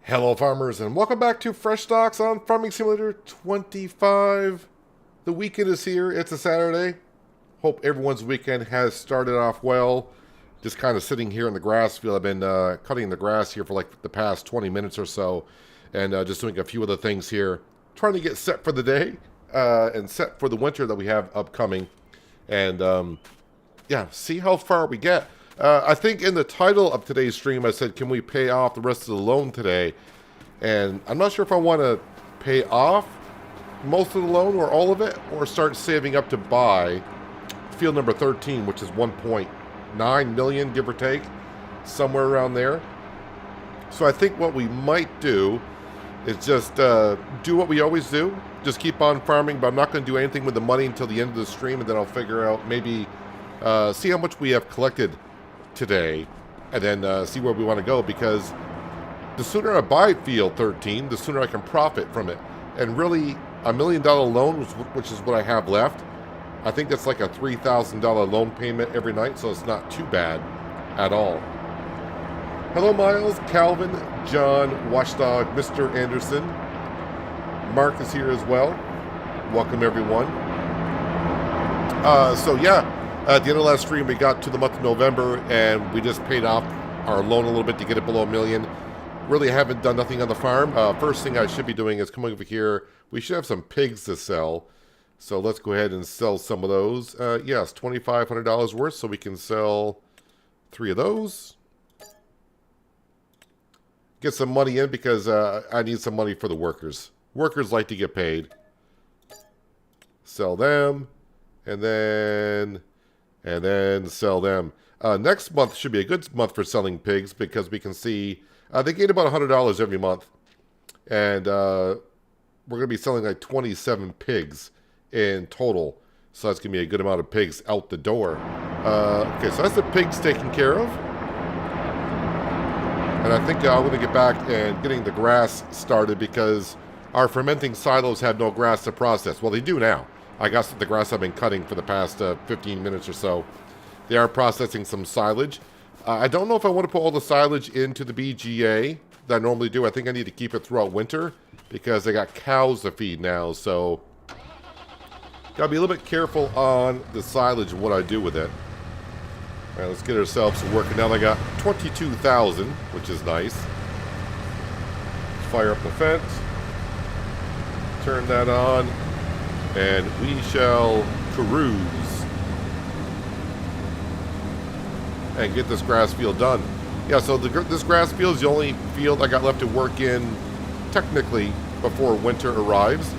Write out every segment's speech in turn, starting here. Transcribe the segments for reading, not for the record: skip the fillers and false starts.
Hello farmers and welcome back to Frechdachs on Farming Simulator 25. The weekend is here. It's a Saturday. Hope everyone's weekend has started off well. Just kind of sitting here in the grass field. I've been cutting the grass here for like the past 20 minutes or so. And just doing a few other things here. Trying to get set for the day and set for the winter that we have upcoming. And yeah, see how far we get. I think in the title of today's stream, I said, can we pay off the rest of the loan today? And I'm not sure if I want to pay off most of the loan or all of it, or start saving up to buy field number 13, which is 1.9 million, give or take, somewhere around there. So I think what we might do is just do what we always do. Just keep on farming, but I'm not going to do anything with the money until the end of the stream, and then I'll figure out maybe see how much we have collected today, and then see where we want to go, because the sooner I buy field 13, the sooner I can profit from it. And really, $1 million loan, which is what I have left, I think that's like a $3,000 loan payment every night, so it's not too bad at all. Hello Miles, Calvin, John, Watchdog, Mr. Anderson. Mark is here as well. Welcome everyone. So yeah, at the end of last stream, we got to the month of November, and we just paid off our loan a little bit to get it below $1 million. Really haven't done nothing on the farm. First thing I should be doing is coming over here. We should have some pigs to sell. So let's go ahead and sell some of those. Yes, $2,500 worth, so we can sell 3 of those. Get some money in, because I need some money for the workers. Workers like to get paid. Sell them. And then sell them. Next month should be a good month for selling pigs, because we can see they gain about $100 every month. And we're going to be selling like 27 pigs in total. So that's going to be a good amount of pigs out the door. Okay, so that's the pigs taken care of. And I think I'm going to get back and getting the grass started, because our fermenting silos have no grass to process. Well, they do now. I got the grass I've been cutting for the past 15 minutes or so. They are processing some silage. I don't know if I want to put all the silage into the BGA that I normally do. I think I need to keep it throughout winter, because I got cows to feed now. So gotta be a little bit careful on the silage and what I do with it. All right, let's get ourselves to working. Now I got 22,000, which is nice. Fire up the fence. Turn that on. And we shall cruise and get this grass field done. Yeah, so this grass field is the only field I got left to work in, technically, before winter arrives.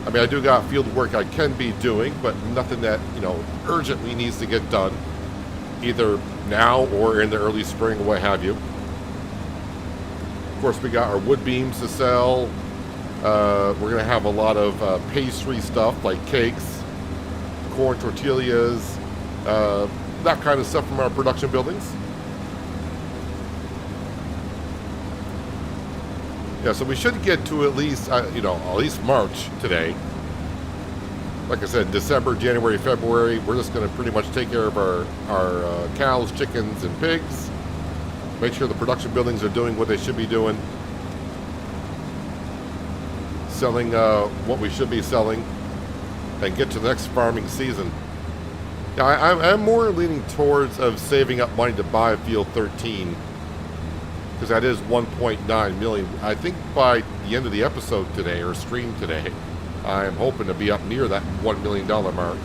I mean, I do got field work I can be doing, but nothing that, urgently needs to get done, either now or in the early spring or what have you. Of course, we got our wood beams to sell. We're going to have a lot of pastry stuff like cakes, corn tortillas, that kind of stuff from our production buildings. Yeah, so we should get to at least, at least March today. Like I said, December, January, February, we're just going to pretty much take care of our cows, chickens, and pigs. Make sure the production buildings are doing what they should be doing. Selling what we should be selling, and get to the next farming season. Yeah, I'm more leaning towards of saving up money to buy field 13, because that is 1.9 million. I think by the end of the episode today, or stream today, I'm hoping to be up near that $1 million mark.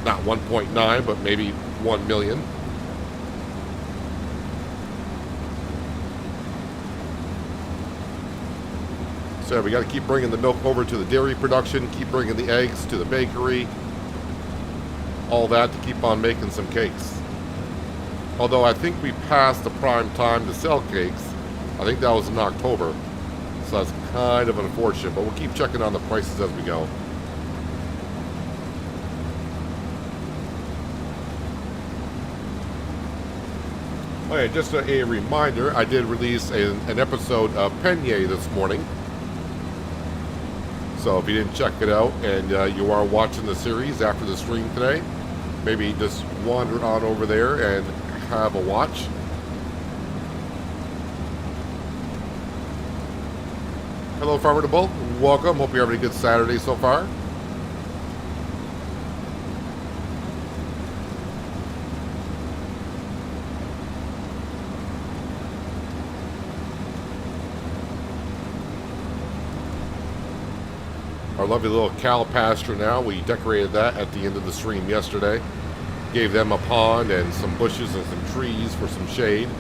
Not 1.9, but maybe 1 million. So we got to keep bringing the milk over to the dairy production, keep bringing the eggs to the bakery, all that to keep on making some cakes. Although I think we passed the prime time to sell cakes. I think that was in October. So that's kind of unfortunate, but we'll keep checking on the prices as we go. Okay, just a reminder, I did release an episode of Penye this morning. So if you didn't check it out and you are watching the series after the stream today, maybe just wander on over there and have a watch. Hello, Farmer to Bull. Welcome. Hope you're having a good Saturday so far. Our lovely little cow pasture now. We decorated that at the end of the stream yesterday. Gave them a pond and some bushes and some trees for some shade.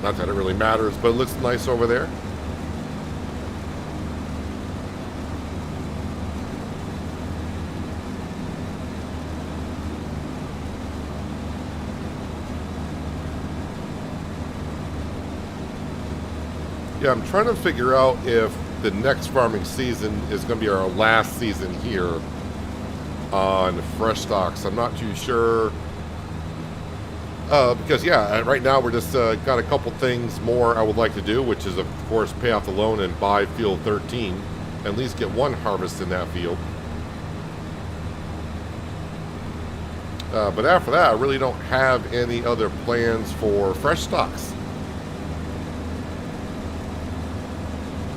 Not that it really matters, but it looks nice over there. Yeah, I'm trying to figure out if the next farming season is going to be our last season here on Frechdachs. I'm not too sure. Because, yeah, right now we're just got a couple things more I would like to do, which is, of course, pay off the loan and buy Field 13. At least get one harvest in that field. But after that, I really don't have any other plans for Frechdachs.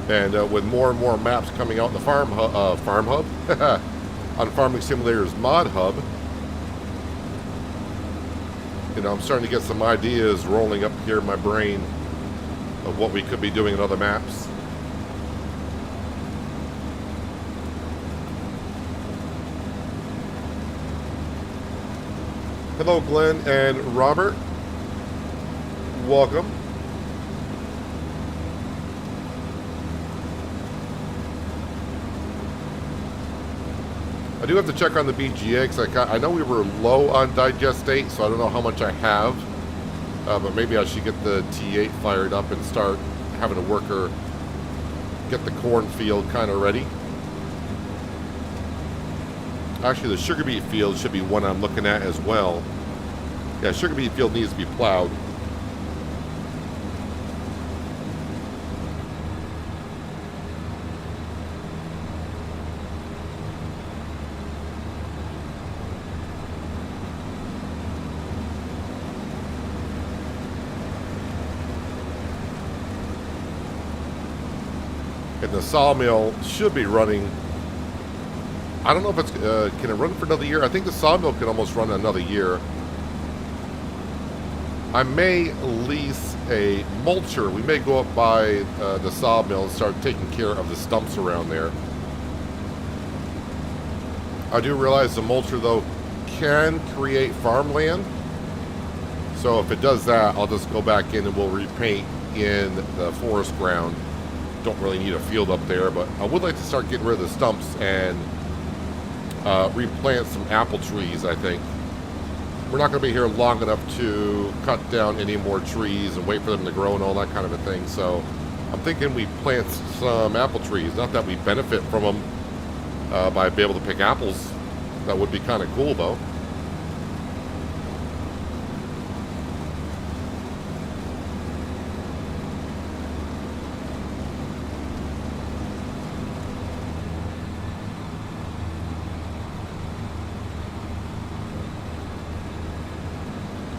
And with more and more maps coming out in the Farm Hub, on Farming Simulator's Mod Hub, you know, I'm starting to get some ideas rolling up here in my brain of what we could be doing in other maps. Hello, Glenn and Robert. Welcome. I do have to check on the BGA because I know we were low on digestate, so I don't know how much I have. But maybe I should get the T8 fired up and start having a worker get the cornfield kind of ready. Actually, the sugar beet field should be one I'm looking at as well. Yeah, sugar beet field needs to be plowed. And the sawmill should be running. I don't know if it's can it run for another year. I think the sawmill can almost run another year. I may lease a mulcher. We may go up by the sawmill and start taking care of the stumps around there. I do realize the mulcher though can create farmland, so if it does that, I'll just go back in and we'll repaint in the forest ground. Don't really need a field up there, but I would like to start getting rid of the stumps and replant some apple trees. I think we're not going to be here long enough to cut down any more trees and wait for them to grow and all that kind of a thing. So I'm thinking we plant some apple trees. Not that we benefit from them by being able to pick apples. That would be kind of cool though.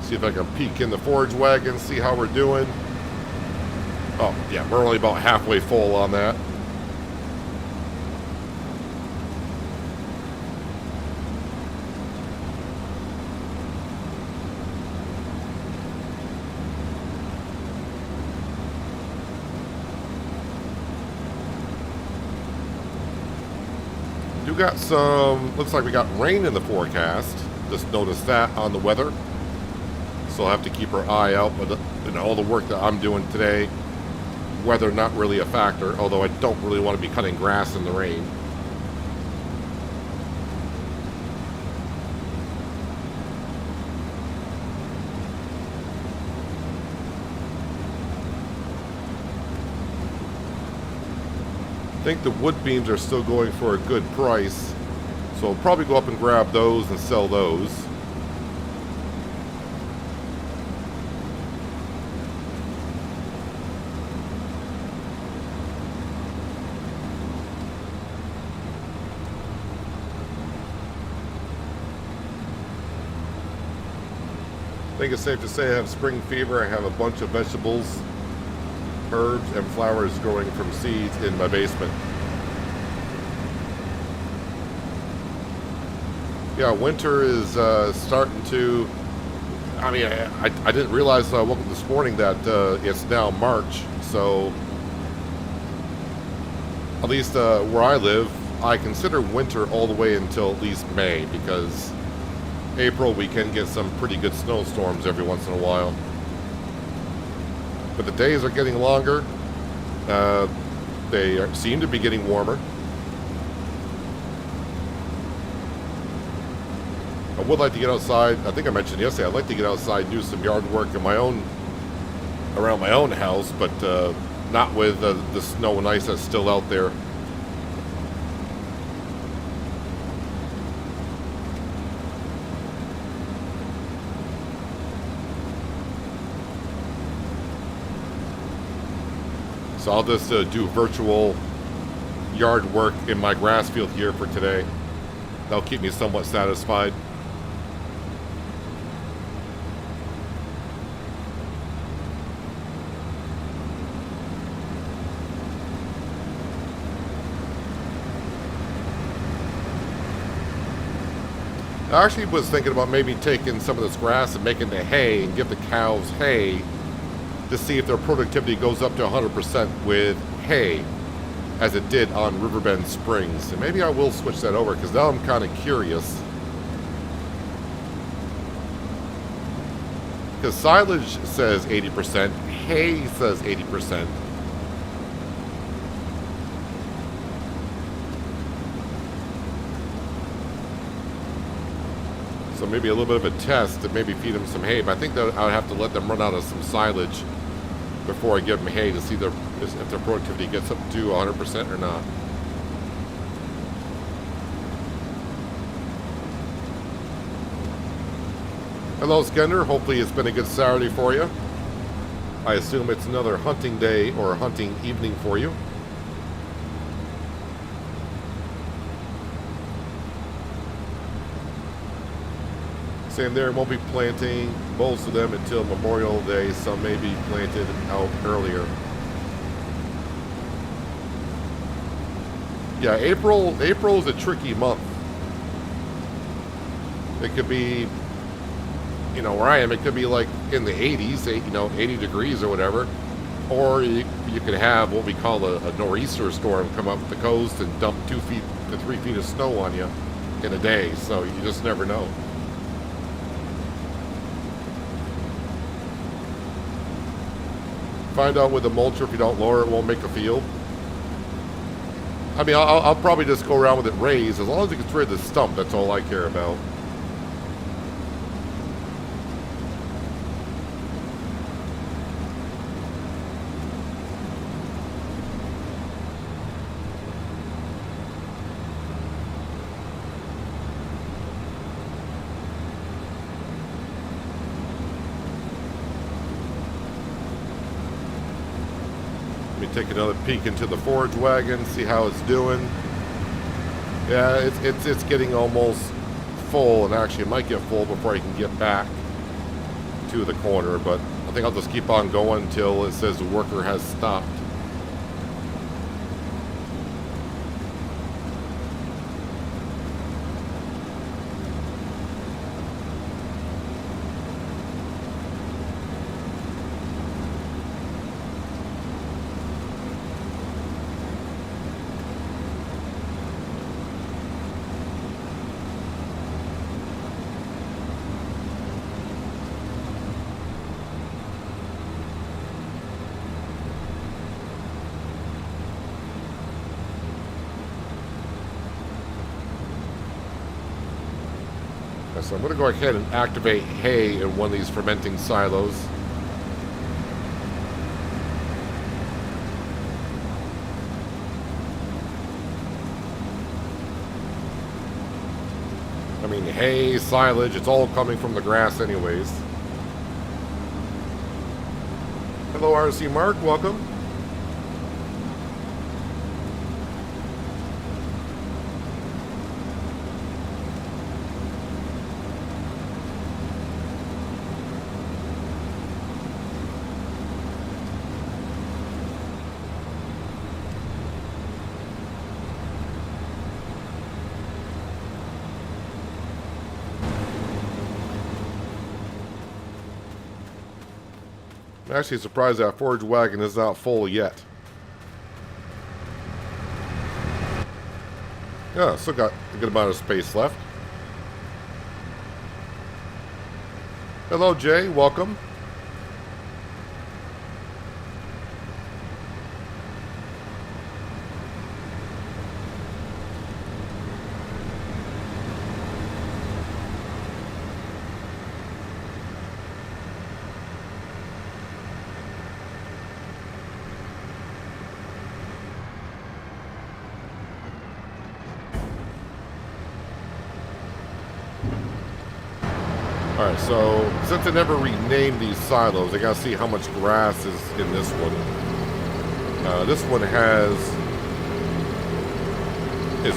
See if I can peek in the forage wagon, see how we're doing. Oh, yeah, we're only about halfway full on that. Do got some, looks like we got rain in the forecast. Just noticed that on the weather. So I'll have to keep our eye out, but all the work that I'm doing today, weather not really a factor, although I don't really want to be cutting grass in the rain. I think the wood beams are still going for a good price, so I'll probably go up and grab those and sell those. I think it's safe to say I have spring fever. I have a bunch of vegetables herbs and flowers growing from seeds in my basement. Yeah, winter is starting to... I mean, I didn't realize when I woke up this morning that it's now March, so at least where I live, I consider winter all the way until at least May, because April we can get some pretty good snowstorms every once in a while. But the days are getting longer. They seem to be getting warmer. I would like to get outside. I think I mentioned yesterday, I'd like to get outside and do some yard work in my own, around my own house, but not with the snow and ice that's still out there. So I'll just do virtual yard work in my grass field here for today. That'll keep me somewhat satisfied. I actually was thinking about maybe taking some of this grass and making the hay and give the cows hay to see if their productivity goes up to 100% with hay, as it did on Riverbend Springs. And maybe I will switch that over, because now I'm kind of curious. Because silage says 80%, hay says 80%. So maybe a little bit of a test to maybe feed them some hay. But I think that I would have to let them run out of some silage before I give them hay to see if their productivity gets up to 100% or not. Hello, Skender. Hopefully it's been a good Saturday for you. I assume it's another hunting day or hunting evening for you. Same there, won't be planting most of them until Memorial Day. Some may be planted out earlier. Yeah, April is a tricky month. It could be, you know, where I am, it could be like in the 80s, 80 degrees or whatever. Or you could have what we call a nor'easter storm come up the coast and dump 2 feet to 3 feet of snow on you in a day. So you just never know. Find out with the mulcher, if you don't lower it, won't make a field. I mean, I'll probably just go around with it raised. As long as it gets rid of the stump, that's all I care about. Take another peek into the forage wagon, see how it's doing. Yeah, it's getting almost full, and actually it might get full before I can get back to the corner, but I think I'll just keep on going until it says the worker has stopped. So I'm going to go ahead and activate hay in one of these fermenting silos. I mean, hay, silage, it's all coming from the grass anyways. Hello, RC Mark, welcome. I'm actually surprised that forage wagon is not full yet. Yeah, still got a good amount of space left. Hello, Jay. Welcome. Alright, so since I never renamed these silos, I gotta see how much grass is in this one. This one is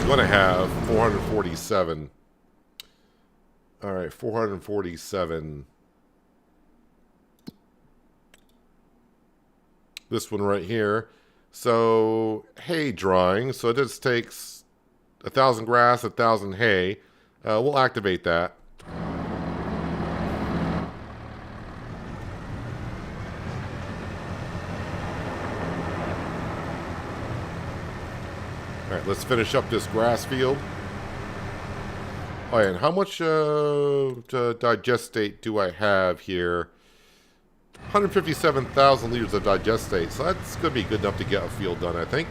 going to have 447. Alright, 447. This one right here. So, hay drawing. So this takes 1,000 grass, 1,000 hay. We'll activate that. Alright, let's finish up this grass field. Oh, and how much digestate do I have here? 157,000 liters of digestate. So that's going to be good enough to get a field done, I think.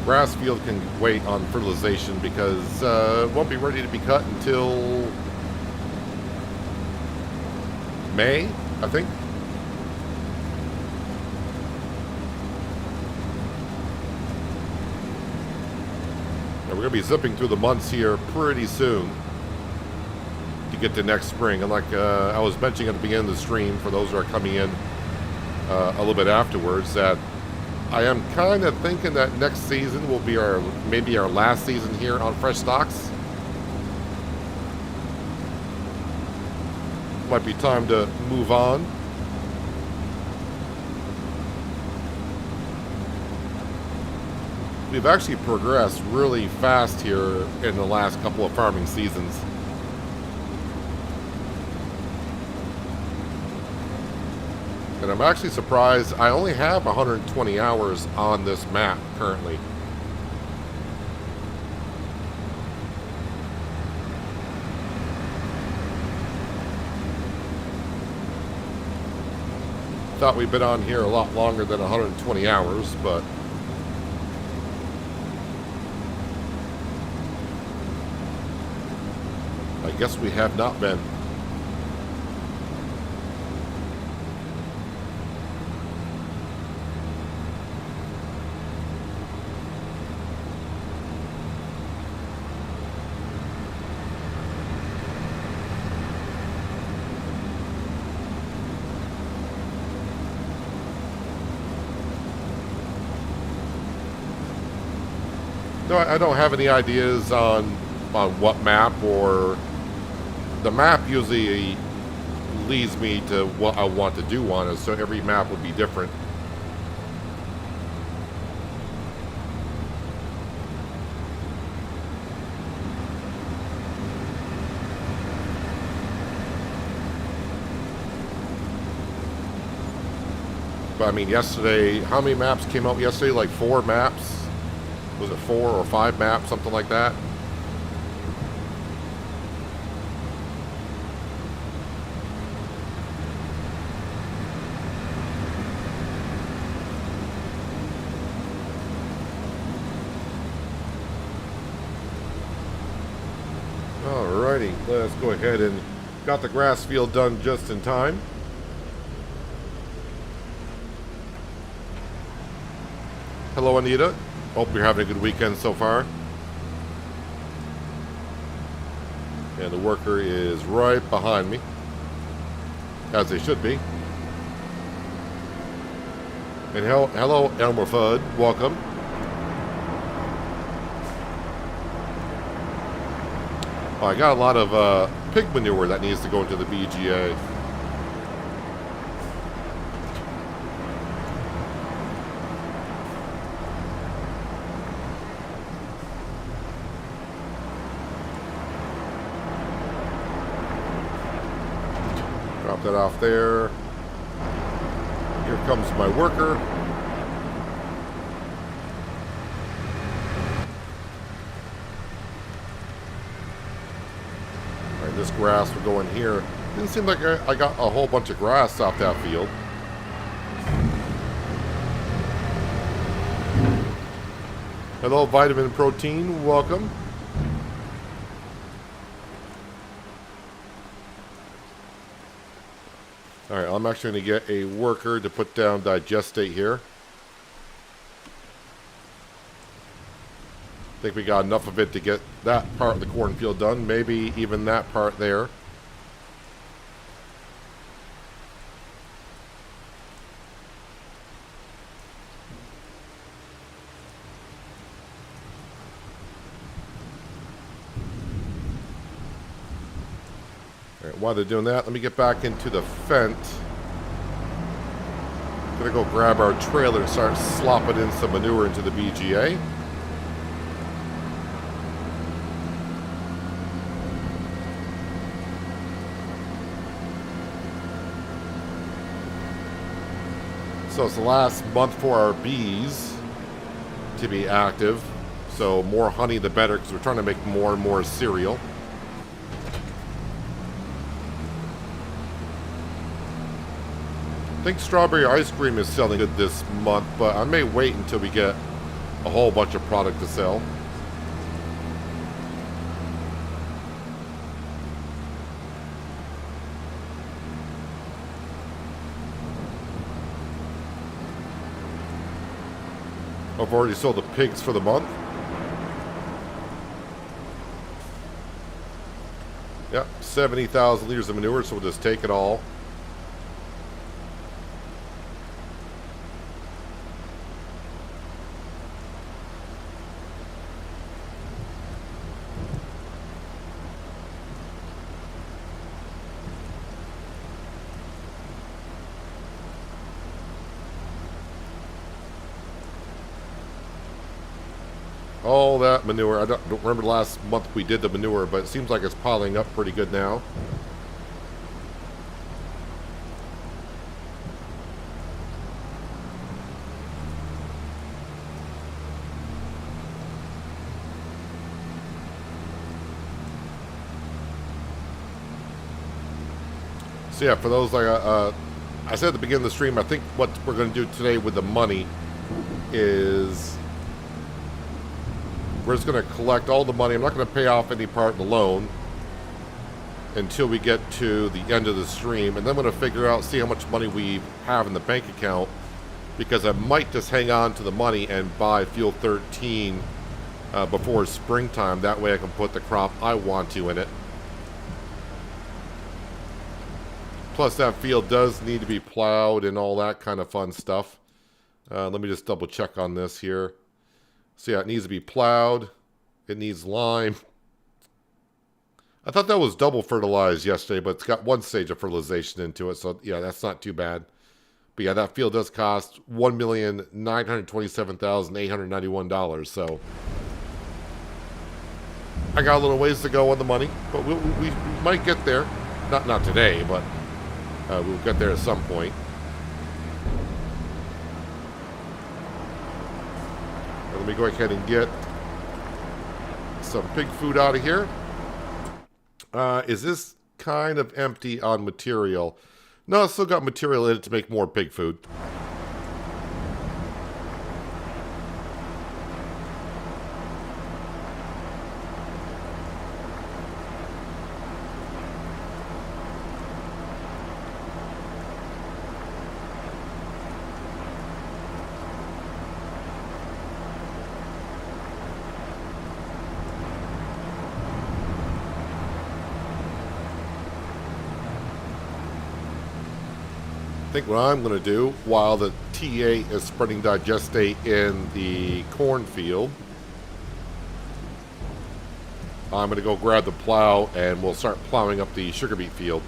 Grass field can wait on fertilization because it won't be ready to be cut until May, I think. And we're going to be zipping through the months here pretty soon to get to next spring. And like I was mentioning at the beginning of the stream, for those who are coming in a little bit afterwards, that I am kind of thinking that next season will be maybe our last season here on Frechdachs. Might be time to move on. We've actually progressed really fast here in the last couple of farming seasons. And I'm actually surprised I only have 120 hours on this map currently. Thought we'd been on here a lot longer than 120 hours, but I guess we have not been. No, I don't have any ideas on what map, or the map usually leads me to what I want to do on it, so every map would be different. But I mean, yesterday, how many maps came out yesterday? Like 4 maps? Was it 4 or 5 maps, something like that? Alrighty, let's go ahead and got the grass field done just in time. Hello, Anita. Hope you're having a good weekend so far. And the worker is right behind me, as they should be. And hello, Elmer Fudd. Welcome. Oh, I got a lot of pig manure that needs to go into the BGA. Drop that off there. Here comes my worker. Alright, this grass will go in here. Didn't seem like I got a whole bunch of grass off that field. Hello, Vitamin Protein. Welcome. Alright, I'm actually going to get a worker to put down digestate here. I think we got enough of it to get that part of the cornfield done. Maybe even that part there. Alright, while they're doing that, let me get back into the fence. Gonna go grab our trailer and start slopping in some manure into the BGA. So it's the last month for our bees to be active. So more honey the better, because we're trying to make more and more cereal. I think strawberry ice cream is selling good this month, but I may wait until we get a whole bunch of product to sell. I've already sold the pigs for the month. Yep, 70,000 liters of manure, so we'll just take it all. All that manure. I don't remember last month we did the manure, but it seems like it's piling up pretty good now. So yeah, for those like I said at the beginning of the stream, I think what we're going to do today with the money is we're just going to collect all the money. I'm not going to pay off any part of the loan until we get to the end of the stream. And then I'm going to figure out, see how much money we have in the bank account. Because I might just hang on to the money and buy Fuel 13 before springtime. That way I can put the crop I want to in it. Plus that field does need to be plowed and all that kind of fun stuff. Let me just double check on this here. So yeah, it needs to be plowed. It needs lime. I thought that was double fertilized yesterday, but it's got one stage of fertilization into it. So yeah, that's not too bad. But yeah, that field does cost $1,927,891. So I got a little ways to go on the money, but we might get there. Not today, but we'll get there at some point. Let me go ahead and get some pig food out of here. Is this kind of empty on material? No, it's still got material in it to make more pig food. I think what I'm going to do while the TA is spreading digestate in the cornfield, I'm going to go grab the plow and we'll start plowing up the sugar beet field.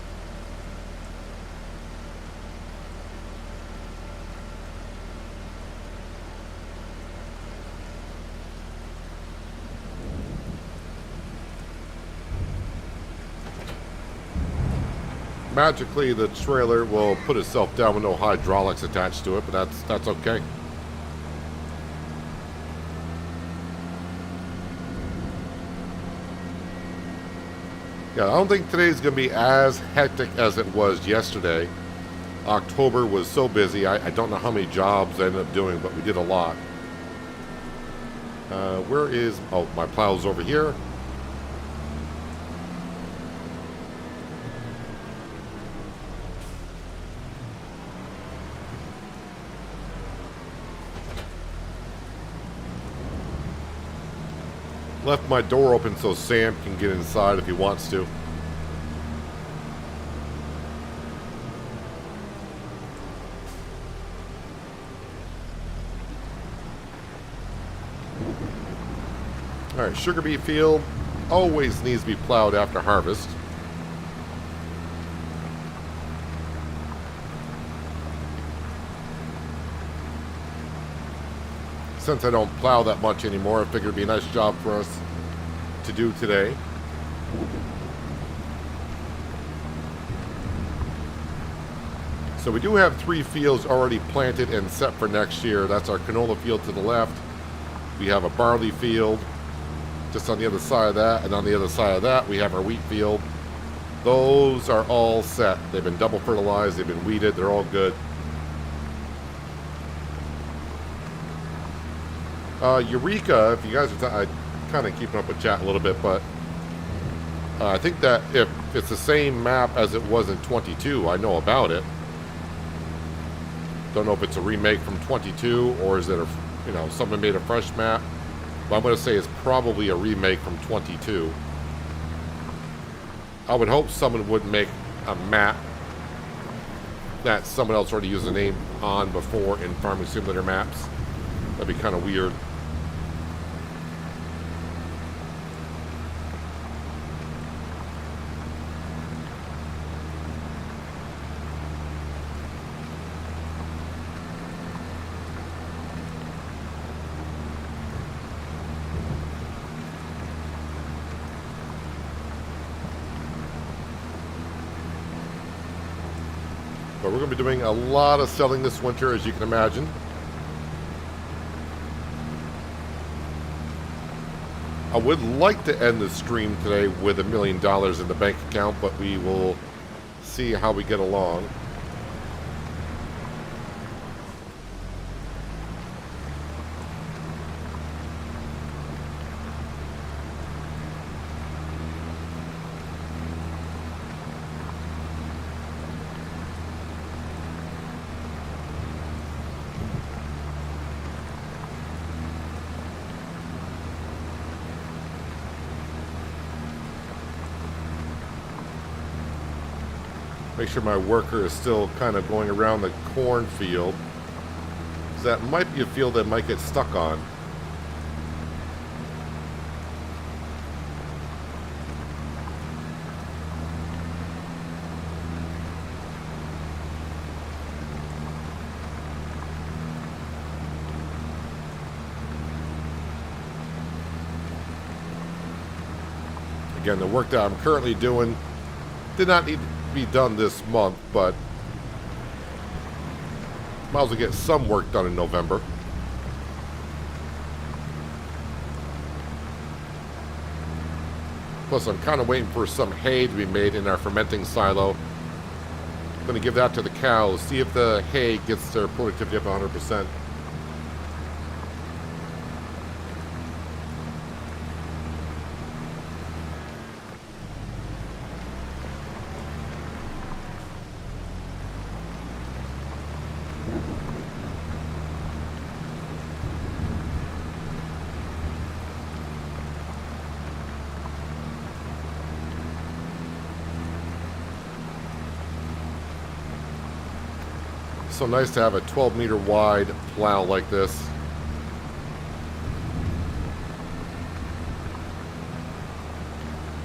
Magically, the trailer will put itself down with no hydraulics attached to it, but that's okay. Yeah, I don't think today's going to be as hectic as it was yesterday. October was so busy. I don't know how many jobs I ended up doing, but we did a lot. Where is... Oh, my plow's over here. Left my door open so Sam can get inside if he wants to. Alright, sugar beet field always needs to be plowed after harvest. Since I don't plow that much anymore, I figured it'd be a nice job for us to do today. So we do have 3 fields already planted and set for next year. That's our canola field to the left. We have a barley field just on the other side of that, and on the other side of that we have our wheat field. Those are all set. They've been double fertilized, they've been weeded, they're all good. Eureka, if you guys are kind of keeping up with chat a little bit, but I think that if it's the same map as it was in 22, I know about it. Don't know if it's a remake from 22 or is it a, you know, someone made a fresh map. But I'm going to say it's probably a remake from 22. I would hope someone would make a map that someone else already used the name on before in Farming Simulator maps. That'd be kind of weird. But we're going to be doing a lot of selling this winter, as you can imagine. I would like to end the stream today with $1 million in the bank account, but we will see how we get along. Make sure my worker is still kind of going around the cornfield. That might be a field that might get stuck on. Again, the work that I'm currently doing did not need to be done this month, but might as well get some work done in November. Plus, I'm kind of waiting for some hay to be made in our fermenting silo. I'm going to give that to the cows, see if the hay gets their productivity up 100%. So nice to have a 12-meter wide plow like this.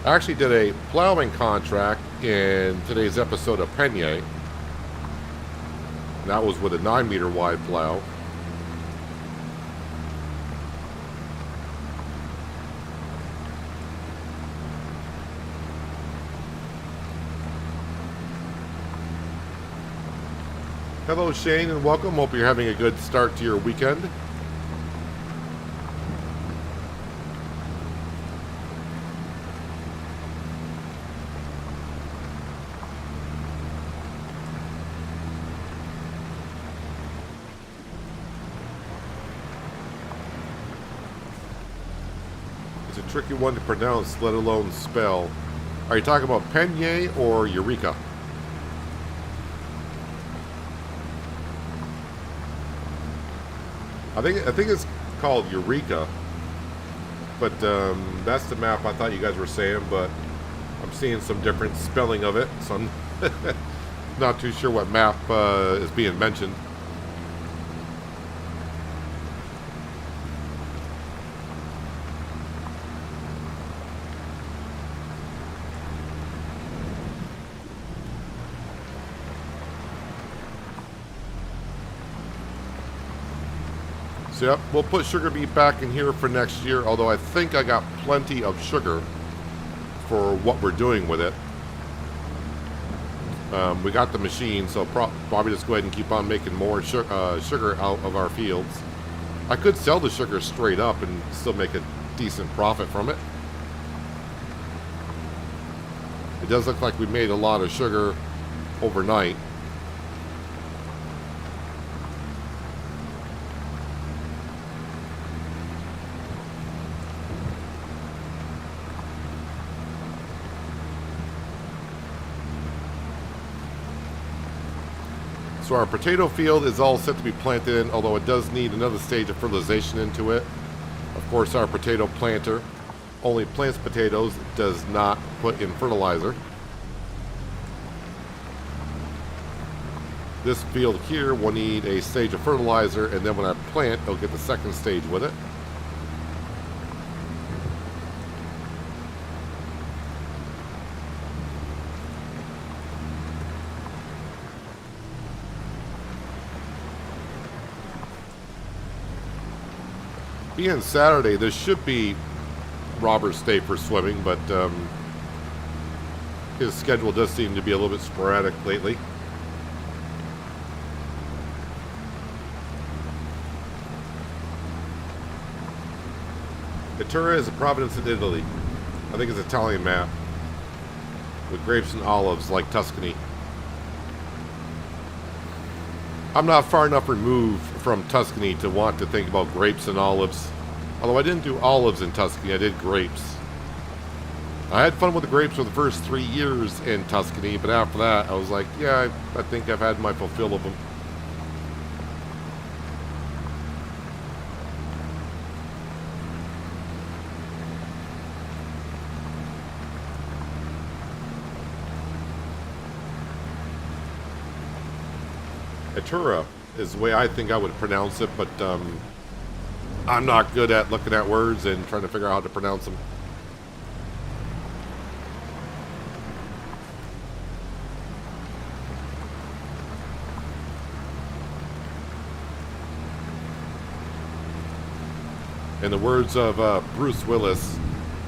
I actually did a plowing contract in today's episode of Penye. That was with a 9-meter wide plow. Hello Shane and welcome. Hope you're having a good start to your weekend. It's a tricky one to pronounce, let alone spell. Are you talking about Penye or Eureka? I think it's called Eureka, but that's the map I thought you guys were saying, but I'm seeing some different spelling of it, so I'm not too sure what map is being mentioned. Yep, we'll put sugar beet back in here for next year, although I think I got plenty of sugar for what we're doing with it. We got the machine, so probably just go ahead and keep on making more sugar out of our fields. I could sell the sugar straight up and still make a decent profit from it. It does look like we made a lot of sugar overnight. So our potato field is all set to be planted in, although it does need another stage of fertilization into it. Of course, our potato planter only plants potatoes, does not put in fertilizer. This field here will need a stage of fertilizer, and then when I plant, it'll get the second stage with it. Being Saturday, this should be Robert's day for swimming, but his schedule does seem to be a little bit sporadic lately. Natura is a province in Italy. I think it's an Italian map with grapes and olives like Tuscany. I'm not far enough removed from Tuscany to want to think about grapes and olives. Although I didn't do olives in Tuscany, I did grapes. I had fun with the grapes for the first 3 years in Tuscany, but after that I was like, yeah, I think I've had my fulfill of them. Natura is the way I think I would pronounce it, but I'm not good at looking at words and trying to figure out how to pronounce them. In the words of Bruce Willis,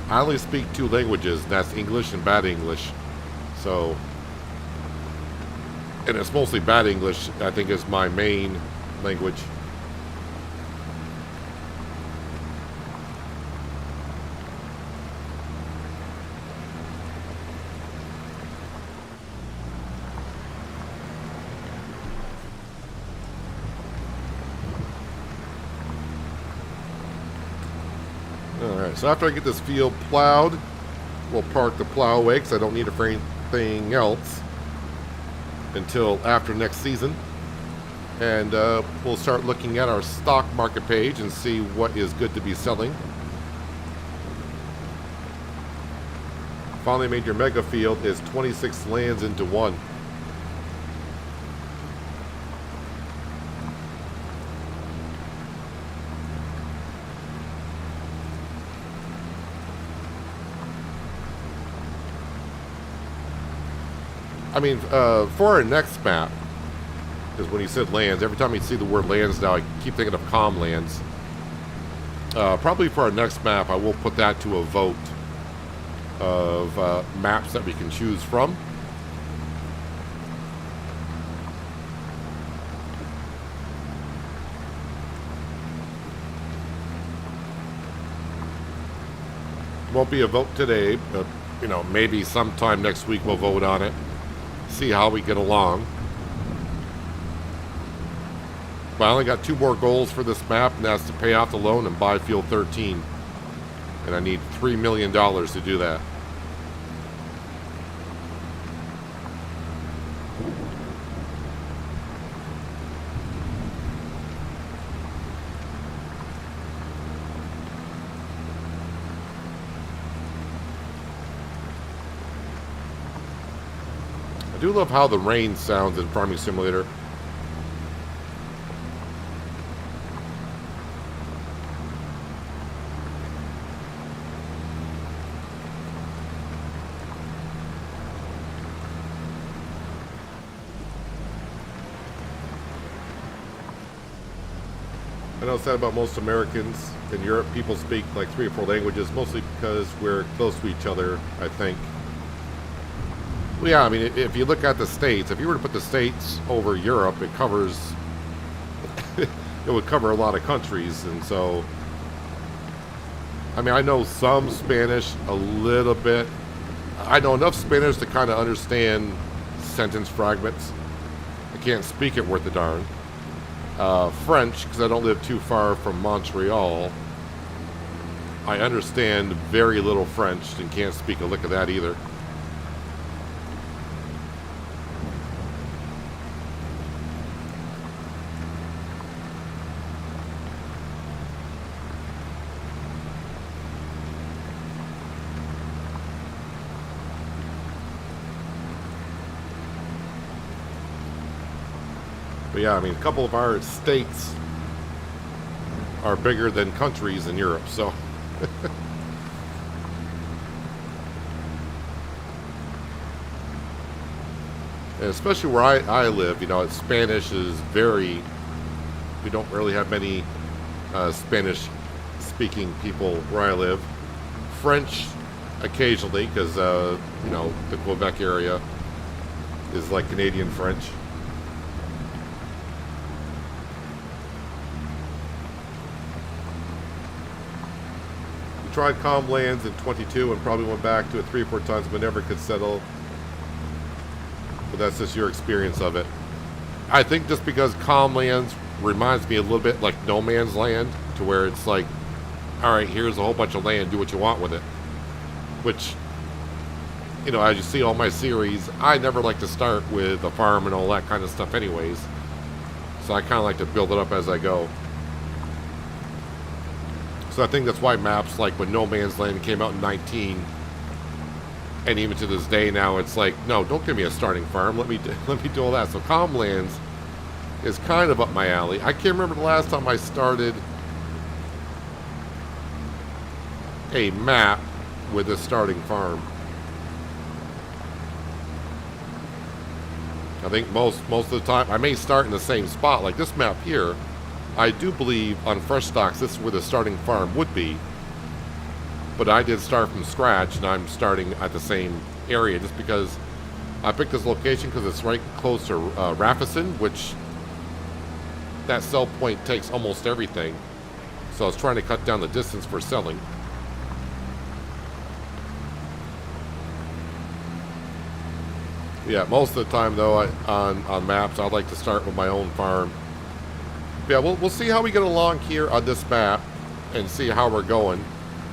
I only speak 2 languages, and that's English and bad English. So, and it's mostly bad English, I think, is my main language. Alright, so after I get this field plowed, we'll park the plow away because I don't need it for anything else until after next season. And we'll start looking at our stock market page and see what is good to be selling. Finally made your mega field is 26 lands into one. I mean, for our next map, because when he said lands, every time you see the word lands now, I keep thinking of calm lands. Probably for our next map, I will put that to a vote of maps that we can choose from. Won't be a vote today, but you know, maybe sometime next week we'll vote on it. See how we get along. But I only got 2 more goals for this map, and that's to pay off the loan and buy Field 13. And I need $3 million to do that. I do love how the rain sounds in Farming Simulator. I know it's sad about most Americans in Europe. People speak like 3 or 4 languages, mostly because we're close to each other, I think. Well, yeah, I mean, if you look at the States, if you were to put the States over Europe, it covers, it would cover a lot of countries. And so, I mean, I know some Spanish a little bit. I know enough Spanish to kind of understand sentence fragments. I can't speak it worth a darn. French, because I don't live too far from Montreal. I understand very little French and can't speak a lick of that either. But yeah, I mean, a couple of our states are bigger than countries in Europe, so. And especially where I live, you know, Spanish is very, we don't really have many Spanish-speaking people where I live. French occasionally, because, you know, the Quebec area is like Canadian French. Tried calm lands in 22 and probably went back to it 3 or 4 times but never could settle. But that's just your experience of it. I think just because calm lands reminds me a little bit like no man's land, to where it's like, alright, here's a whole bunch of land, do what you want with it. Which, you know, as you see all my series, I never like to start with a farm and all that kind of stuff anyways. So I kind of like to build it up as I go. So I think that's why maps like when No Man's Land came out in 19, and even to this day now, it's like, no, don't give me a starting farm. Let me do all that. So Calm Lands is kind of up my alley. I can't remember the last time I started a map with a starting farm. I think most of the time I may start in the same spot, like this map here. I do believe on Frechdachs this is where the starting farm would be, but I did start from scratch and I'm starting at the same area just because I picked this location because it's right close to Rafison, which that sell point takes almost everything, so I was trying to cut down the distance for selling. Yeah, most of the time though, on maps I like to start with my own farm. Yeah, we'll see how we get along here on this map and see how we're going.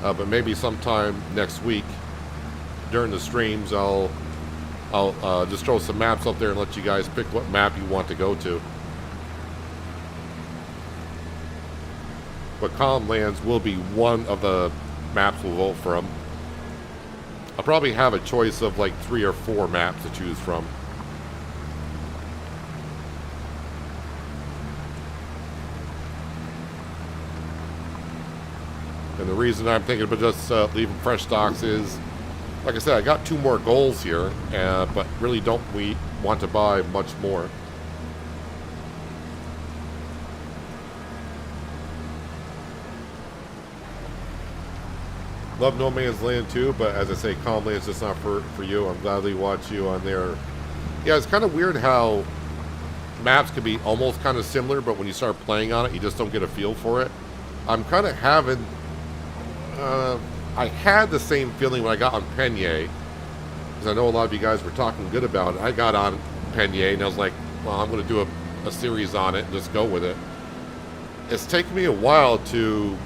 But maybe sometime next week during the streams, I'll just throw some maps up there and let you guys pick what map you want to go to. But Calm Lands will be one of the maps we'll vote from. I'll probably have a choice of like 3 or 4 maps to choose from. And the reason I'm thinking about just leaving Frechdachs is Like I said, I got 2 more goals here, but really don't we want to buy much more. Love No Man's Land too, but as I say, Calm Land is just not for you. I'm gladly watch you on there. Yeah, it's kind of weird how maps could be almost kind of similar, but when you start playing on it, you just don't get a feel for it. I'm kind of having... I had the same feeling when I got on Peña, because I know a lot of you guys were talking good about it. I got on Peña, and I was like, well, I'm going to do a series on it and just go with it. It's taken me a while to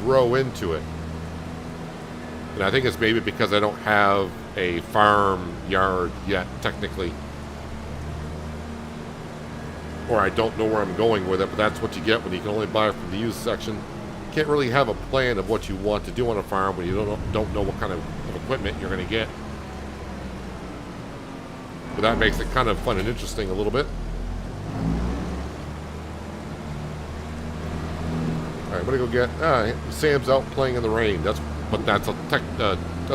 grow into it. And I think it's maybe because I don't have a farm yard yet, technically. Or I don't know where I'm going with it, but that's what you get when you can only buy it from the used section. You can't really have a plan of what you want to do on a farm when you don't know what kind of equipment you're going to get. But that makes it kind of fun and interesting a little bit. Alright, I'm going to go get... Sam's out playing in the rain. That's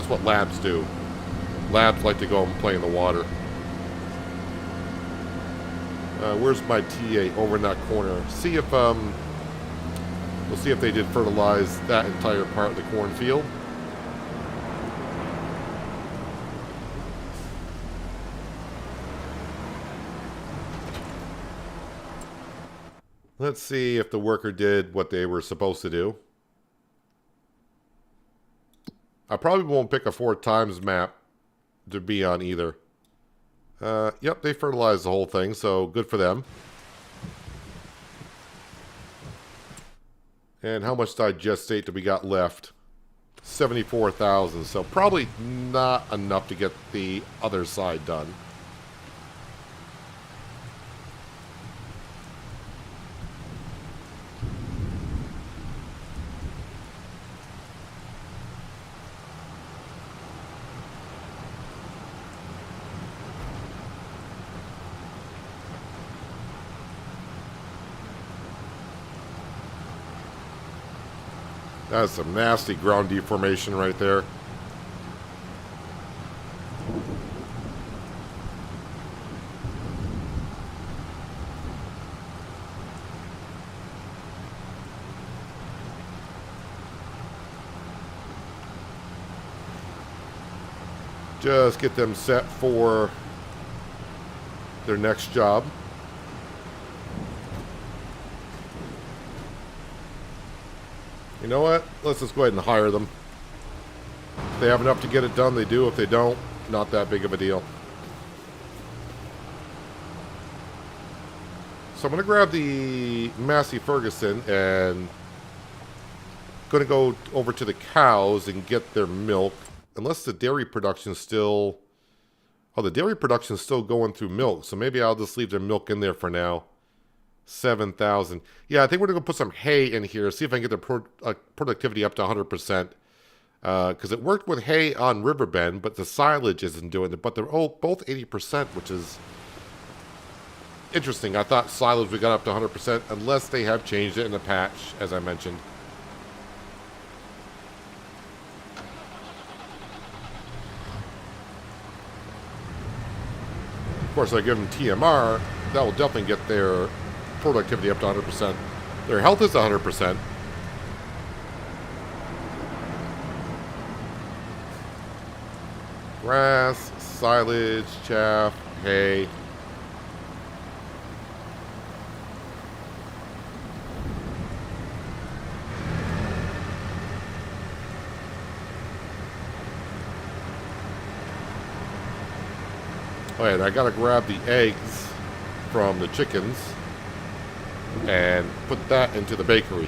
what labs do. Labs like to go and play in the water. Where's my TA? Over in that corner. See if we'll see if they did fertilize that entire part of the cornfield. Let's see if the worker did what they were supposed to do. I probably won't pick a 4 times map to be on either. Yep, they fertilized the whole thing, so good for them. And how much digestate do we got left? 74,000, so probably not enough to get the other side done. That's some nasty ground deformation right there. Just get them set for their next job. You know what? Let's just go ahead and hire them. If they have enough to get it done, they do. If they don't, not that big of a deal. So I'm going to grab the Massey Ferguson and going to go over to the cows and get their milk. Unless the dairy production is still... Oh, the dairy production is still going through milk. So maybe I'll just leave their milk in there for now. 7,000. Yeah, I think we're going to put some hay in here. See if I can get the productivity up to 100%. Because it worked with hay on Riverbend, but the silage isn't doing it. But they're both 80%, which is interesting. I thought silage we got up to 100%, unless they have changed it in the patch, as I mentioned. Of course, I give them TMR. That will definitely get their productivity up to 100%. Their health is 100%. Grass, silage, chaff, hay. Oh, and I gotta grab the eggs from the chickens and put that into the bakery.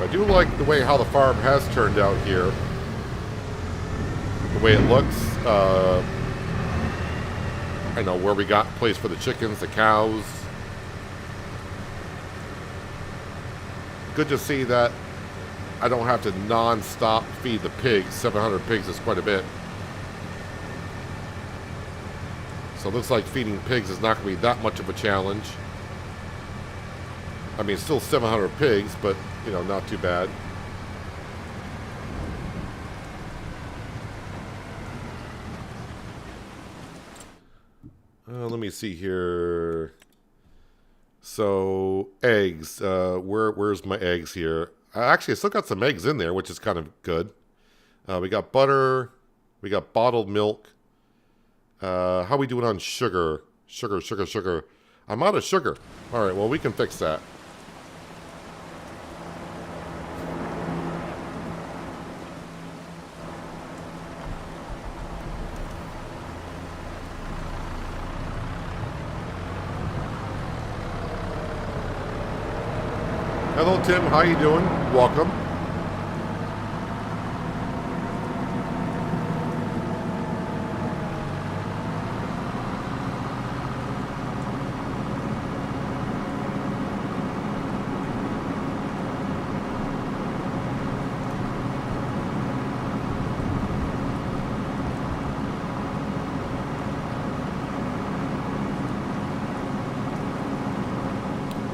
I do like the way how the farm has turned out here. The way it looks. I know where we got a place for the chickens, the cows. Good to see that I don't have to non-stop feed the pigs. 700 pigs is quite a bit. So it looks like feeding pigs is not going to be that much of a challenge. I mean, still 700 pigs, but, you know, not too bad. Let me see here. So, eggs. Where's my eggs here? Actually, I still got some eggs in there, which is kind of good. We got butter. We got bottled milk. How are we doing on sugar? Sugar. I'm out of sugar. All right, well, we can fix that. Hello, Tim. How you doing? Welcome.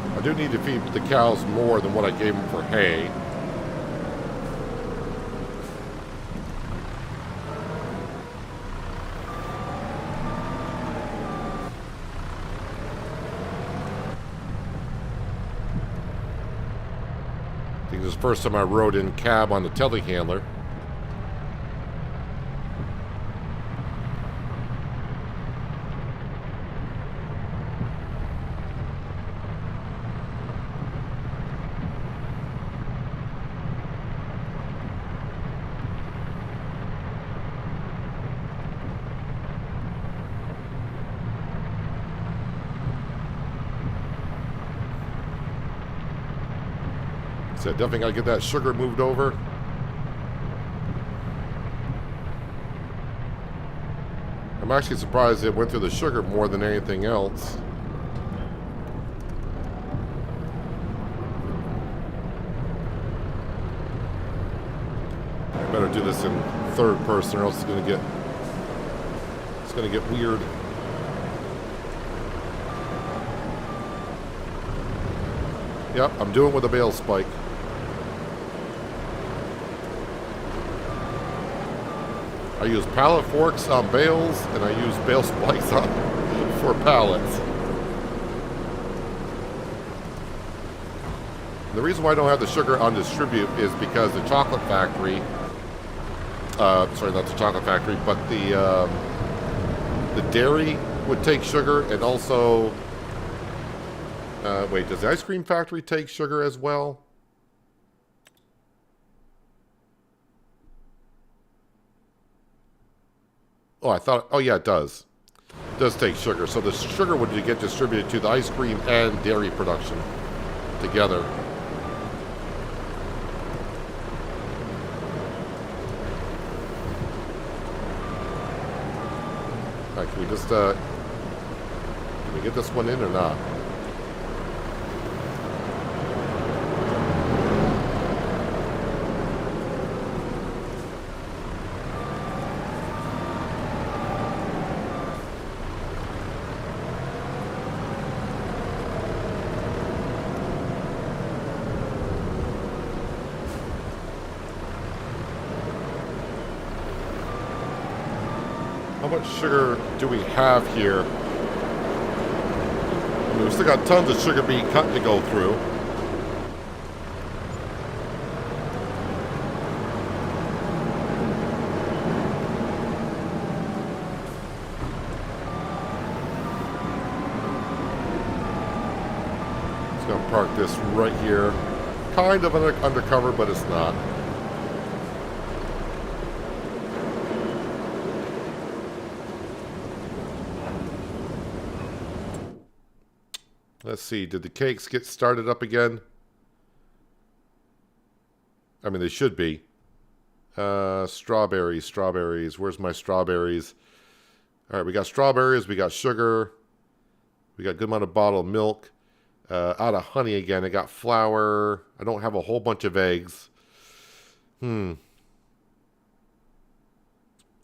I do need to feed the cows more than what I gave them for hay. I think this is the first time I rode in cab on the telehandler. So definitely got to get that sugar moved over. I'm actually surprised it went through the sugar more than anything else. I better do this in third person or else it's gonna get weird. Yep, I'm doing it with a bale spike. I use pallet forks on bales, and I use bale spikes for pallets. The reason why I don't have the sugar on distribute is because the chocolate factory, sorry, not the chocolate factory, but the dairy would take sugar, and also, wait, does the ice cream factory take sugar as well? Oh, I thought, oh yeah, it does. It does take sugar. So the sugar would get distributed to the ice cream and dairy production together. All right, can we just, can we get this one in or not? How much sugar do we have here? I mean, we've still got tons of sugar being cut to go through. Just gonna park this right here. Kind of undercover, but it's not. Let's see, did the cakes get started up again? I mean, they should be. Strawberries. Where's my strawberries? All right, we got strawberries, we got sugar. We got a good amount of bottled milk. Out of honey again, I got flour. I don't have a whole bunch of eggs. All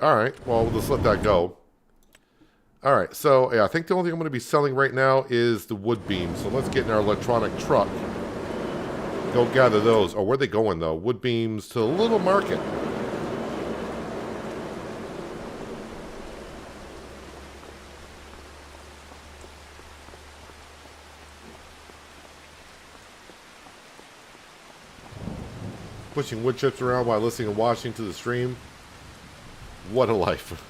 right, well, let's let that go. All right, so yeah, I think the only thing I'm going to be selling right now is the wood beams. So let's get in our electronic truck. Go gather those. Oh, where are they going, though? Wood beams to the little market. Pushing wood chips around while listening and watching to the stream. What a life.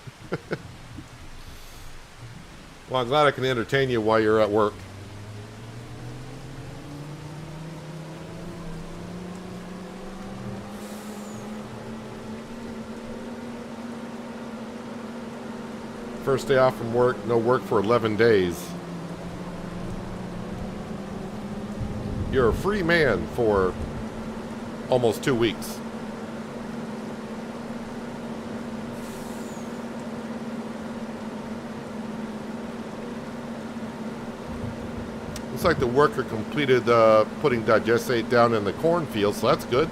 Well, I'm glad I can entertain you while you're at work. First day off from work, no work for 11 days. You're a free man for almost 2 weeks. Looks like the worker completed putting digestate down in the cornfield, so that's good.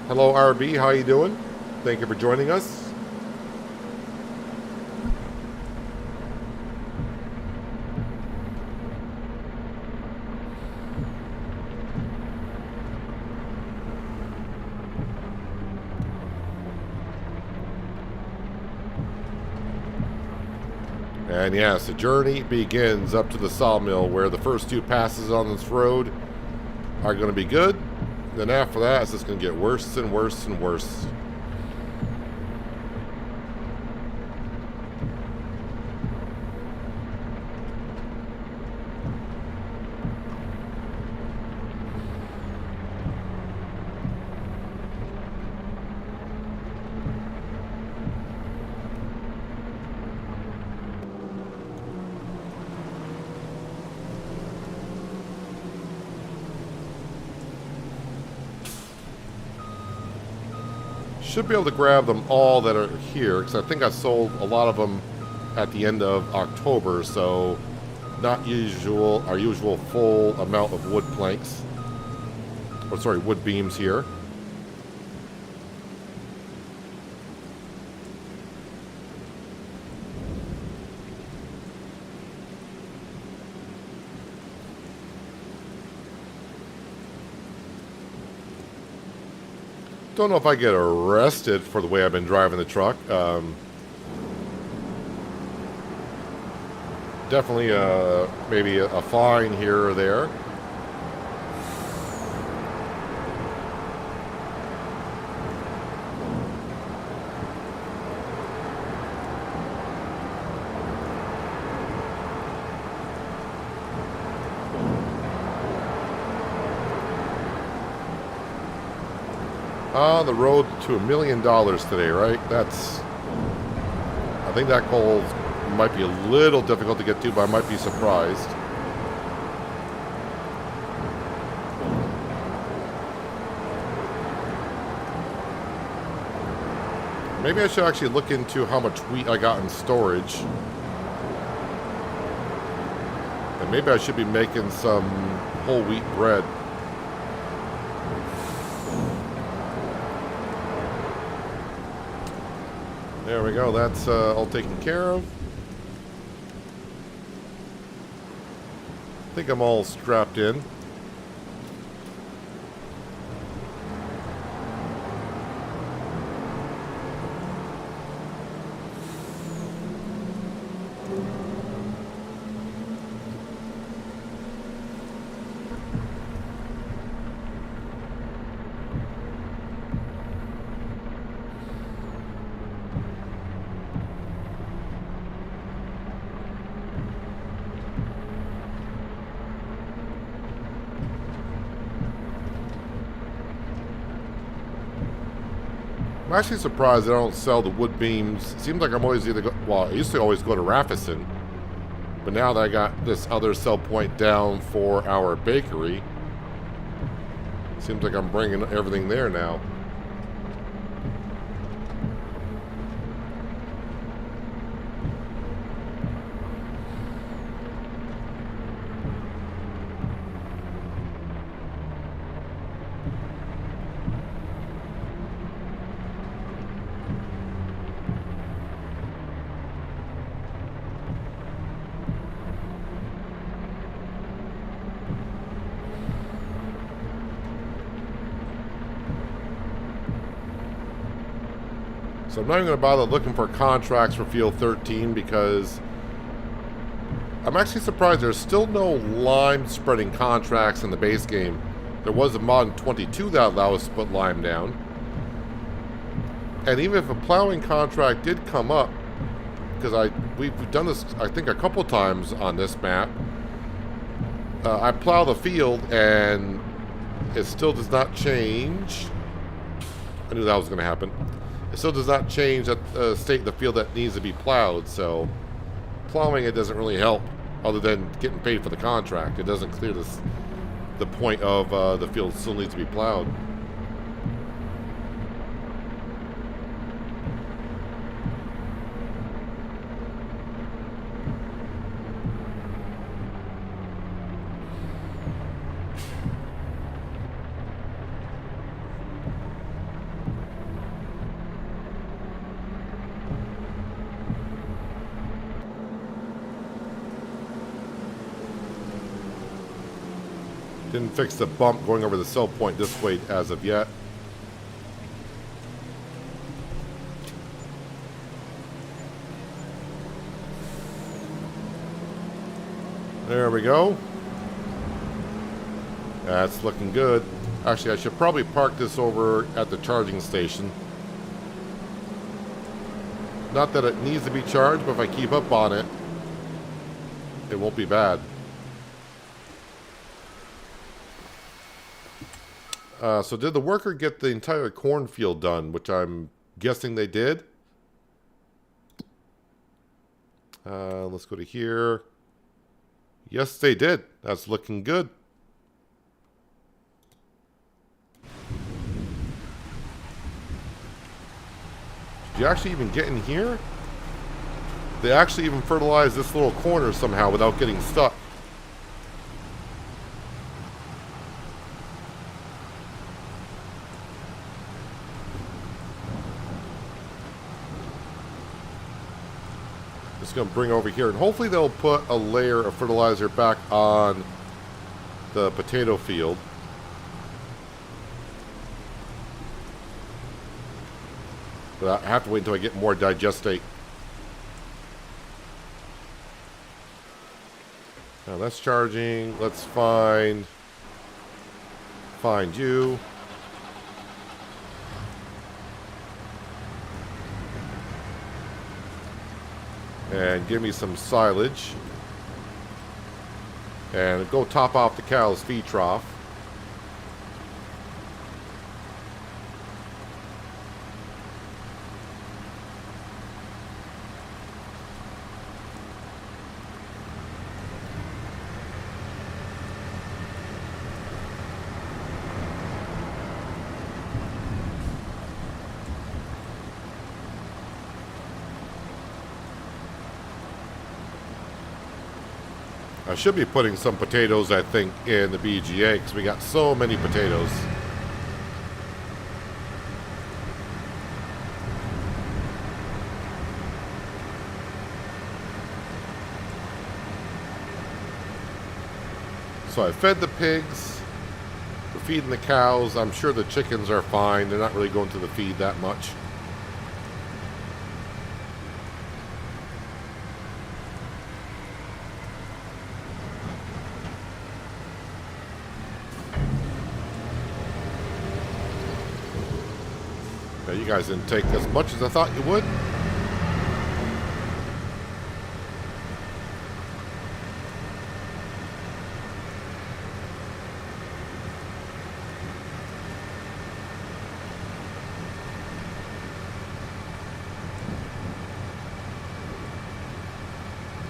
Hello, RB. How you doing? Thank you for joining us. And yes, the journey begins up to the sawmill, where the first 2 passes on this road are going to be good. Then after that, it's just going to get worse and worse and worse. Should be able to grab them all that are here, because I think I sold a lot of them at the end of October, so not our usual full amount of wood planks. Or sorry, wood beams here. Don't know if I get arrested for the way I've been driving the truck. Definitely maybe a fine here or there. On the road to $1 million today, right? I think that goal might be a little difficult to get to, but I might be surprised. Maybe I should actually look into how much wheat I got in storage. And maybe I should be making some whole wheat bread. There we go, that's all taken care of. I think I'm all strapped in. I'm actually surprised I don't sell the wood beams. It seems like I'm always I used to always go to Raffison, but now that I got this other sell point down for our bakery, seems like I'm bringing everything there now. So I'm not even going to bother looking for contracts for Field 13 because I'm actually surprised there's still no lime spreading contracts in the base game. There was a mod in 22 that allowed us to put lime down. And even if a plowing contract did come up, because we've done this, I think, a couple times on this map, I plow the field and it still does not change. I knew that was going to happen. It still does not change that state of the field that needs to be plowed, so plowing it doesn't really help other than getting paid for the contract. It doesn't clear the point of the field still needs to be plowed. Didn't fix the bump going over the sell point this way as of yet. There we go. That's looking good. Actually, I should probably park this over at the charging station. Not that it needs to be charged, but if I keep up on it, it won't be bad. So did the worker get the entire cornfield done, which I'm guessing they did? Let's go to here. Yes, they did. That's looking good. Did you actually even get in here? They actually even fertilized this little corner somehow without getting stuck. Just going to bring over here, and hopefully they'll put a layer of fertilizer back on the potato field. But I have to wait until I get more digestate. Now that's charging. Let's find you. And give me some silage. And go top off the cow's feed trough. I should be putting some potatoes, I think, in the BGA because we got so many potatoes. So I fed the pigs. We're feeding the cows. I'm sure the chickens are fine. They're not really going to the feed that much. You guys didn't take as much as I thought you would.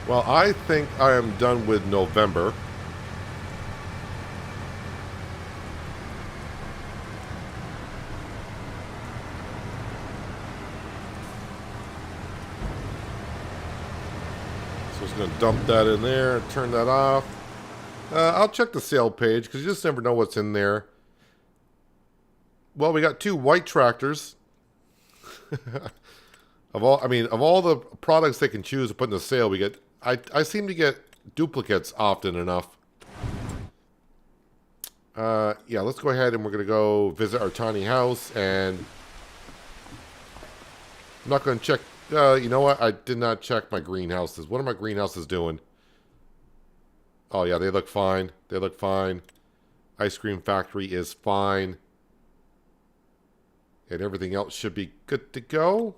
Well, I think I am done with November. Going to dump that in there, turn that off. I'll check the sale page because you just never know what's in there. Well, we got 2 white tractors. of all the products they can choose to put in the sale, we get. I seem to get duplicates often enough. Yeah, let's go ahead and we're going to go visit our tiny house and I'm not going to check. You know what? I did not check my greenhouses. What are my greenhouses doing? Oh, yeah, they look fine. They look fine. Ice cream factory is fine. And everything else should be good to go.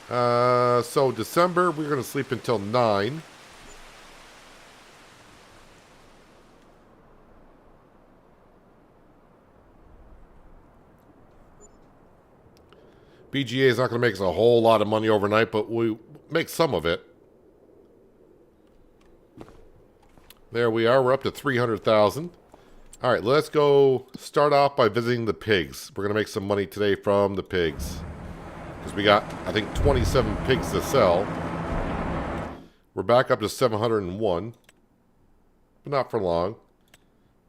So December, we're going to sleep until 9. BGA is not going to make us a whole lot of money overnight, but we make some of it. There we are. We're up to 300,000. All right, let's go start off by visiting the pigs. We're going to make some money today from the pigs. Because we got, I think, 27 pigs to sell. We're back up to 701. But not for long.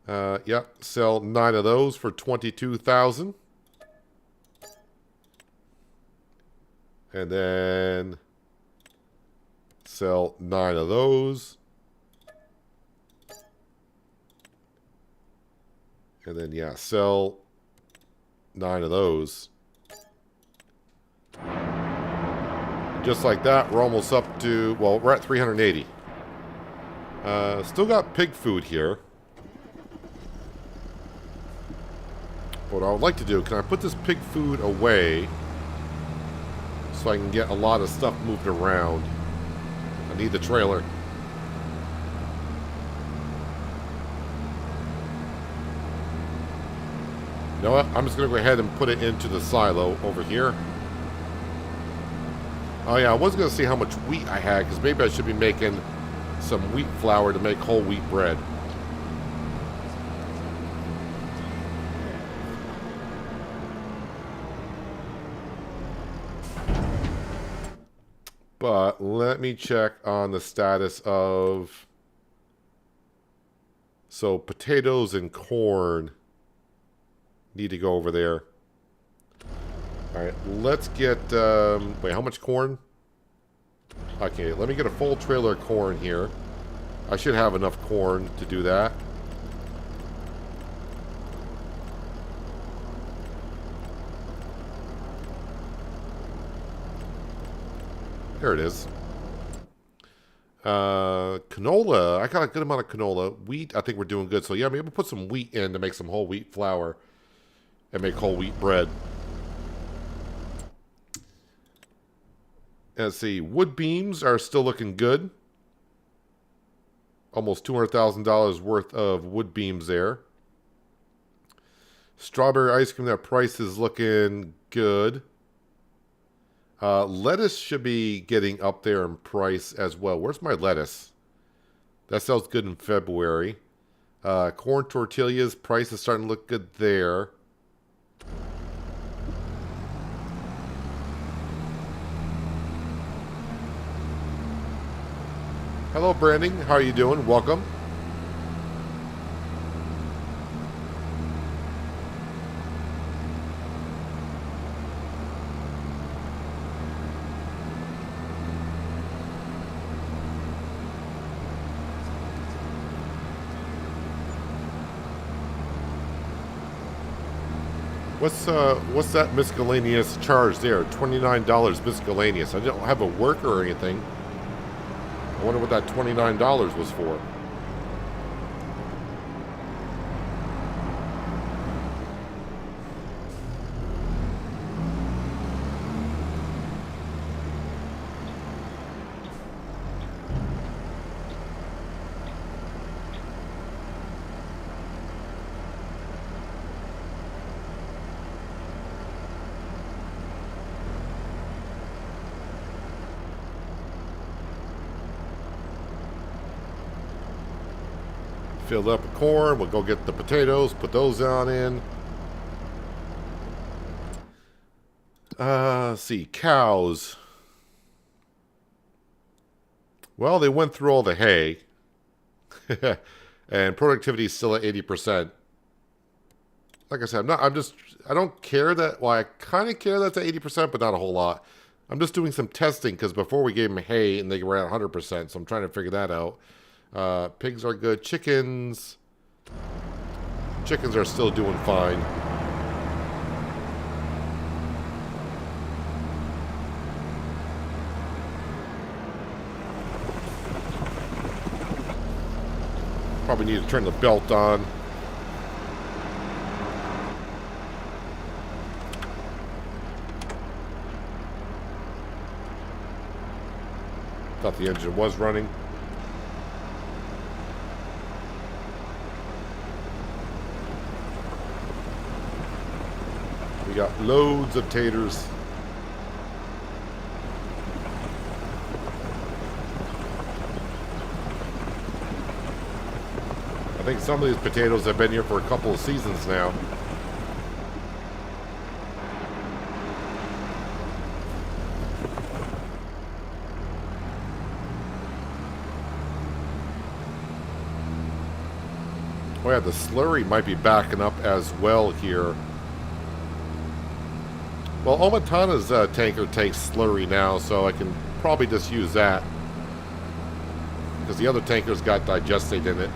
Yep, sell 9 of those for 22,000. And then sell 9 of those. And then, yeah, sell 9 of those. Just like that, we're almost up to, well, we're at 380. Still got pig food here. What I would like to do, can I put this pig food away so I can get a lot of stuff moved around? I need the trailer. You know what? I'm just going to go ahead and put it into the silo over here. Oh yeah, I was going to see how much wheat I had, because maybe I should be making some wheat flour to make whole wheat bread. But let me check on the status of... So potatoes and corn need to go over there. Alright, let's get... wait, how much corn? Okay, let me get a full trailer of corn here. I should have enough corn to do that. There it is. Canola. I got a good amount of canola. Wheat, I think we're doing good. So yeah, maybe we'll put some wheat in to make some whole wheat flour and make whole wheat bread. Let's see. Wood beams are still looking good. Almost $200,000 worth of wood beams there. Strawberry ice cream, that price is looking good. Lettuce should be getting up there in price as well. Where's my lettuce? That sells good in February. Corn tortillas, price is starting to look good there. Hello, Brandon. How are you doing? Welcome. What's that miscellaneous charge there? $29 miscellaneous. I don't have a worker or anything. I wonder what that $29 was for. Filled up with corn. We'll go get the potatoes, put those on in. Let's see, cows. Well, they went through all the hay. And productivity is still at 80%. Like I said, I don't care that, well, I kind of care that's at 80%, but not a whole lot. I'm just doing some testing, because before we gave them hay and they were at 100%, so I'm trying to figure that out. Pigs are good. Chickens are still doing fine. Probably need to turn the belt on. Thought the engine was running. We got loads of taters. I think some of these potatoes have been here for a couple of seasons now. Oh yeah, the slurry might be backing up as well here. Well, Omatana's tanker takes slurry now, so I can probably just use that. Because the other tanker's got digestate in it.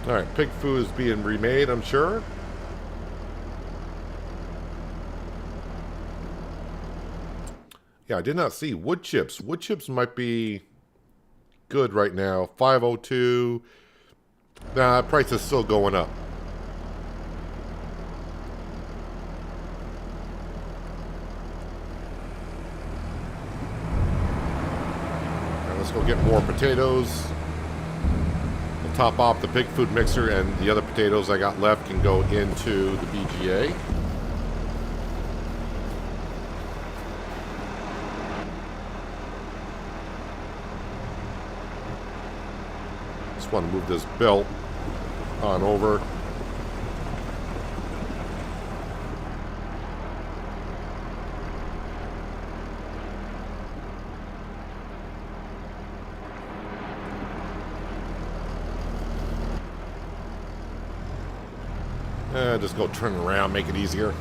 Alright, pig food is being remade, I'm sure. Yeah, I did not see wood chips. Wood chips might be good right now. 502. Nah, price is still going up. Right, let's go get more potatoes. Top off the pig food mixer, and the other potatoes I got left can go into the BGA. Just want to move this belt on over. Just go turn around, make it easier.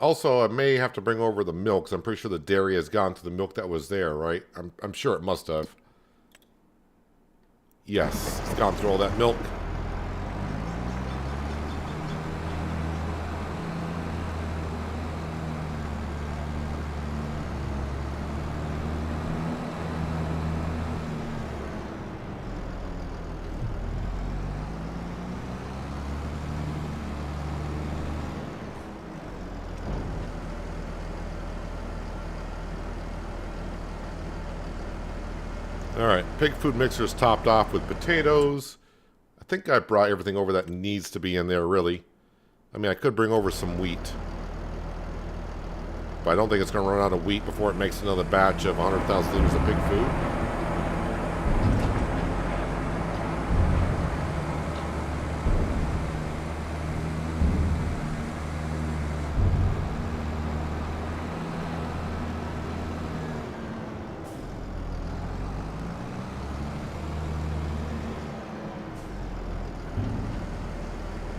Also, I may have to bring over the milk, 'cause I'm pretty sure the dairy has gone to the milk that was there, right? I'm sure it must have. Yes, it's gone through all that milk. Alright, pig food mixer is topped off with potatoes. I think I brought everything over that needs to be in there, really. I mean, I could bring over some wheat. But I don't think it's going to run out of wheat before it makes another batch of 100,000 liters of pig food.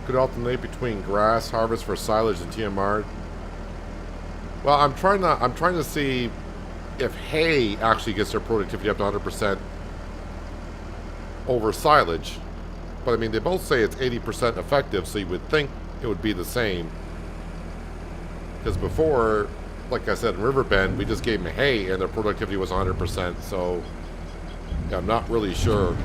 Could alternate between grass harvest for silage and TMR. Well, I'm trying to see if hay actually gets their productivity up to 100% over silage. But I mean, they both say it's 80% effective, so you would think it would be the same. Because before, like I said, in Riverbend, we just gave them hay and their productivity was 100%. So yeah, I'm not really sure.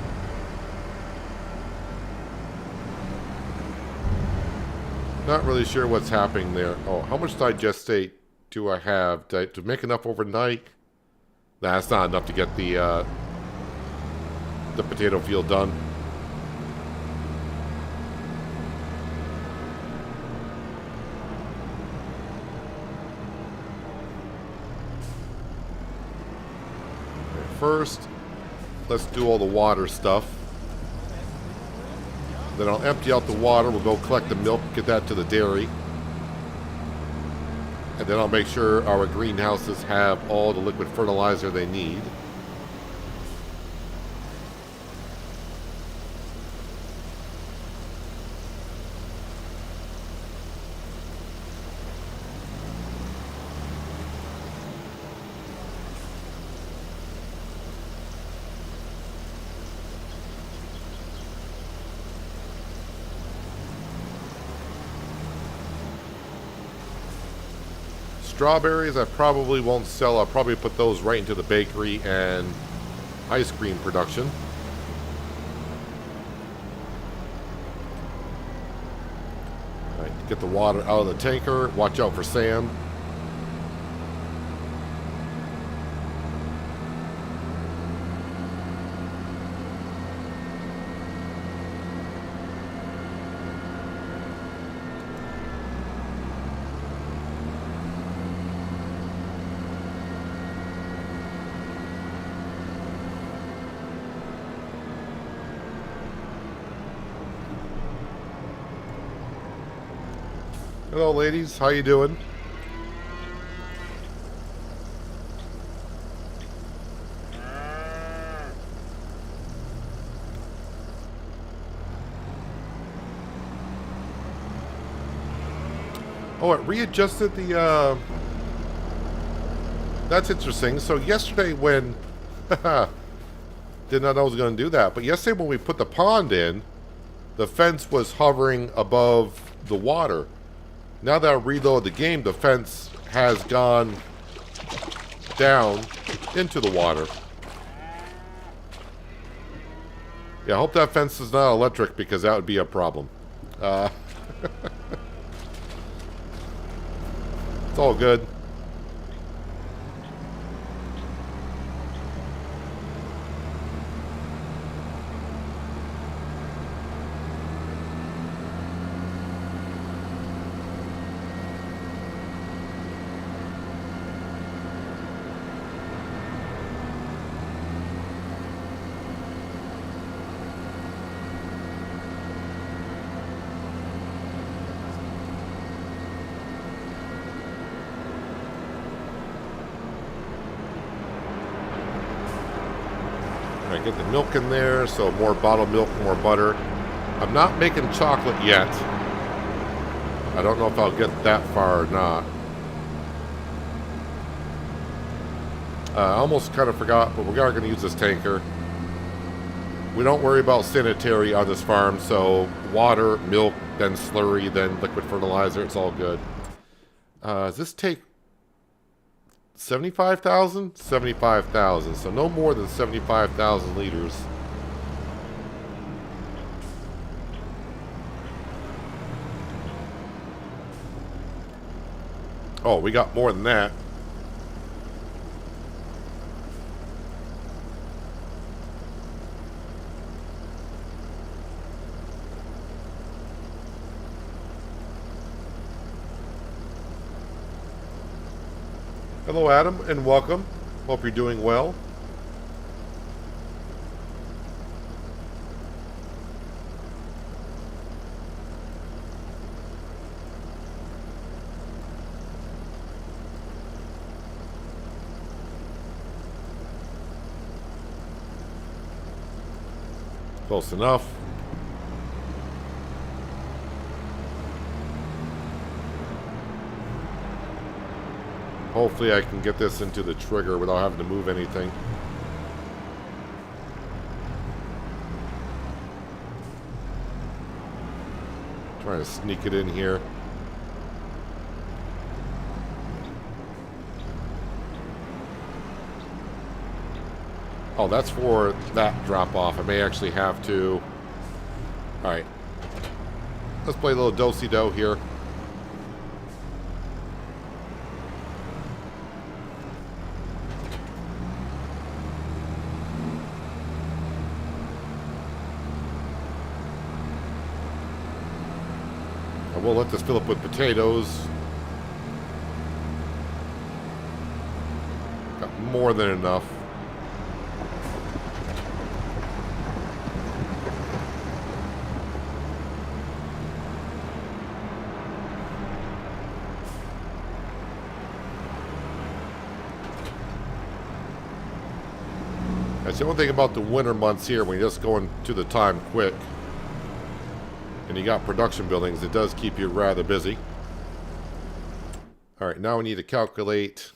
Not really sure what's happening there. Oh, how much digestate do I have? To make enough overnight? Nah, that's not enough to get the potato field done. Okay, first, let's do all the water stuff. Then I'll empty out the water. We'll go collect the milk, get that to the dairy. And then I'll make sure our greenhouses have all the liquid fertilizer they need. Strawberries I probably won't sell. I'll probably put those right into the bakery and ice cream production. Alright, get the water out of the tanker. Watch out for sand. Hello, ladies. How you doing? Oh, it readjusted the, That's interesting. So yesterday when... Did not know I was going to do that. But yesterday when we put the pond in, the fence was hovering above the water. Now that I reload the game, the fence has gone down into the water. Yeah, I hope that fence is not electric because that would be a problem. It's all good. Alright, get the milk in there, so more bottled milk, more butter. I'm not making chocolate yet. I don't know if I'll get that far or not. I almost kind of forgot, but we are going to use this tanker. We don't worry about sanitary on this farm, so water, milk, then slurry, then liquid fertilizer, it's all good. Does this take 75,000? 75,000, so no more than 75,000 liters. Oh, we got more than that. Hello, Adam, and welcome. Hope you're doing well. Close enough. Hopefully I can get this into the trigger without having to move anything. Trying to sneak it in here. Oh, that's for that drop off. I may actually have to... Alright. Let's play a little do-si-do here. We'll let this fill up with potatoes. Got more than enough. That's the only thing about the winter months here, when you're just going to the time quick and you got production buildings, it does keep you rather busy. All right, now we need to calculate.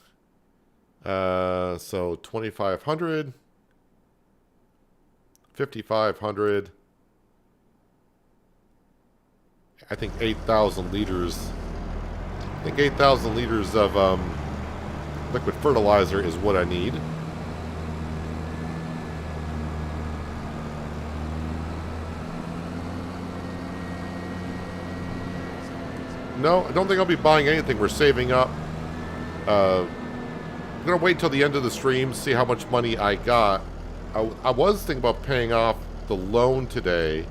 So 2,500, 5,500. I think 8,000 liters. I think 8,000 liters of liquid fertilizer is what I need. No, I don't think I'll be buying anything. We're saving up. I'm going to wait till the end of the stream, see how much money I got. I was thinking about paying off the loan today.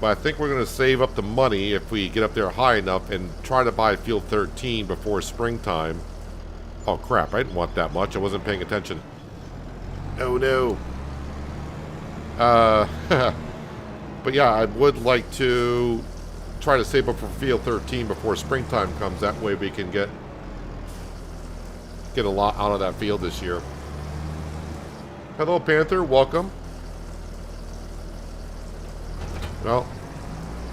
But I think we're going to save up the money if we get up there high enough and try to buy Field 13 before springtime. Oh, crap. I didn't want that much. I wasn't paying attention. Oh, no. But yeah, I would like to try to save up for Field 13 before springtime comes. That way we can get a lot out of that field this year. Hello, Panther. Welcome. Well,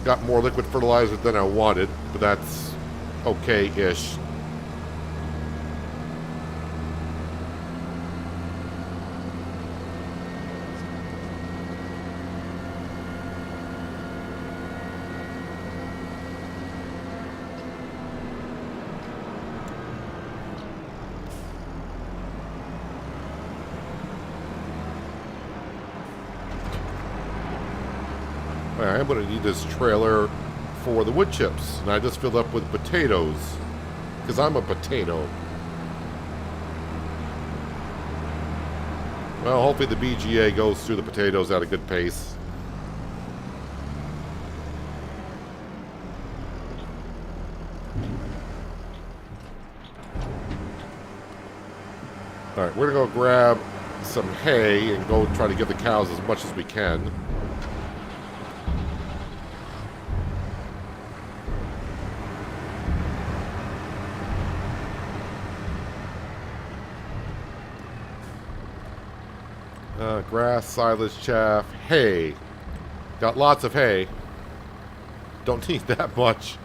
got more liquid fertilizer than I wanted, but that's okay-ish. I'm going to need this trailer for the wood chips, and I just filled up with potatoes, because I'm a potato. Well, hopefully the BGA goes through the potatoes at a good pace. Alright, we're going to go grab some hay and go try to give the cows as much as we can. Grass, silage, chaff, hay. Got lots of hay. Don't need that much.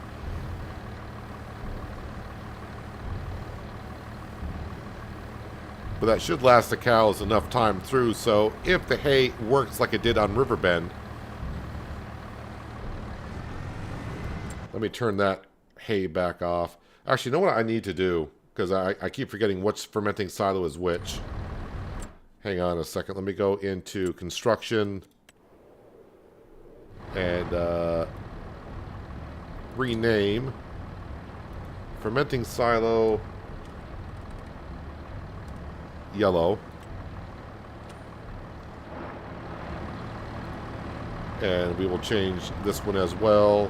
But that should last the cows enough time through, so if the hay works like it did on Riverbend. Let me turn that hay back off. Actually, you know what I need to do? Because I keep forgetting which fermenting silo is which. Hang on a second. Let me go into construction and rename fermenting silo yellow. And we will change this one as well.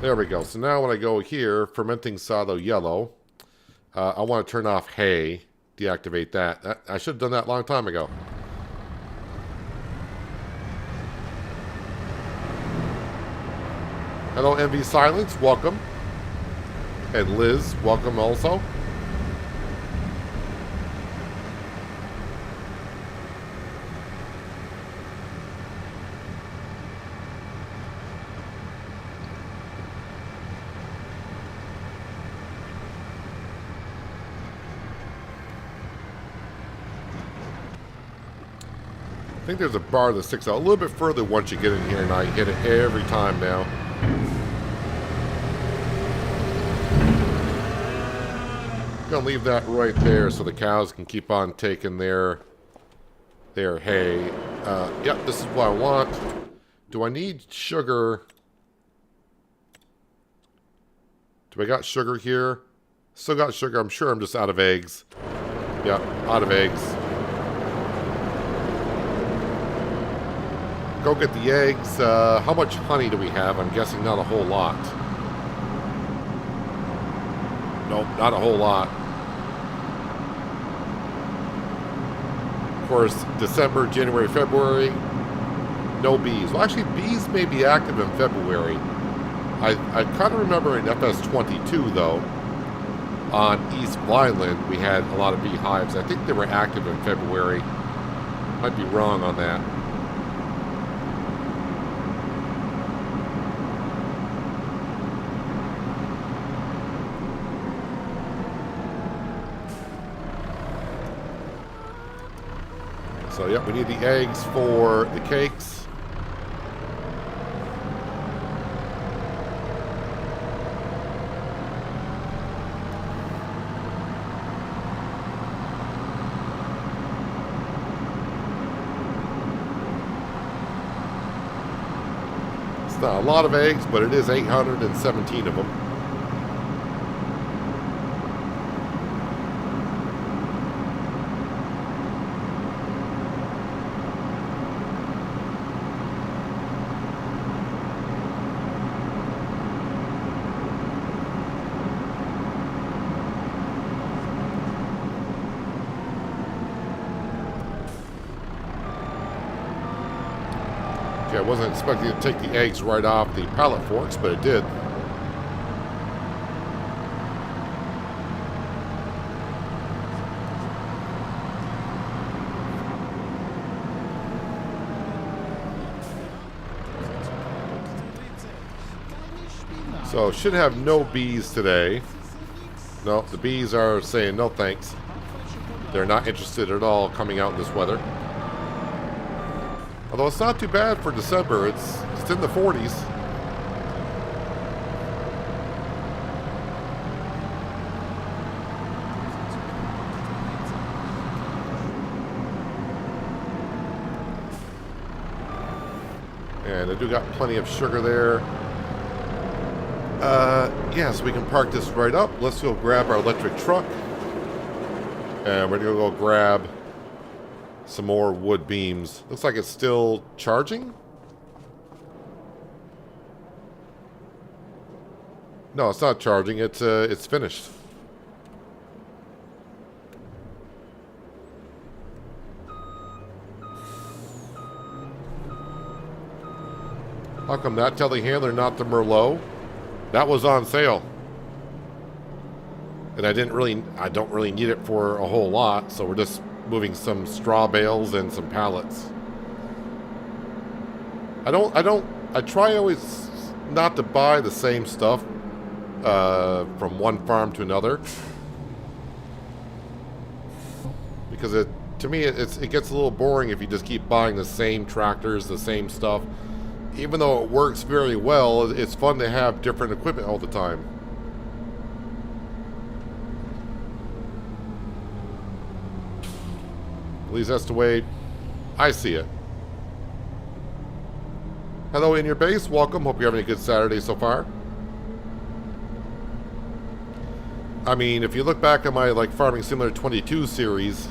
There we go. So now when I go here, fermenting silo yellow, I want to turn off hay, deactivate that. I should have done that a long time ago. Hello, MV Silence, welcome. And Liz, welcome also. I think there's a bar that sticks out a little bit further once you get in here, and I hit it every time now. I'm gonna leave that right there so the cows can keep on taking their hay. Yep, this is what I want. Do I need sugar? Do I got sugar here? Still got sugar. I'm sure I'm just out of eggs. Yep, out of eggs. Go get the eggs. How much honey do we have? I'm guessing not a whole lot. Nope, not a whole lot. Of course, December, January, February, no bees. Well, actually, bees may be active in February. I kind of remember in FS22, though, on East Vineland, we had a lot of beehives. I think they were active in February. Might be wrong on that. So, yep, we need the eggs for the cakes. It's not a lot of eggs, but it is 817 of them. Okay, I wasn't expecting to take the eggs right off the pallet forks, but it did. So, should have no bees today. No, the bees are saying no thanks. They're not interested at all coming out in this weather. Although it's not too bad for December. It's in the 40s. And I do got plenty of sugar there. Yeah, so we can park this right up. Let's go grab our electric truck. And we're going to go grab some more wood beams. Looks like it's still charging. No, it's not charging. It's finished. How come that telehandler, not the Merlot? That was on sale. And I don't really need it for a whole lot, so we're just moving some straw bales and some pallets. I try always not to buy the same stuff from one farm to another, because to me it gets a little boring if you just keep buying the same tractors, the same stuff. Even though it works very well, it's fun to have different equipment all the time. At least that's the way I see it. Hello in your base, welcome. Hope you're having a good Saturday so far. I mean, if you look back at my Farming Simulator 22 series,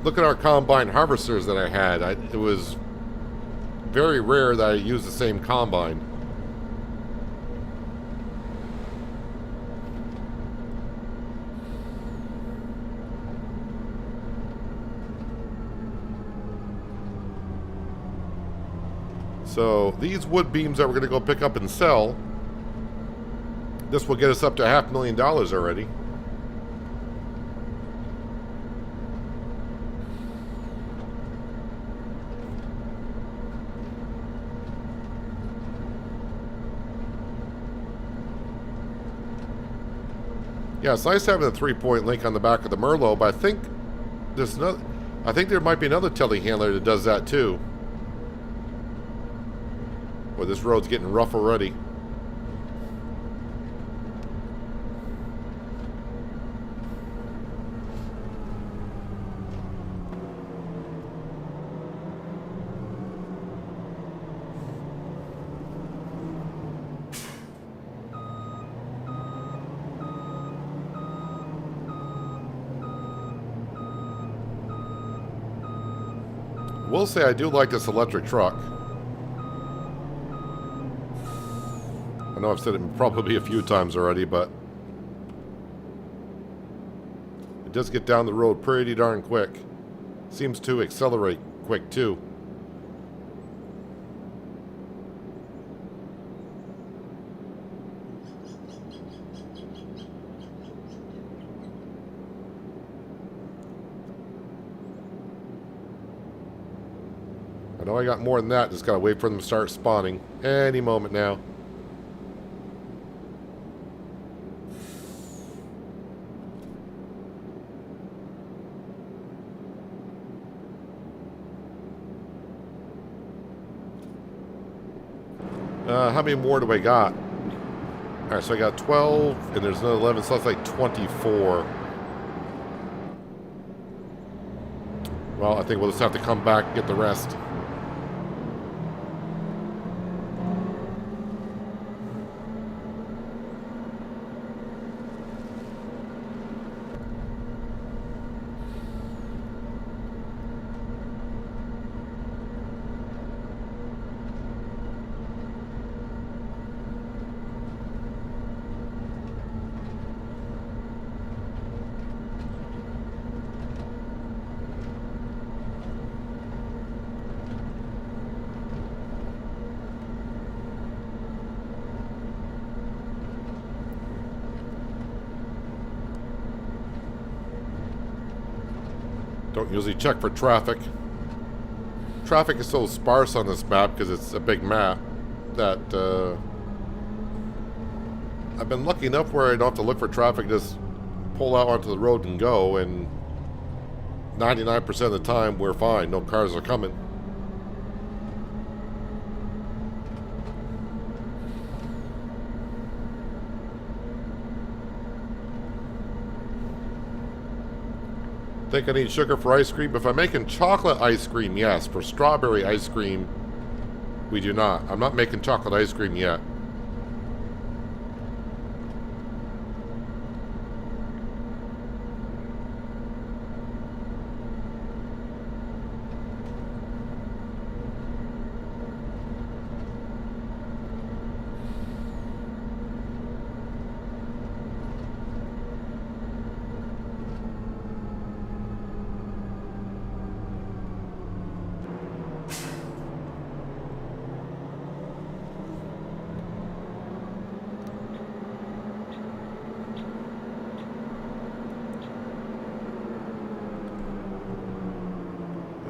look at our combine harvesters that I had. It was very rare that I used the same combine. So these wood beams that we're going to go pick up and sell, this will get us up to $500,000 already. Yeah, it's nice having a 3-point link on the back of the Merlot, but I think there might be another telehandler that does that too. Boy, this road's getting rough already. Will say I do like this electric truck. I know I've said it probably a few times already, but it does get down the road pretty darn quick. Seems to accelerate quick too. I know I got more than that. Just gotta wait for them to start spawning any moment now. How many more do I got? Alright, so I got 12, and there's another 11, so that's like 24. Well, I think we'll just have to come back and get the rest. Don't usually check for traffic. Traffic is so sparse on this map because it's a big map that I've been lucky enough where I don't have to look for traffic, just pull out onto the road and go, and 99% of the time we're fine. No cars are coming. Think I need sugar for ice cream? If I'm making chocolate ice cream, yes. For strawberry ice cream, we do not. I'm not making chocolate ice cream yet.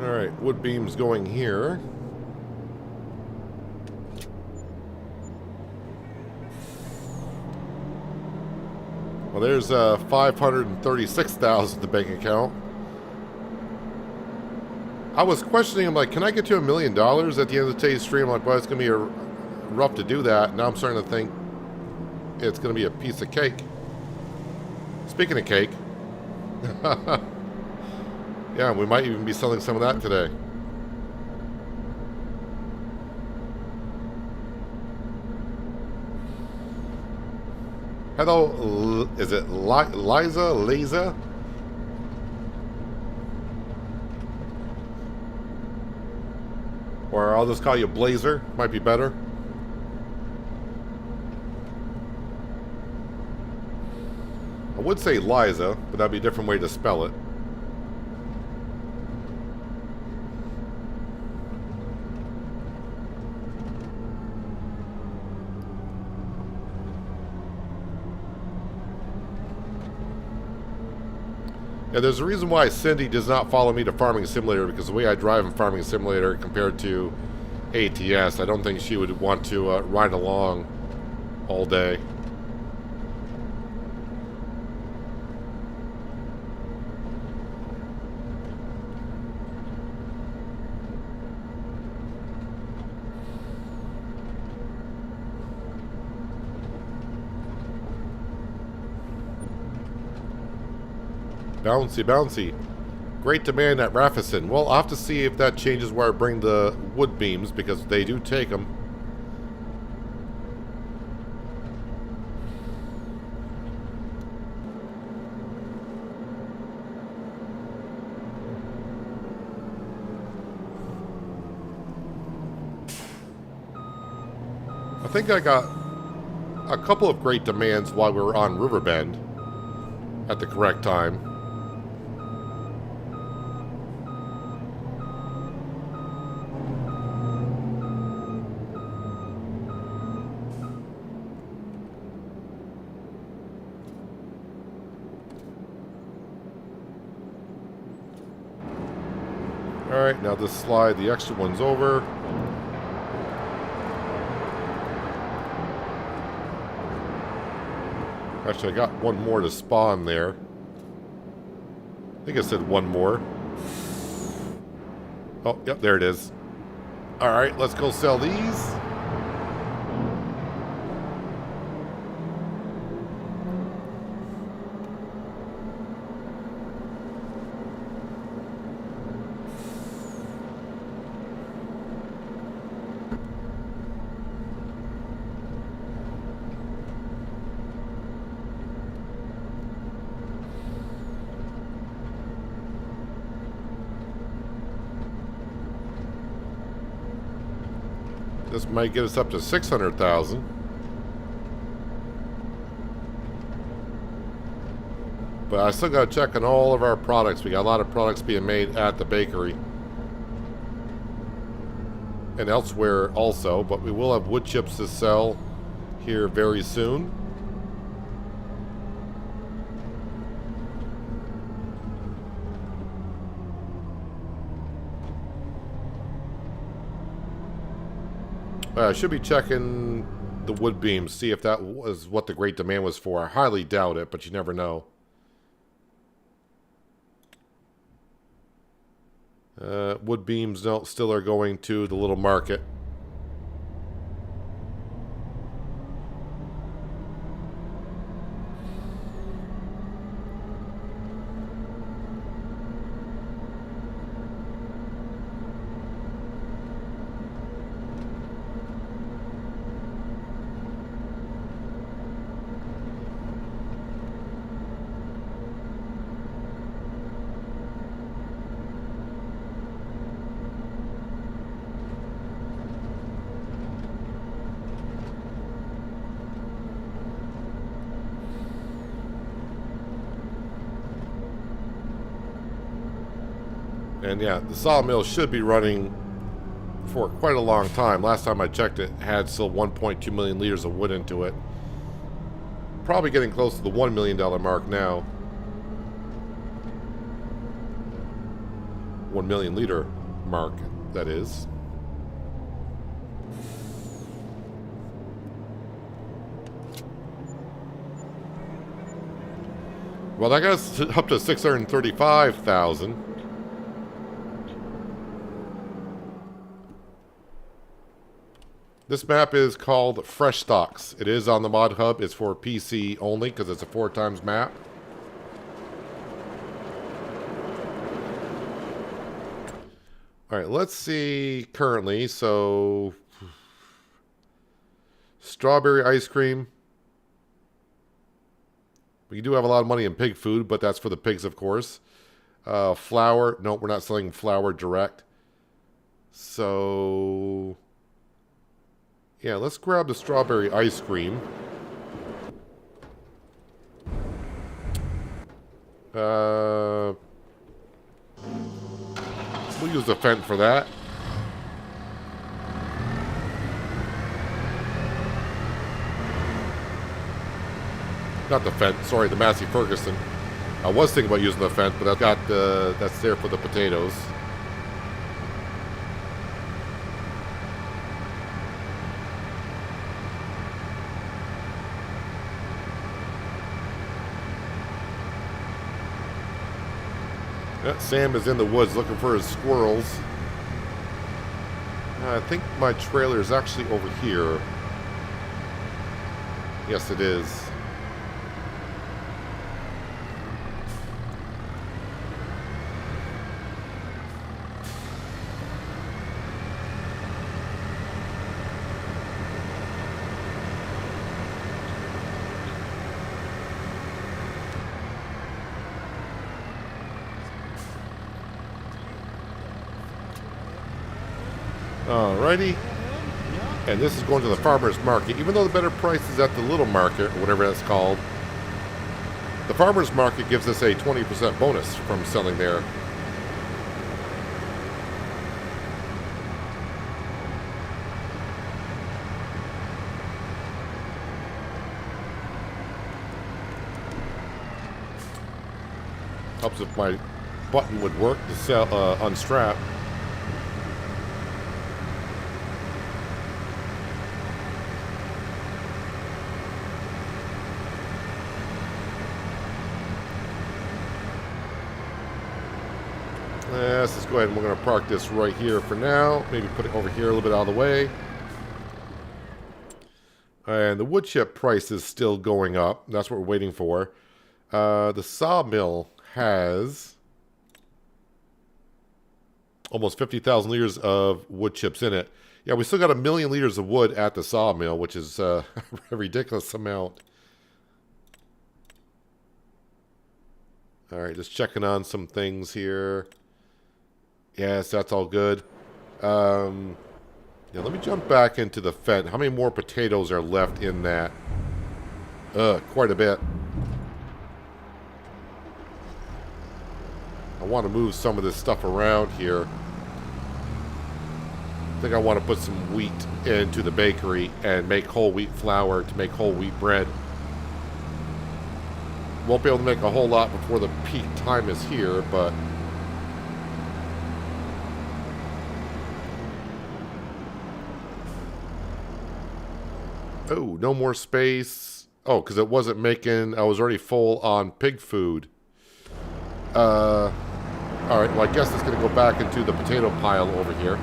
Alright, wood beams going here. Well, there's 536,000 in the bank account. I was questioning, I'm like, can I get to $1 million at the end of today's stream? I'm like, well, it's going to be rough to do that. Now I'm starting to think it's going to be a piece of cake. Speaking of cake. Yeah, we might even be selling some of that today. Hello, is it Liza? Or I'll just call you Blazer, might be better. I would say Liza, but that'd be a different way to spell it. Yeah, there's a reason why Cindy does not follow me to Farming Simulator, because the way I drive in Farming Simulator compared to ATS, I don't think she would want to ride along all day. Bouncy, bouncy. Great demand at Raffison. Well, I'll have to see if that changes where I bring the wood beams, because they do take them. I think I got a couple of great demands while we were on Riverbend at the correct time. Alright, now this slide the extra ones over. Actually, I got one more to spawn there. I think I said one more. Oh, yep, there it is. Alright, let's go sell these. This might get us up to 600,000. But I still got to check on all of our products. We got a lot of products being made at the bakery. And elsewhere also. But we will have wood chips to sell here very soon. I should be checking the wood beams, see if that was what the great demand was for. I highly doubt it, but you never know. Wood beams still are going to the little market. And yeah, the sawmill should be running for quite a long time. Last time I checked it had still 1.2 million liters of wood into it. Probably getting close to the $1 million mark now. 1 million liter mark, that is. Well, that got us up to 635,000. This map is called Frechdachs. It is on the mod hub. It's for PC only because it's a 4x map. Alright, let's see currently. So, strawberry ice cream. We do have a lot of money in pig food, but that's for the pigs, of course. Flour. No, we're not selling flour direct. So, yeah, let's grab the strawberry ice cream. We'll use the Fent for that. Not the Fent, sorry, the Massey Ferguson. I was thinking about using the Fent, but I've got that's there for the potatoes. Yeah, Sam is in the woods looking for his squirrels. I think my trailer is actually over here. Yes, it is. Alrighty. And this is going to the farmer's market. Even though the better price is at the little market, or whatever that's called, the farmer's market gives us a 20% bonus from selling there. Helps if my button would work to sell unstrap. Let's just go ahead and we're going to park this right here for now. Maybe put it over here a little bit out of the way. And the wood chip price is still going up. That's what we're waiting for. The sawmill has almost 50,000 liters of wood chips in it. Yeah, we still got 1 million liters of wood at the sawmill, which is a ridiculous amount. All right, just checking on some things here. Yes, that's all good. Yeah, let me jump back into the Fendt. How many more potatoes are left in that? Quite a bit. I want to move some of this stuff around here. I think I want to put some wheat into the bakery and make whole wheat flour to make whole wheat bread. Won't be able to make a whole lot before the peak time is here, but... Oh, no more space. Oh, because it wasn't making... I was already full on pig food. Alright, well, I guess it's going to go back into the potato pile over here.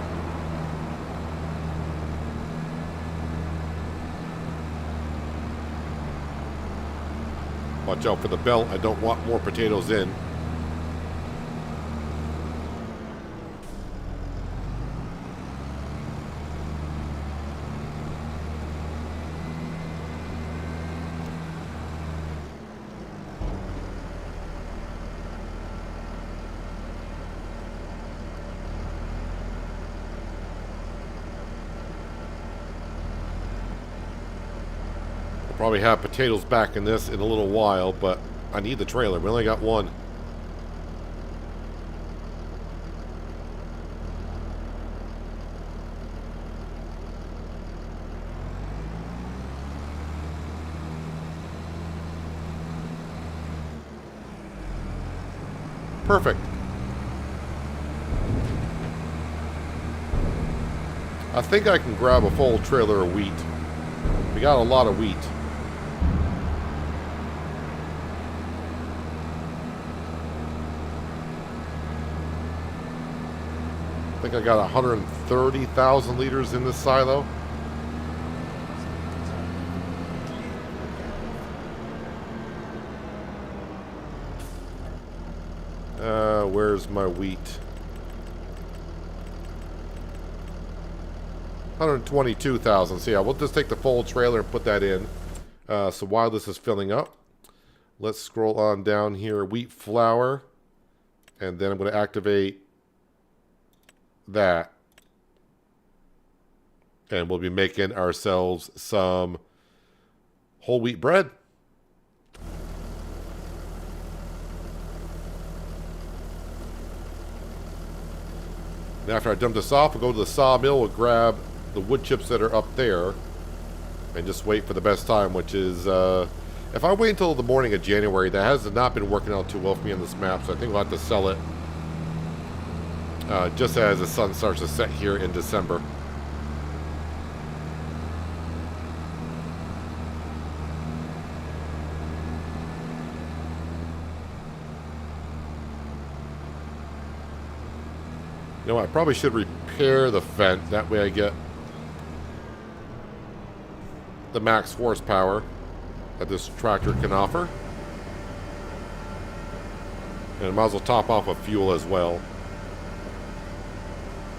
Watch out for the belt. I don't want more potatoes in. Probably have potatoes back in this in a little while, but I need the trailer. We only got one. Perfect. I think I can grab a full trailer of wheat. We got a lot of wheat. I think I got 130,000 liters in this silo. Where's my wheat? 122,000. So yeah, we'll just take the full trailer and put that in. So while this is filling up, let's scroll on down here. Wheat flour. And then I'm going to activate that. And we'll be making ourselves some whole wheat bread. And after I dump this off, we'll go to the sawmill, we'll grab the wood chips that are up there, and just wait for the best time, which is, if I wait until the morning of January, that has not been working out too well for me on this map, so I think we'll have to sell it just as the sun starts to set here in December. You know, I probably should repair the Fendt. That way I get the max horsepower that this tractor can offer. And I might as well top off with fuel as well.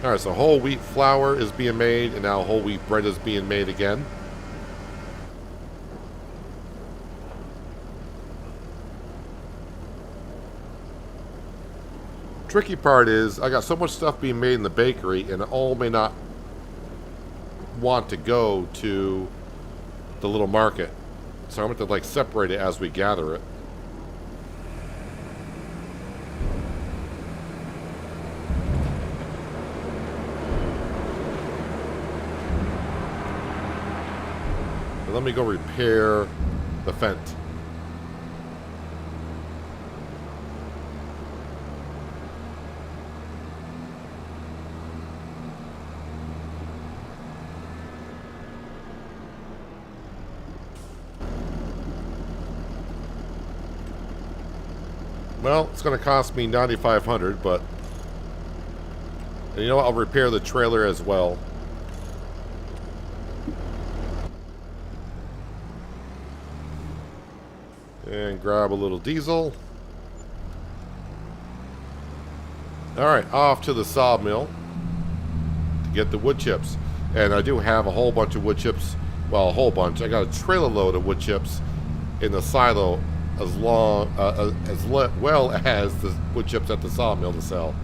Alright, so whole wheat flour is being made, and now whole wheat bread is being made again. Tricky part is I got so much stuff being made in the bakery, and it all may not want to go to the little market, so I'm going to like separate it as we gather it. And let me go repair the Fendt. Well, it's going to cost me $9,500, but And you know what? I'll repair the trailer as well. And grab a little diesel. Alright, off to the sawmill to get the wood chips. And I do have a whole bunch of wood chips. Well, a whole bunch. I got a trailer load of wood chips in the silo as well as the wood chips at the sawmill to sell.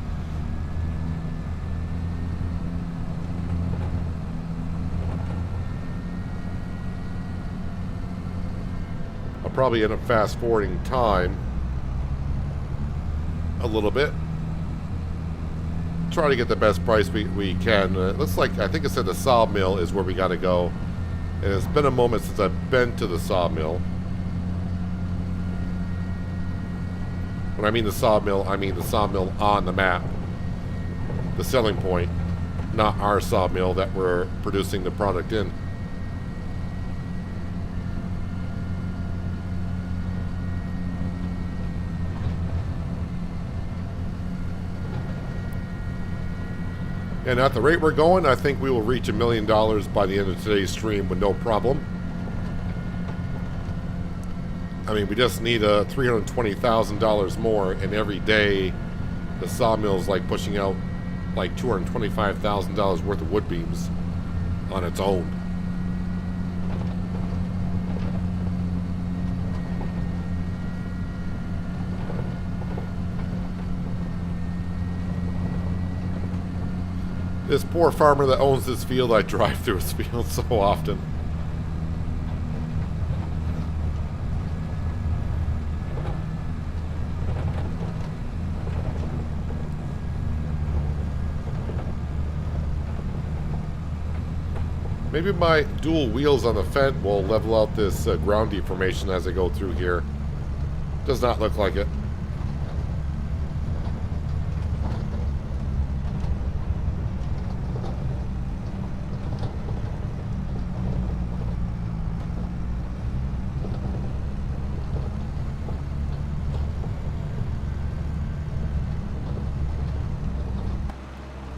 I'll probably end up fast forwarding time a little bit. Try to get the best price we can. Looks like, I think it said the sawmill is where we got to go. And it's been a moment since I've been to the sawmill. When I mean the sawmill on the map. The selling point, not our sawmill that we're producing the product in. And at the rate we're going, I think we will reach $1 million by the end of today's stream with no problem. I mean, we just need $320,000 more, and every day the sawmill's like pushing out like $225,000 worth of wood beams on its own. This poor farmer that owns this field, I drive through his field so often. Maybe my dual wheels on the Fendt will level out this ground deformation as I go through here. Does not look like it.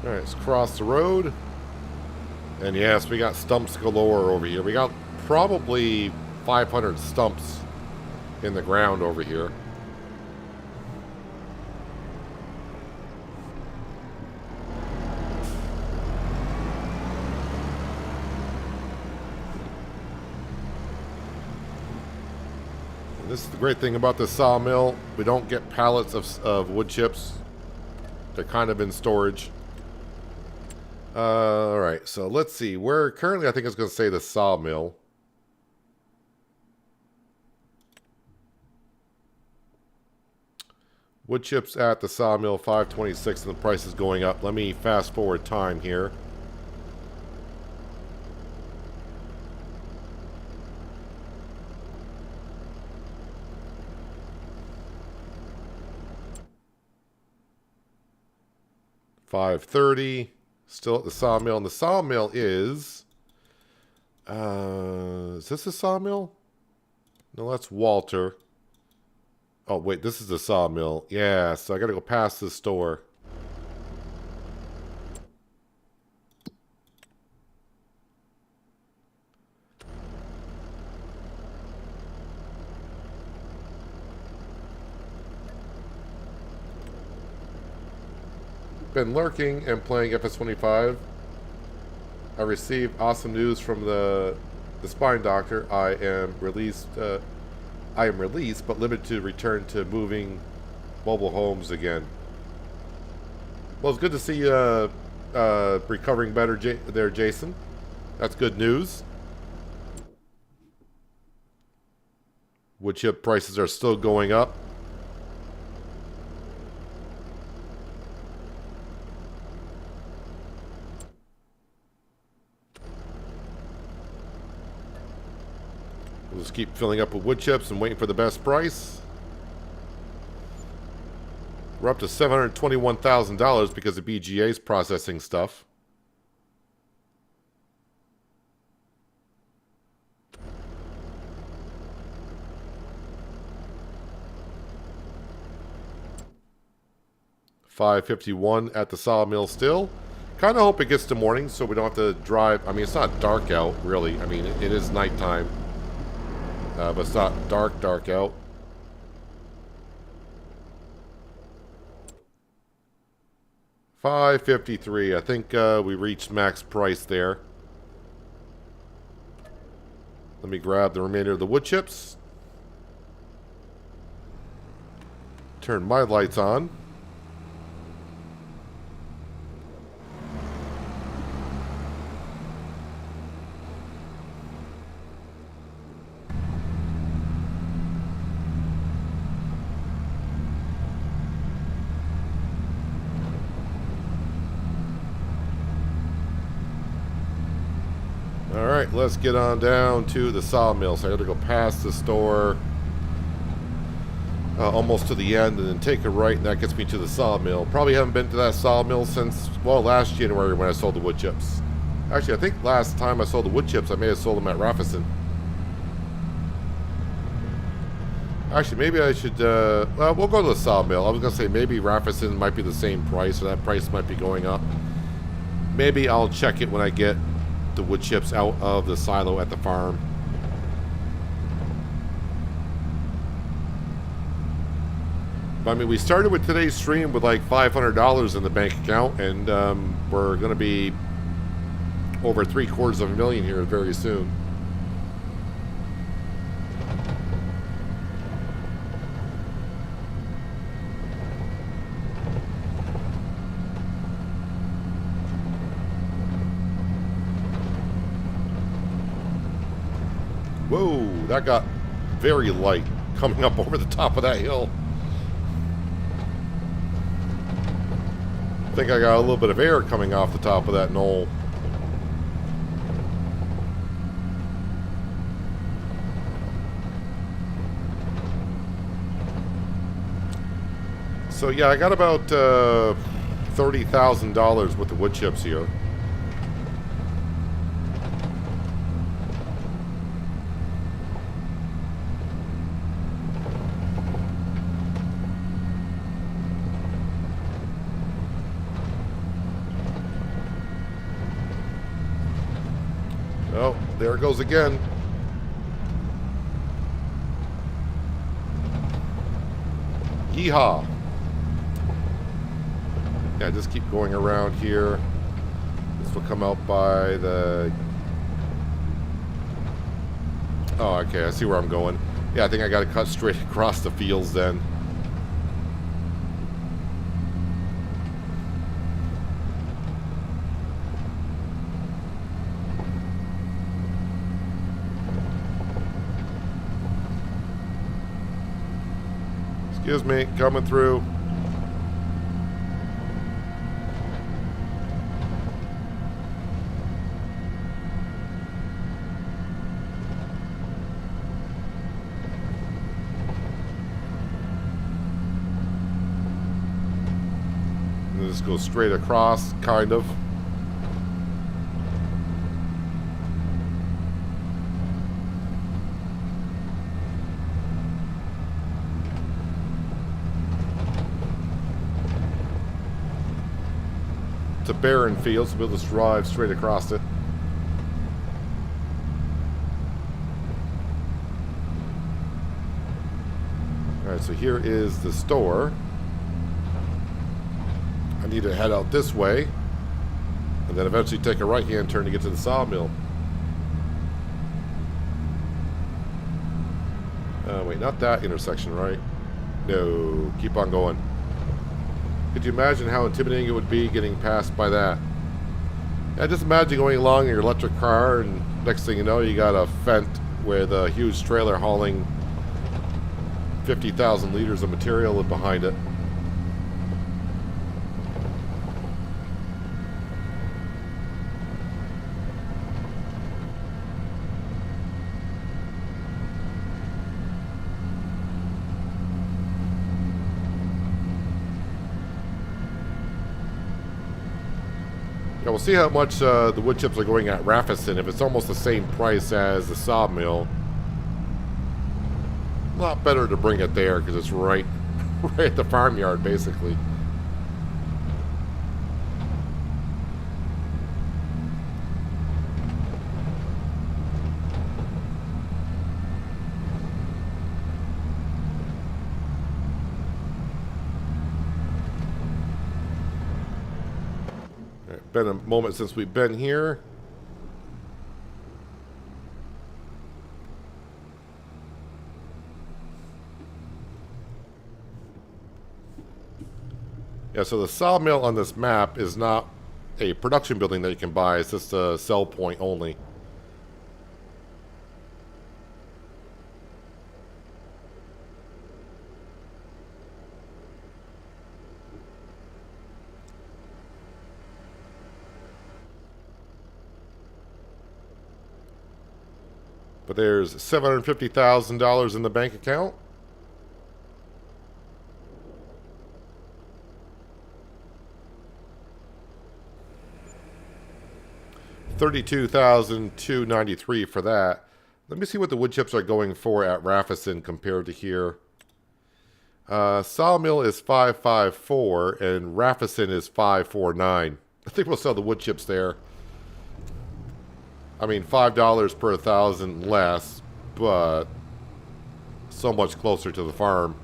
Alright, let's cross the road. And yes, we got stumps galore over here. We got probably 500 stumps in the ground over here. And this is the great thing about the sawmill. We don't get pallets of wood chips. They're kind of in storage. Alright, so let's see. Where currently I think it's going to say the sawmill. Wood chips at the sawmill, 526, and the price is going up. Let me fast forward time here. $530. Still at the sawmill, and the sawmill is this a sawmill? No, that's Walter. Oh, wait, this is the sawmill. Yeah, so I gotta go past the store. Been lurking and playing FS25. I received awesome news from the spine doctor. I am released, but limited to return to moving mobile homes again. Well, it's good to see you recovering better there, Jason. That's good news. Wood chip prices are still going up. We'll just keep filling up with wood chips and waiting for the best price. We're up to $721,000 because of BGA's processing stuff. 5:51 at the sawmill still. Kind of hope it gets to morning so we don't have to drive. I mean, it's not dark out, really. I mean, it is nighttime. But it's not dark out. $5.53. I think we reached max price there. Let me grab the remainder of the wood chips. Turn my lights on. Alright, let's get on down to the sawmill. So I got to go past the store almost to the end and then take a right, and that gets me to the sawmill. Probably haven't been to that sawmill since, well, last January when I sold the wood chips. Actually, I think last time I sold the wood chips, I may have sold them at Raffison. Actually, maybe I should, well, we'll go to the sawmill. I was going to say maybe Raffison might be the same price, or that price might be going up. Maybe I'll check it when I get the wood chips out of the silo at the farm. But, I mean, we started with today's stream with like $500 in the bank account, and we're going to be over $750,000 here very soon. Whoa, that got very light coming up over the top of that hill. I think I got a little bit of air coming off the top of that knoll. So yeah, I got about $30,000 worth of wood chips here. Oh, there it goes again. Yeehaw. Yeah, just keep going around here. This will come out by the... Oh, okay, I see where I'm going. Yeah, I think I got to cut straight across the fields then. Excuse me, coming through. And just go straight across, kind of. It's a barren field, so we'll just drive straight across it. Alright, so here is the store. I need to head out this way, and then eventually take a right-hand turn to get to the sawmill. Wait, not that intersection, right? No, keep on going. Could you imagine how intimidating it would be getting passed by that? Yeah, just imagine going along in your electric car, and next thing you know, you got a Fent with a huge trailer hauling 50,000 liters of material behind it. Yeah, we'll see how much the wood chips are going at Raffison. If it's almost the same price as the sawmill, a lot better to bring it there because it's right at the farmyard, basically. Been a moment since we've been here. Yeah, so the sawmill on this map is not a production building that you can buy. It's just a sell point only. But there's $750,000 in the bank account. $32,293 for that. Let me see what the wood chips are going for at Raffison compared to here. Sawmill is 554 and Raffison is 549. I think we'll sell the wood chips there. I mean, $5 per 1,000 less, but so much closer to the farm.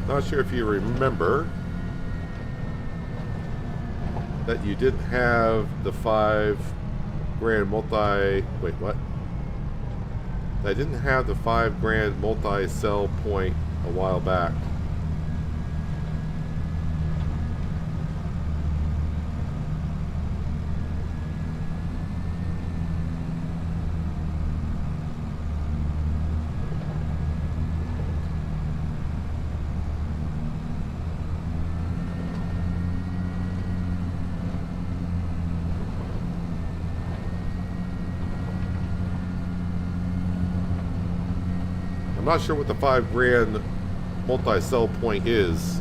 Not sure if you remember that you didn't have the $5 grand multi... Wait, what? I didn't have the $5 grand multi-sell point a while back. I'm not sure what the $5 grand multi-sell point is.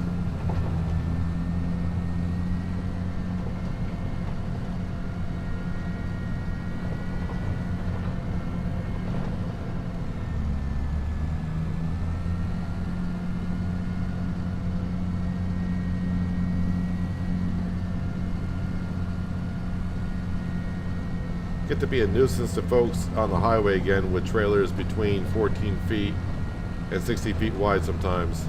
Get to be a nuisance to folks on the highway again with trailers between 14 feet and 60 feet wide sometimes.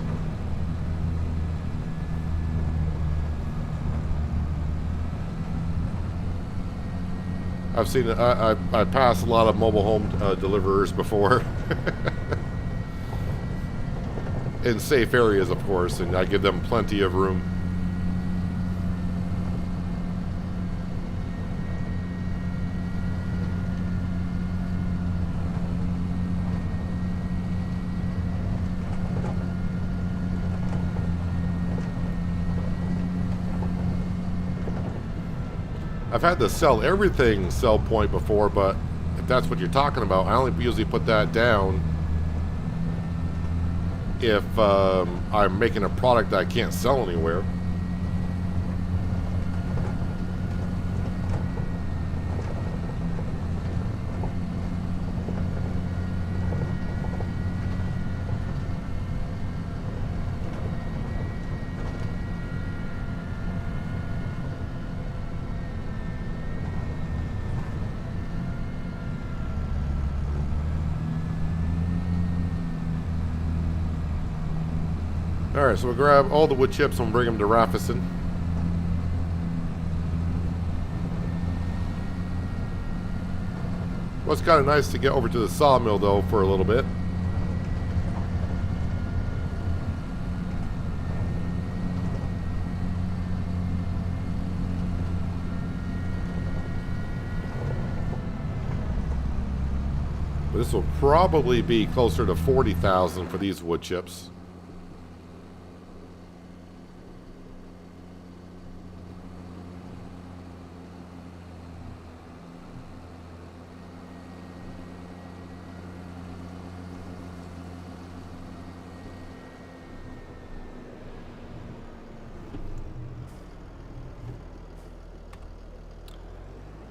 I've seen it. I pass a lot of mobile home deliverers before. In safe areas, of course, and I give them plenty of room. I've had the sell everything sell point before, but if that's what you're talking about, I only usually put that down if I'm making a product that I can't sell anywhere. Alright, so we'll grab all the wood chips and bring them to Raffison. Well, it's kind of nice to get over to the sawmill, though, for a little bit. But this will probably be closer to 40,000 for these wood chips.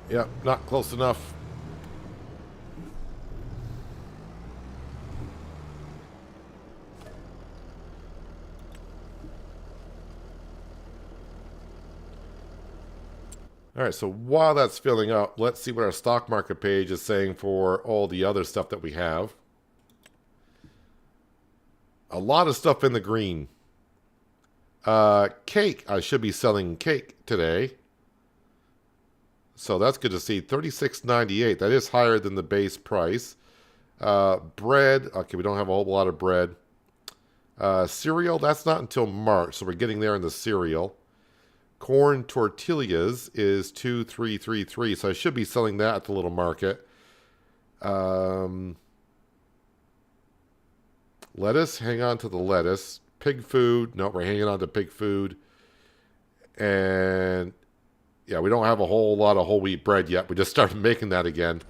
Yep, not close enough. All right, so while that's filling up, let's see what our stock market page is saying for all the other stuff that we have. A lot of stuff in the green. Cake. I should be selling cake today. So that's good to see. $36.98. That is higher than the base price. Bread. Okay, we don't have a whole lot of bread. Cereal. That's not until March, so we're getting there in the cereal. Corn tortillas is $2,333, so I should be selling that at the little market. Lettuce, hang on to the lettuce. Pig food, no, we're hanging on to pig food. And yeah, we don't have a whole lot of whole wheat bread yet. We just started making that again.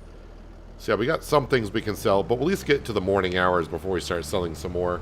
So yeah, we got some things we can sell, but we'll at least get to the morning hours before we start selling some more.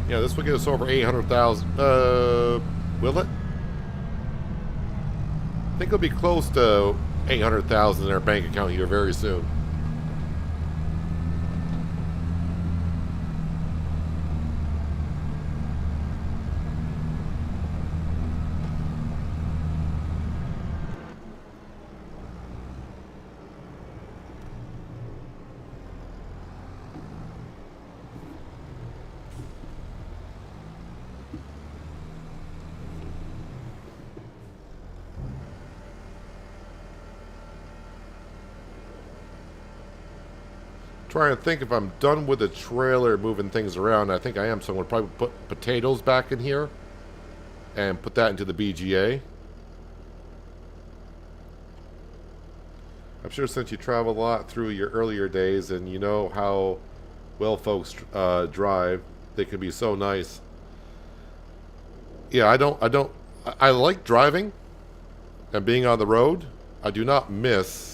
Yeah, this will get us over 800,000. Will it? I think it'll be close to 800,000 in our bank account here very soon. Trying to think if I'm done with the trailer moving things around. I think I am, so I'm going to probably put potatoes back in here and put that into the BGA. I'm sure since you travel a lot through your earlier days and you know how well folks drive, they can be so nice. Yeah, I like driving and being on the road. I do not miss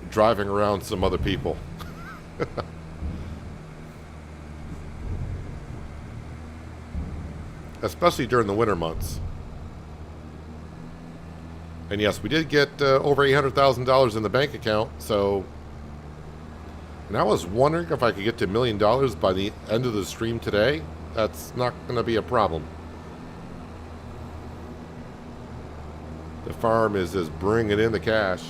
driving around some other people. Especially during the winter months. And yes, we did get over $800,000 in the bank account, so... And I was wondering if I could get to $1 million by the end of the stream today. That's not going to be a problem. The farm is just bringing in the cash.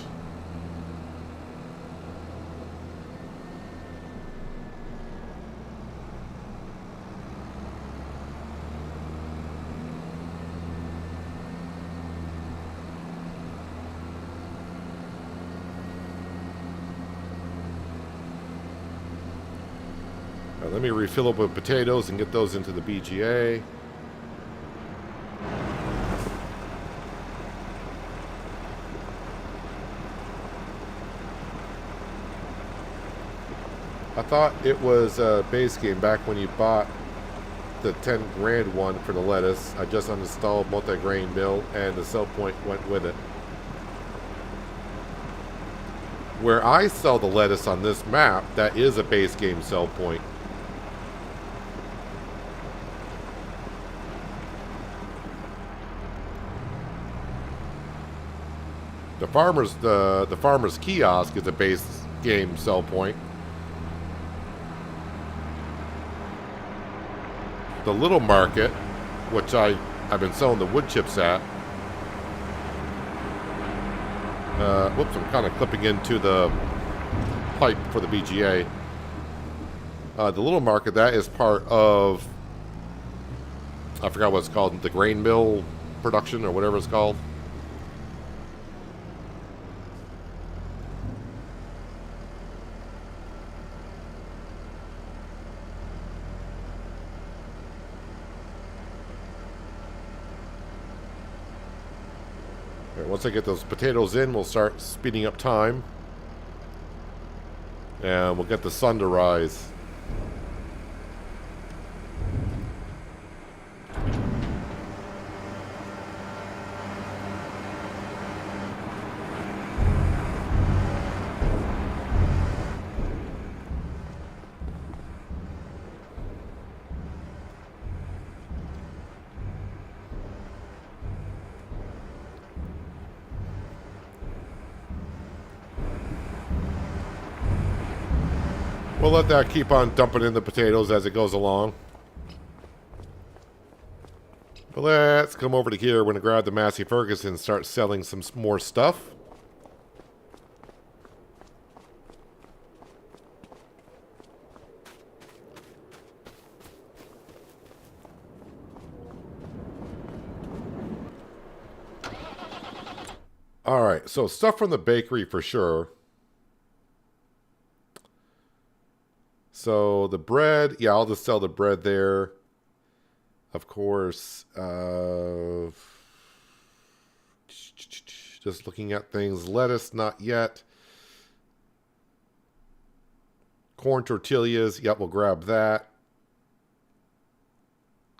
Let me refill up with potatoes and get those into the BGA. I thought it was a base game back when you bought the 10 grand one for the lettuce. I just uninstalled multi-grain mill and the sell point went with it. Where I sell the lettuce on this map, that is a base game sell point. The farmer's kiosk is a base game sell point. The little market, which I've been selling the wood chips at. Whoops, I'm kind of clipping into the pipe for the BGA. The little market, that is part of, I forgot what it's called, the grain mill production or whatever it's called. Once I get those potatoes in, we'll start speeding up time. And we'll get the sun to rise. We'll let that keep on dumping in the potatoes as it goes along. But let's come over to here. We're going to grab the Massey Ferguson and start selling some more stuff. Alright, so stuff from the bakery for sure. So the bread, yeah, I'll just sell the bread there. Of course, just looking at things. Lettuce, not yet. Corn tortillas, yep, we'll grab that.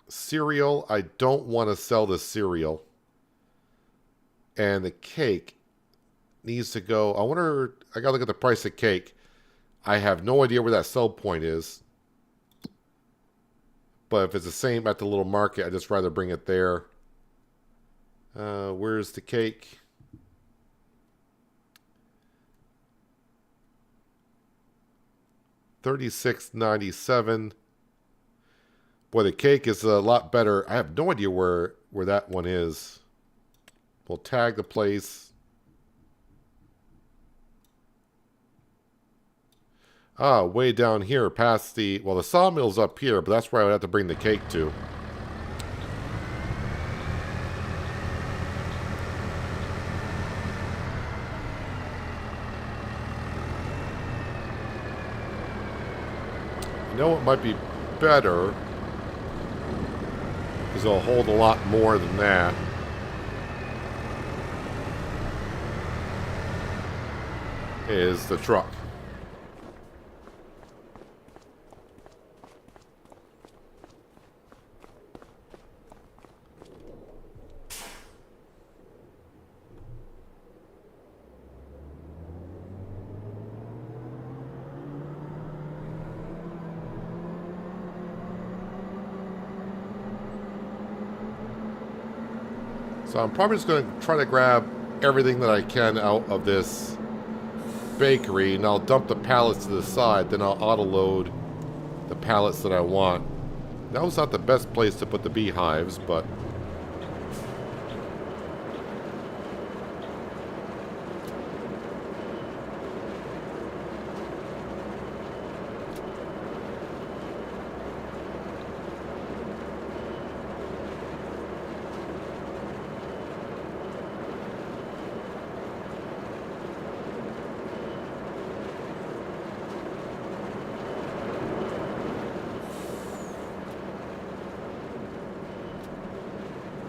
Cereal, I don't want to sell the cereal. And the cake needs to go. I wonder, I gotta look at the price of cake. I have no idea where that sell point is. But if it's the same at the little market, I'd just rather bring it there. Where's the cake? $36.97. Boy, the cake is a lot better. I have no idea where that one is. We'll tag the place. Ah, way down here past the... Well, the sawmill's up here, but that's where I would have to bring the cake to. You know what might be better? Because it'll hold a lot more than that. Is the truck. So I'm probably just going to try to grab everything that I can out of this bakery, and I'll dump the pallets to the side, then I'll auto-load the pallets that I want. That was not the best place to put the beehives, but...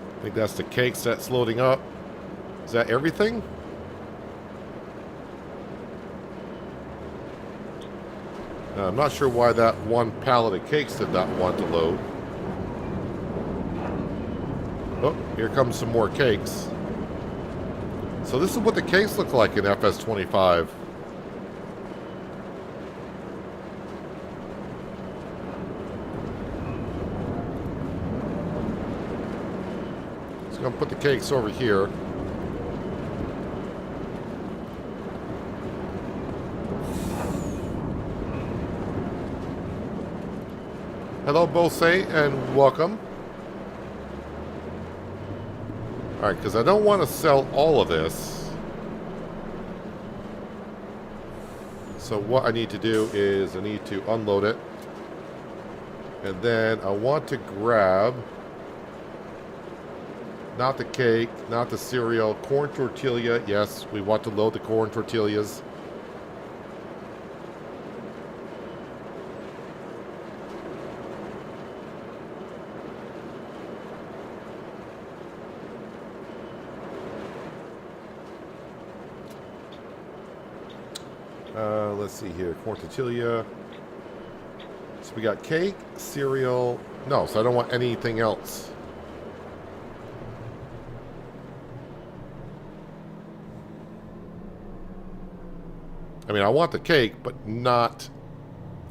I think that's the cakes that's loading up. Is that everything? I'm not sure why that one pallet of cakes did not want to load. Oh, here comes some more cakes. So this is what the cakes look like in FS25. I'm going to put the cakes over here. Hello, Bose, and welcome. Alright, because I don't want to sell all of this. So what I need to do is I need to unload it. And then I want to grab... Not the cake, not the cereal, corn tortilla. Yes, we want to load the corn tortillas. Let's see here, corn tortilla. So we got cake, cereal. No, so I don't want anything else. I mean, I want the cake, but not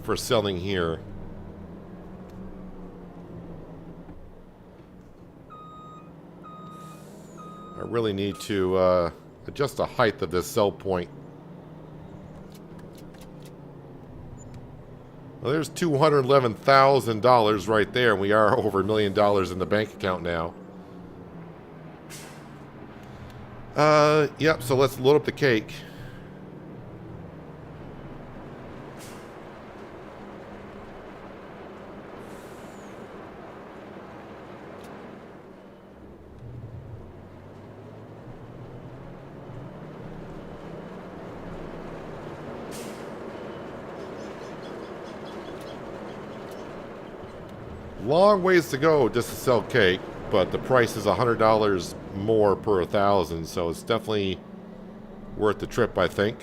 for selling here. I really need to adjust the height of this sell point. Well, there's $211,000 right there, and we are over $1 million in the bank account now. Yep, so let's load up the cake. Long ways to go just to sell cake, but the price is $100 more per 1,000, so it's definitely worth the trip, I think.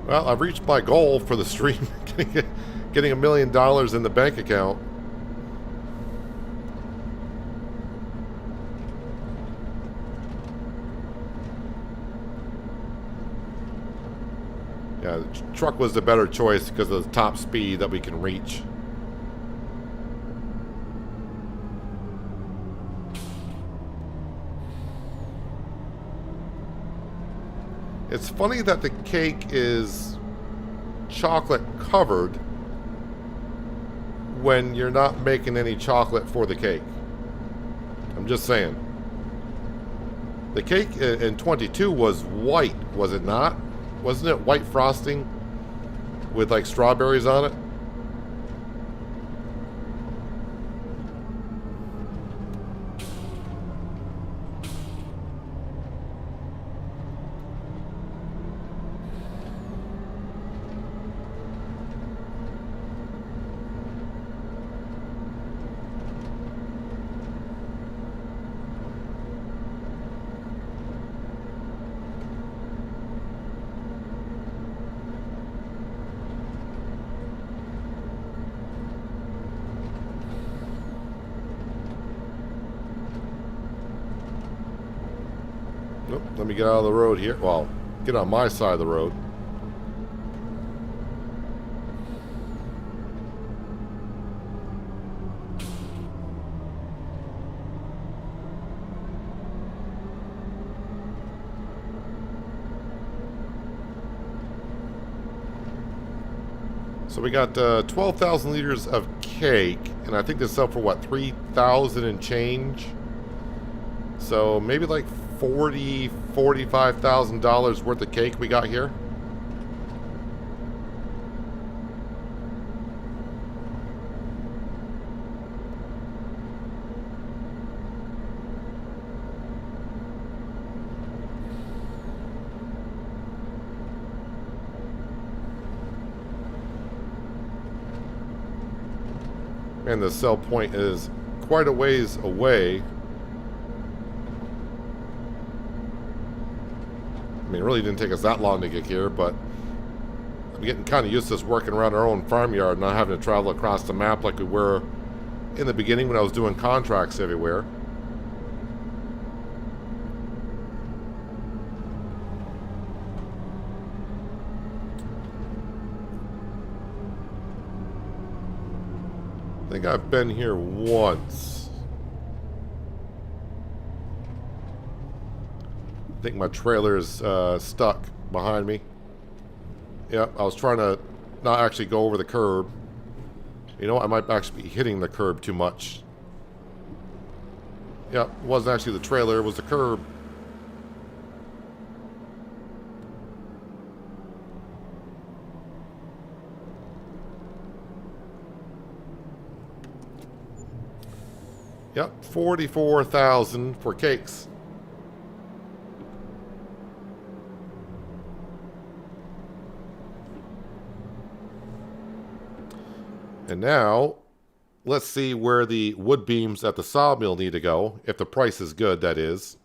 Well, I've reached my goal for the stream, getting $1 million in the bank account. Yeah, the truck was the better choice because of the top speed that we can reach. It's funny that the cake is chocolate covered when you're not making any chocolate for the cake. I'm just saying. The cake in 22 was white, was it not? Wasn't it white frosting with like strawberries on it? Nope, let me get out of the road here. Well, get on my side of the road. So we got 12,000 liters of cake, and I think they sell for what, 3,000 and change? So maybe like $45,000 worth of cake we got here. And the sell point is quite a ways away. I mean, it really didn't take us that long to get here, but I'm getting kind of used to us working around our own farmyard, not having to travel across the map like we were in the beginning when I was doing contracts everywhere. I think I've been here once. I think my trailer is stuck behind me. Yep, I was trying to not actually go over the curb. You know what? I might actually be hitting the curb too much. Yep, it wasn't actually the trailer, it was the curb. Yep, 44,000 for cakes. And now, let's see where the wood beams at the sawmill need to go, if the price is good, that is.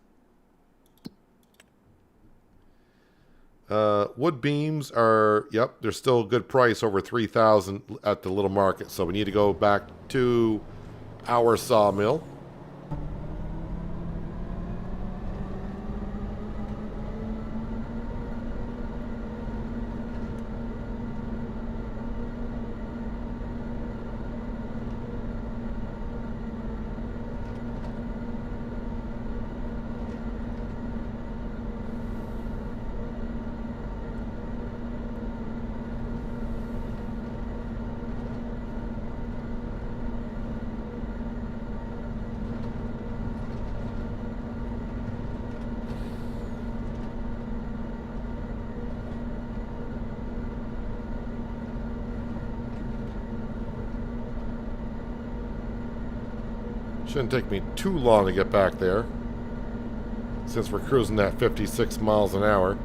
Wood beams are, yep, they're still a good price, over 3,000 at the little market. So we need to go back to our sawmill. Shouldn't take me too long to get back there, since we're cruising at 56 miles an hour.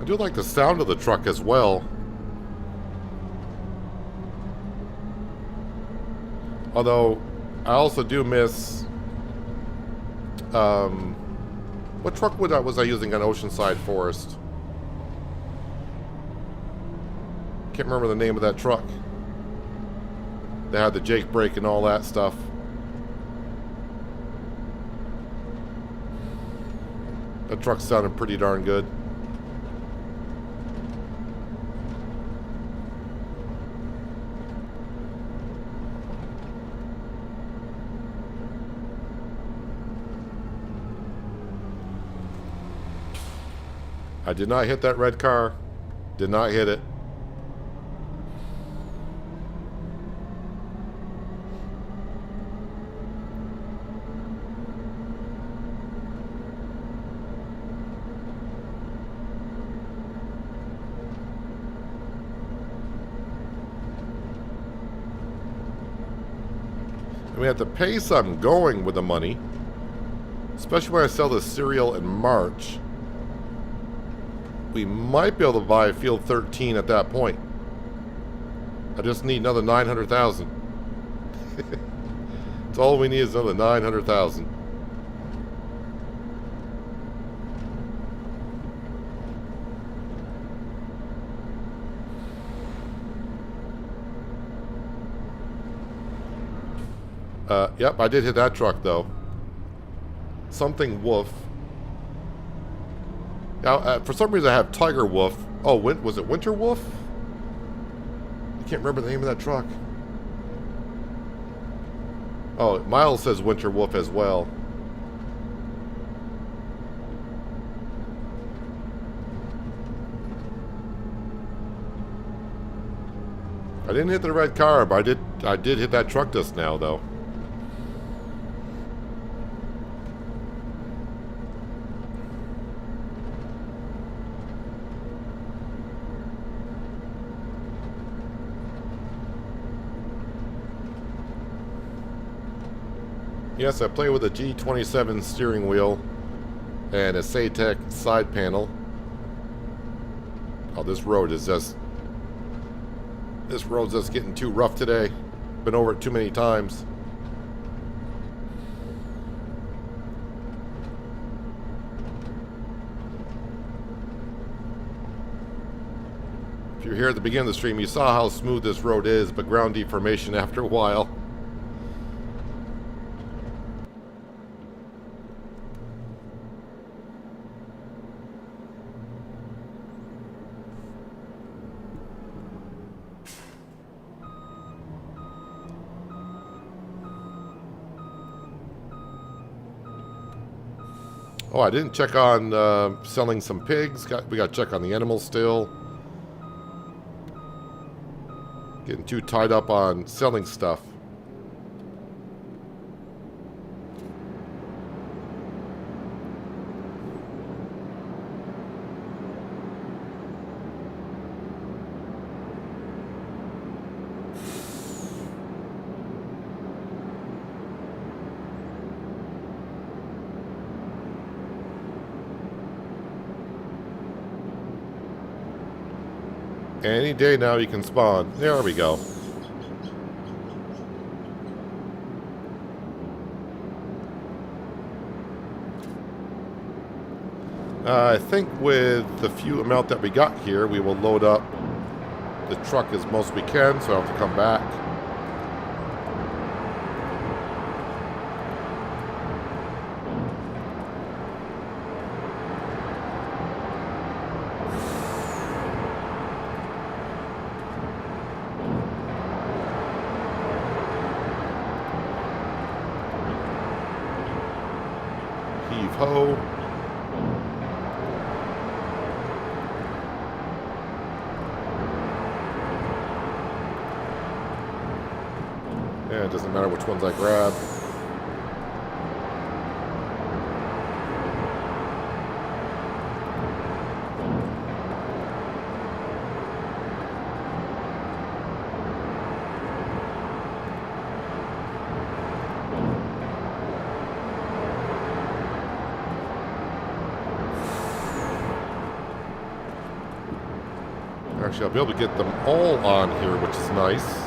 I do like the sound of the truck as well. Although, I also do miss... what truck was I using on Oceanside Forest? Can't remember the name of that truck. They had the Jake brake and all that stuff. That truck sounded pretty darn good. I did not hit that red car. Did not hit it. I mean, at the pace I'm going with the money, especially when I sell the cereal in March, we might be able to buy Field 13 at that point. I just need another 900,000. That's all we need is another 900,000. Yep, I did hit that truck though. Something Wolf. Now, for some reason I have Tiger Wolf. Oh, was it Winter Wolf? I can't remember the name of that truck. Oh, Miles says Winter Wolf as well. I didn't hit the red car, but I did hit that truck just now though. Yes, I play with a G27 steering wheel and a Satec side panel. Oh, this road's just getting too rough today. Been over it too many times. If you're here at the beginning of the stream, you saw how smooth this road is, but ground deformation after a while. Oh, I didn't check on selling some pigs. We got to check on the animals still. Getting too tied up on selling stuff. Any day now you can spawn. There we go. I think with the few amount that we got here, we will load up the truck as most we can, so I have to come back. hoe. Yeah, it doesn't matter which ones I grab. Actually, I'll be able to get them all on here, which is nice.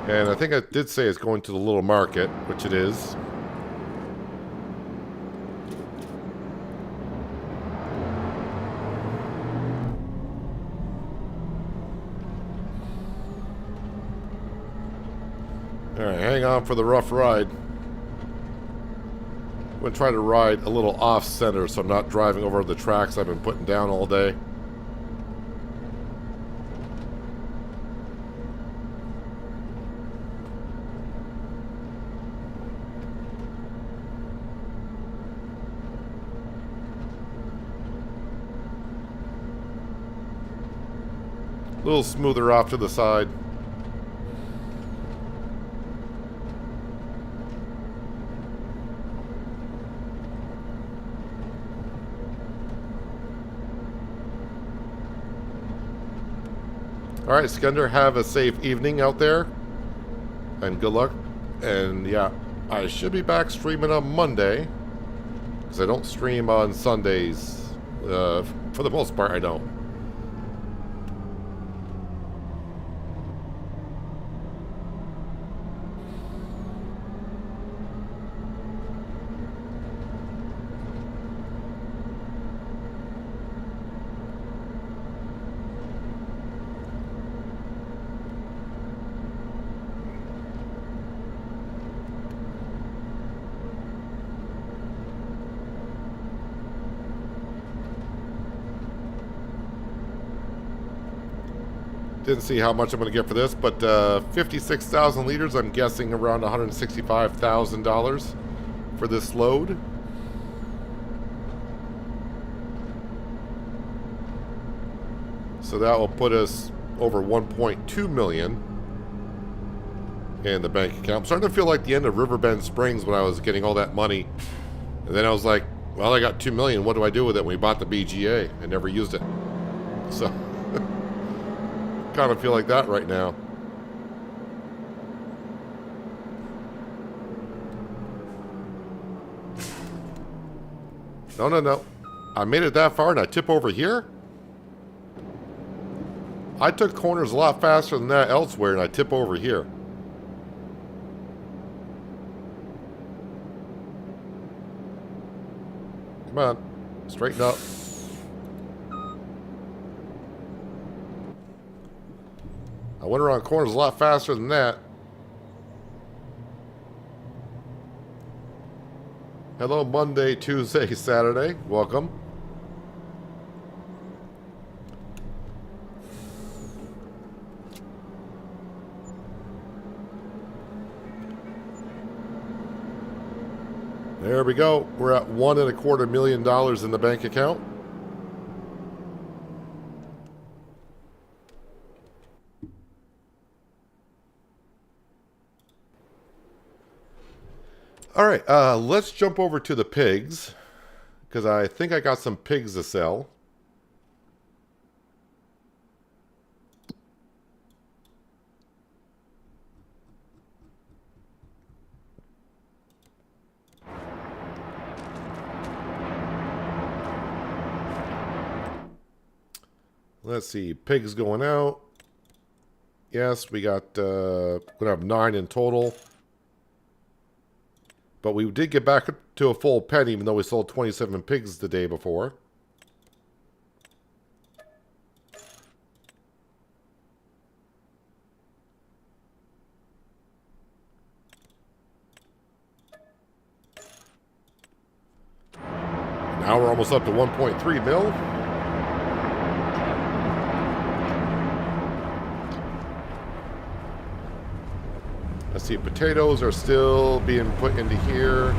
And I think I did say it's going to the little market, which it is. Alright, hang on for the rough ride. I'm going to try to ride a little off-center so I'm not driving over the tracks I've been putting down all day. A little smoother off to the side. Alright, Skender, have a safe evening out there. And good luck. And yeah, I should be back streaming on Monday. Because I don't stream on Sundays. For the most part, I don't. Didn't see how much I'm going to get for this, but 56,000 liters, I'm guessing around $165,000 for this load. So that will put us over 1.2 million in the bank account. I'm starting to feel like the end of Riverbend Springs when I was getting all that money. And then I was like, well, I got 2 million. What do I do with it? We bought the BGA. I never used it. So kind of feel like that right now. No. I made it that far and I tip over here? I took corners a lot faster than that elsewhere and I tip over here. Come on. Straighten up. I went around corners a lot faster than that. Hello, Monday, Tuesday, Saturday. Welcome. There we go. We're at $1.25 million in the bank account. All right, let's jump over to the pigs, because I think I got some pigs to sell. Let's see, pigs going out. Yes, we got, we're going to have 9 in total. But we did get back to a full penny, even though we sold 27 pigs the day before. Now we're almost up to 1.3 mil. Let's see, potatoes are still being put into here.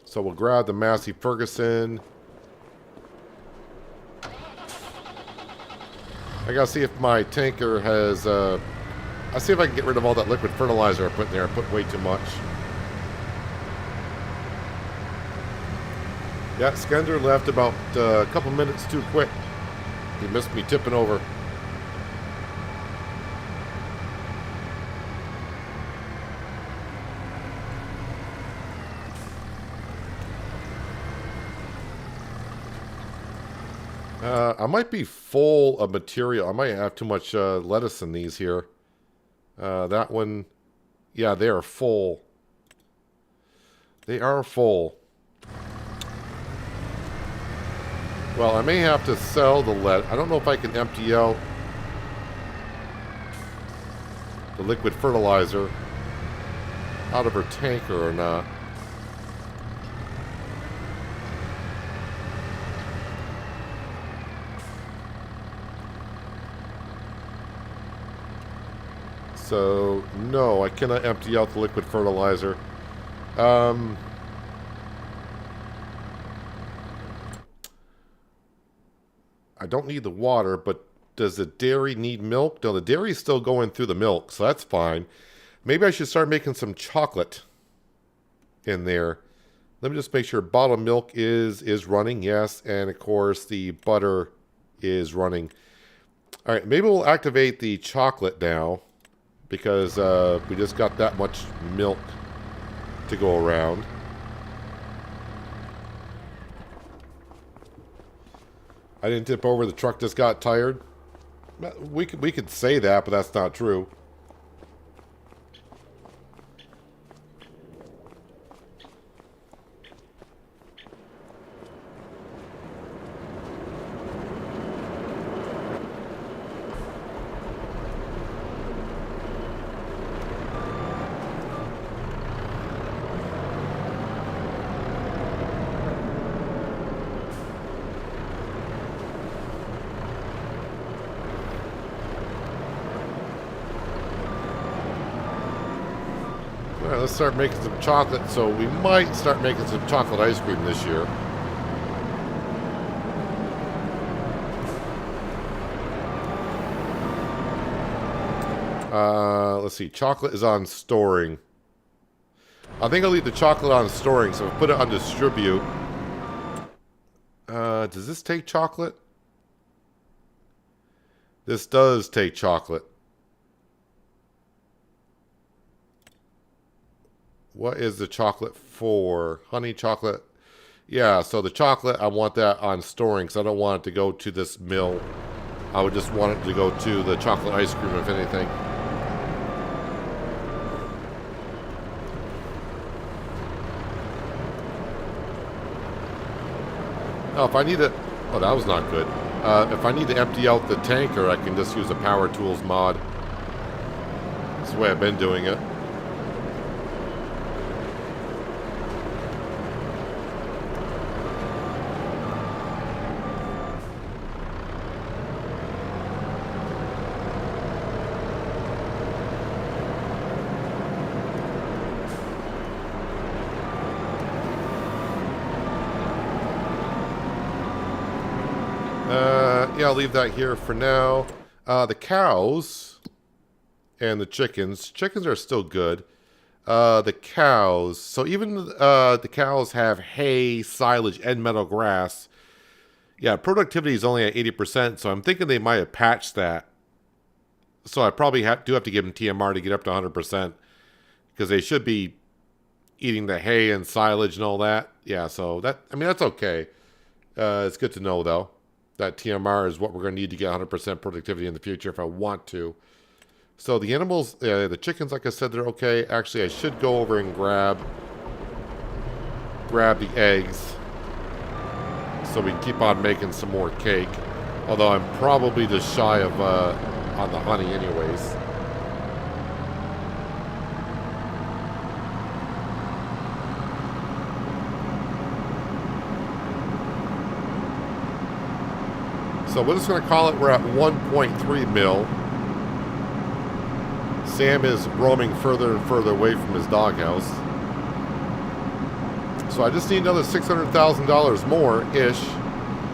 So we'll grab the Massey Ferguson. I gotta see if my tanker has, I'll see if I can get rid of all that liquid fertilizer I put in there. I put way too much. Yeah, Skender left about a couple minutes too quick. He missed me tipping over. I might be full of material. I might have too much lettuce in these here. That one, yeah, they are full. They are full. Well, I may have to sell the lead. I don't know if I can empty out the liquid fertilizer out of her tanker or not. So, no, I cannot empty out the liquid fertilizer. I don't need the water, but does the dairy need milk? No, the dairy is still going through the milk, so that's fine. Maybe I should start making some chocolate in there. Let me just make sure bottled milk is running, yes, and of course the butter is running. All right, maybe we'll activate the chocolate now, because we just got that much milk to go around. I didn't tip over, the truck just got tired. We could say that, but that's not true. Alright, let's start making some chocolate. So we might start making some chocolate ice cream this year. Let's see. Chocolate is on storing. I think I'll leave the chocolate on storing, so I'll put it on distribute. Does this take chocolate? This does take chocolate. What is the chocolate for? Honey chocolate. Yeah, so the chocolate, I want that on storing, because I don't want it to go to this mill. I would just want it to go to the chocolate ice cream, if anything. Oh, if I need to... Oh, that was not good. If I need to empty out the tanker, I can just use a Power Tools mod. That's the way I've been doing it. Yeah, I'll leave that here for now. The cows and the chickens. Chickens are still good. The cows. So even the cows have hay, silage, and meadow grass. Yeah, productivity is only at 80%, so I'm thinking they might have patched that. So I probably do have to give them TMR to get up to 100%. Because they should be eating the hay and silage and all that. Yeah, so that, I mean, that's okay. It's good to know, though. That TMR is what we're going to need to get 100% productivity in the future if I want to. So the animals, the chickens, like I said, they're okay. Actually, I should go over and grab the eggs so we can keep on making some more cake. Although I'm probably just shy of on the honey anyways. So we're just going to call it, we're at 1.3 mil. Sam is roaming further and further away from his doghouse. So I just need another $600,000 more-ish.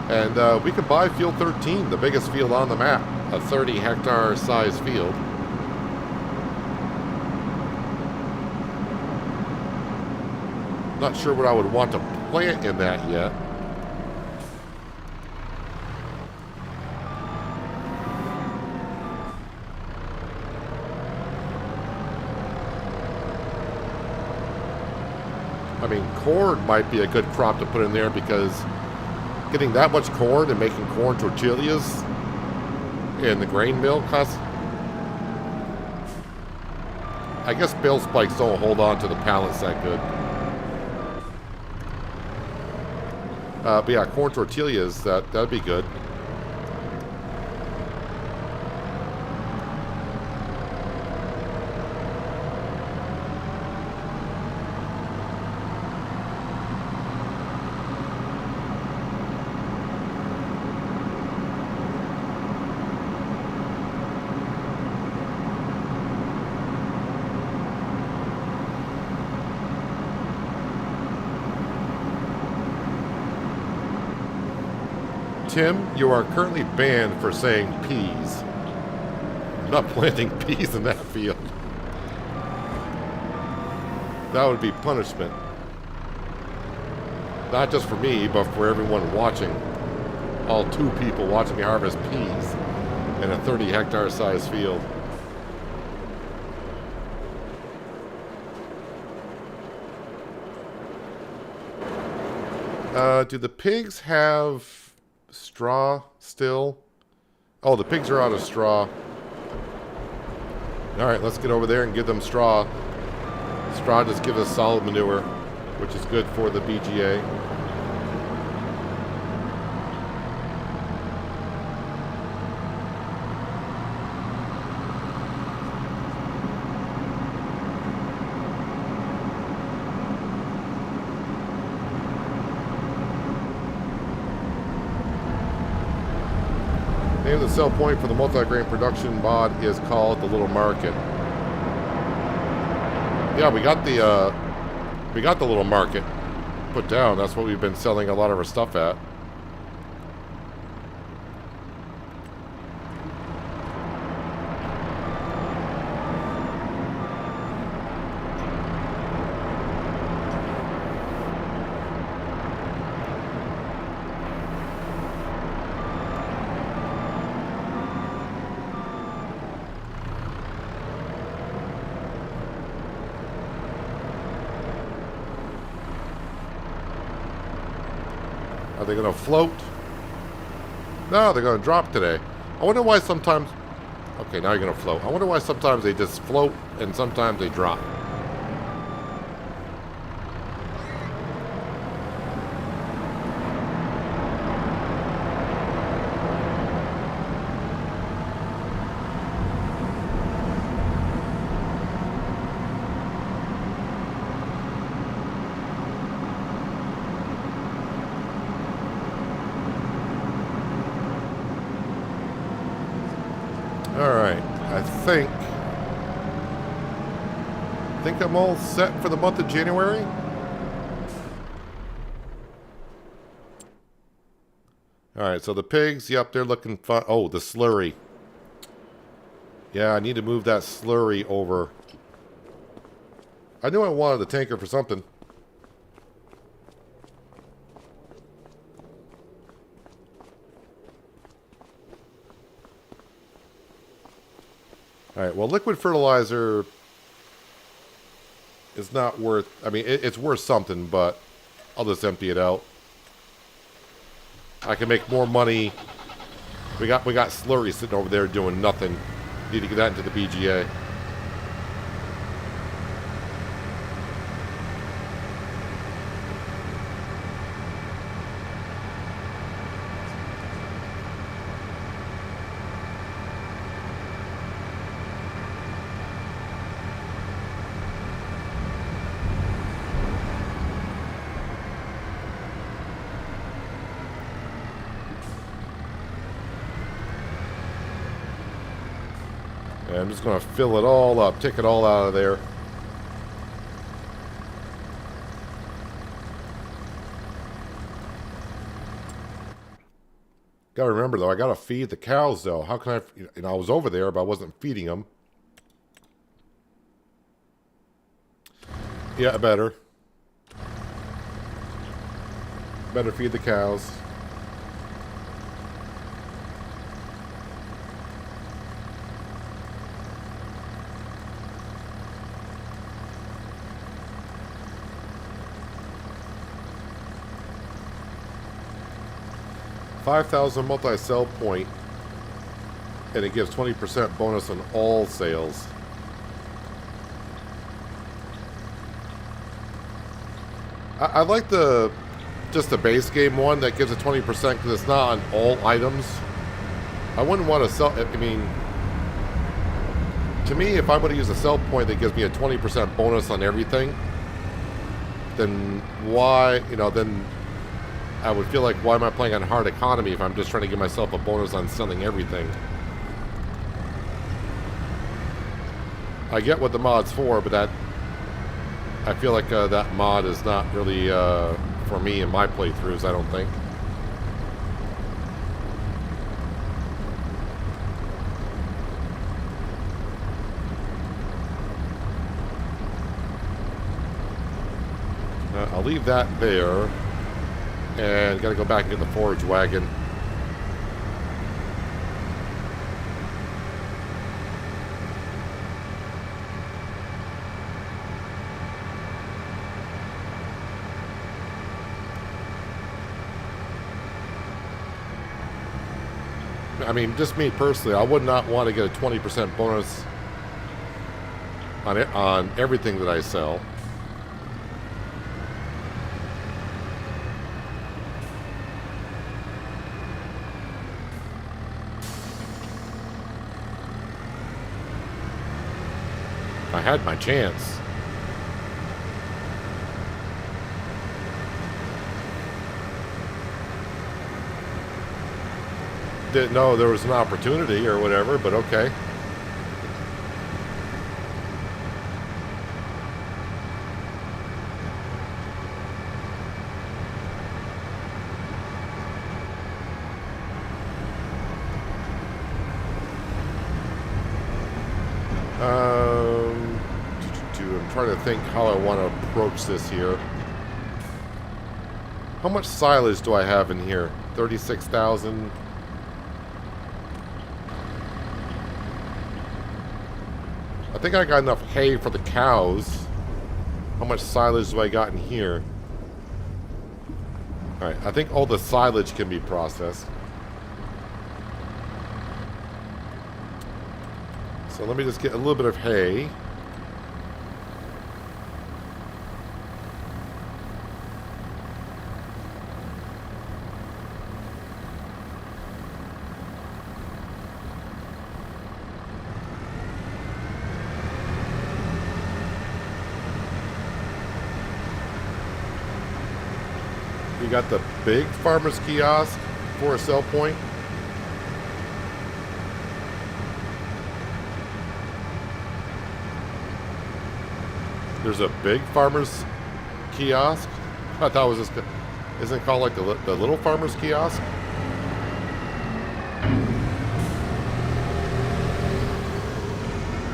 And we could buy Field 13, the biggest field on the map. A 30-hectare size field. Not sure what I would want to plant in that yet. I mean, corn might be a good crop to put in there because getting that much corn and making corn tortillas in the grain mill costs... I guess bale spikes don't hold on to the pallets that good. But yeah, corn tortillas, that'd be good. Tim, you are currently banned for saying peas. I'm not planting peas in that field. That would be punishment. Not just for me, but for everyone watching. All 2 people watching me harvest peas in a 30-hectare size field. Do the pigs have straw still? Oh, the pigs are out of straw. Alright, let's get over there and give them straw. Straw just gives us solid manure, which is good for the BGA. The sell point for the multi-grain production mod is called the Little Market. Yeah, we got the Little Market put down. That's what we've been selling a lot of our stuff at. Are they going to float? No, they're going to drop today. I wonder why sometimes... Okay, now you're going to float. I wonder why sometimes they just float and sometimes they drop. Alright, I think I'm all set for the month of January. Alright, so the pigs, yep, they're looking fun. Oh, the slurry. Yeah, I need to move that slurry over. I knew I wanted the tanker for something. Alright, well, liquid fertilizer is not worth... I mean, it's worth something, but I'll just empty it out. I can make more money. We got slurry sitting over there doing nothing. Need to get that into the BGA. And I'm just going to fill it all up, take it all out of there. Got to remember, though, I got to feed the cows, though. How can I... You know, I was over there, but I wasn't feeding them. Yeah, better. Better feed the cows. $5,000 multi-sell point, and it gives 20% bonus on all sales. I like just the base game one that gives a 20% because it's not on all items. I wouldn't want to sell. I mean, to me, if I'm going to use a sell point that gives me a 20% bonus on everything, then why? You know, then I would feel like, why am I playing on hard economy if I'm just trying to give myself a bonus on selling everything? I get what the mod's for, but that I feel like that mod is not really for me in my playthroughs, I don't think. I'll leave that there. And gotta go back and get the forage wagon. I mean, just me personally, I would not want to get a 20% bonus on it, on everything that I sell. I had my chance. Didn't know there was an opportunity or whatever, but okay. I'm trying to think how I want to approach this here. How much silage do I have in here? 36,000. I think I got enough hay for the cows. How much silage do I got in here? Alright, I think all the silage can be processed. So let me just get a little bit of hay. You got the big farmer's kiosk for a sell point. There's a big farmer's kiosk. I thought it was just, isn't it called like the little farmer's kiosk?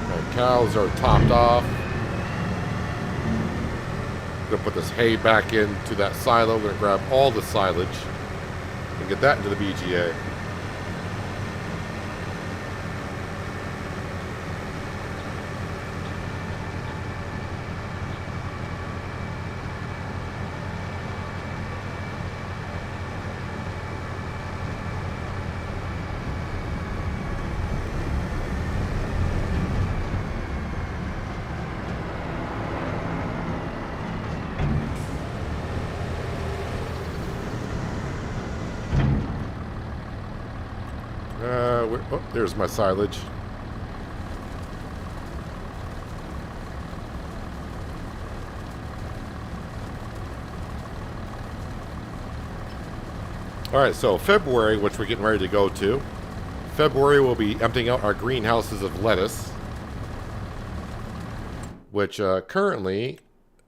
Right, cows are topped off. Gonna put this hay back into that silo. Gonna grab all the silage and get that into the BGA. Oh, there's my silage. Alright, so February, which we're getting ready to go to. February we'll be emptying out our greenhouses of lettuce. which currently,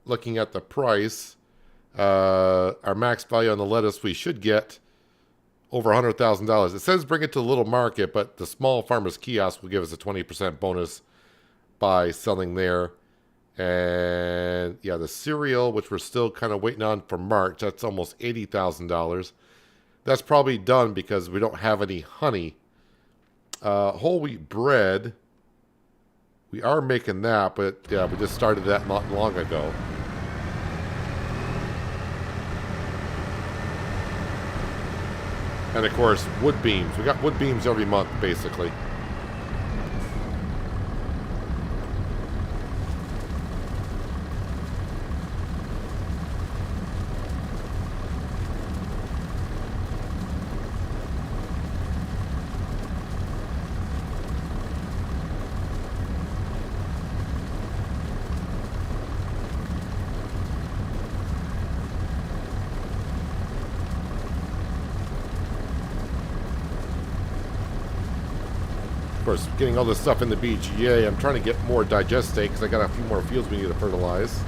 looking at the price, our max value on the lettuce, we should get over $100,000. It says bring it to the little market, but the small farmer's kiosk will give us a 20% bonus by selling there. And yeah, the cereal, which we're still kind of waiting on for March, that's almost $80,000. That's probably done because we don't have any honey. Whole wheat bread, we are making that, but yeah, we just started that not long ago. And of course, wood beams. We got wood beams every month, basically. Of course, getting all this stuff in the BGA, I'm trying to get more digestate because I got a few more fields we need to fertilize.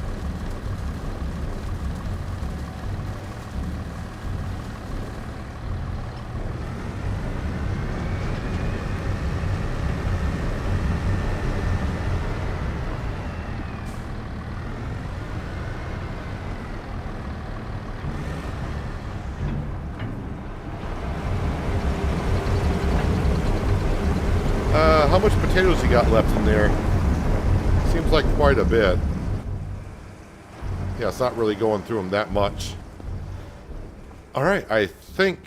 How much potatoes you got left in there? Seems like quite a bit. Yeah, it's not really going through them that much. All right, I think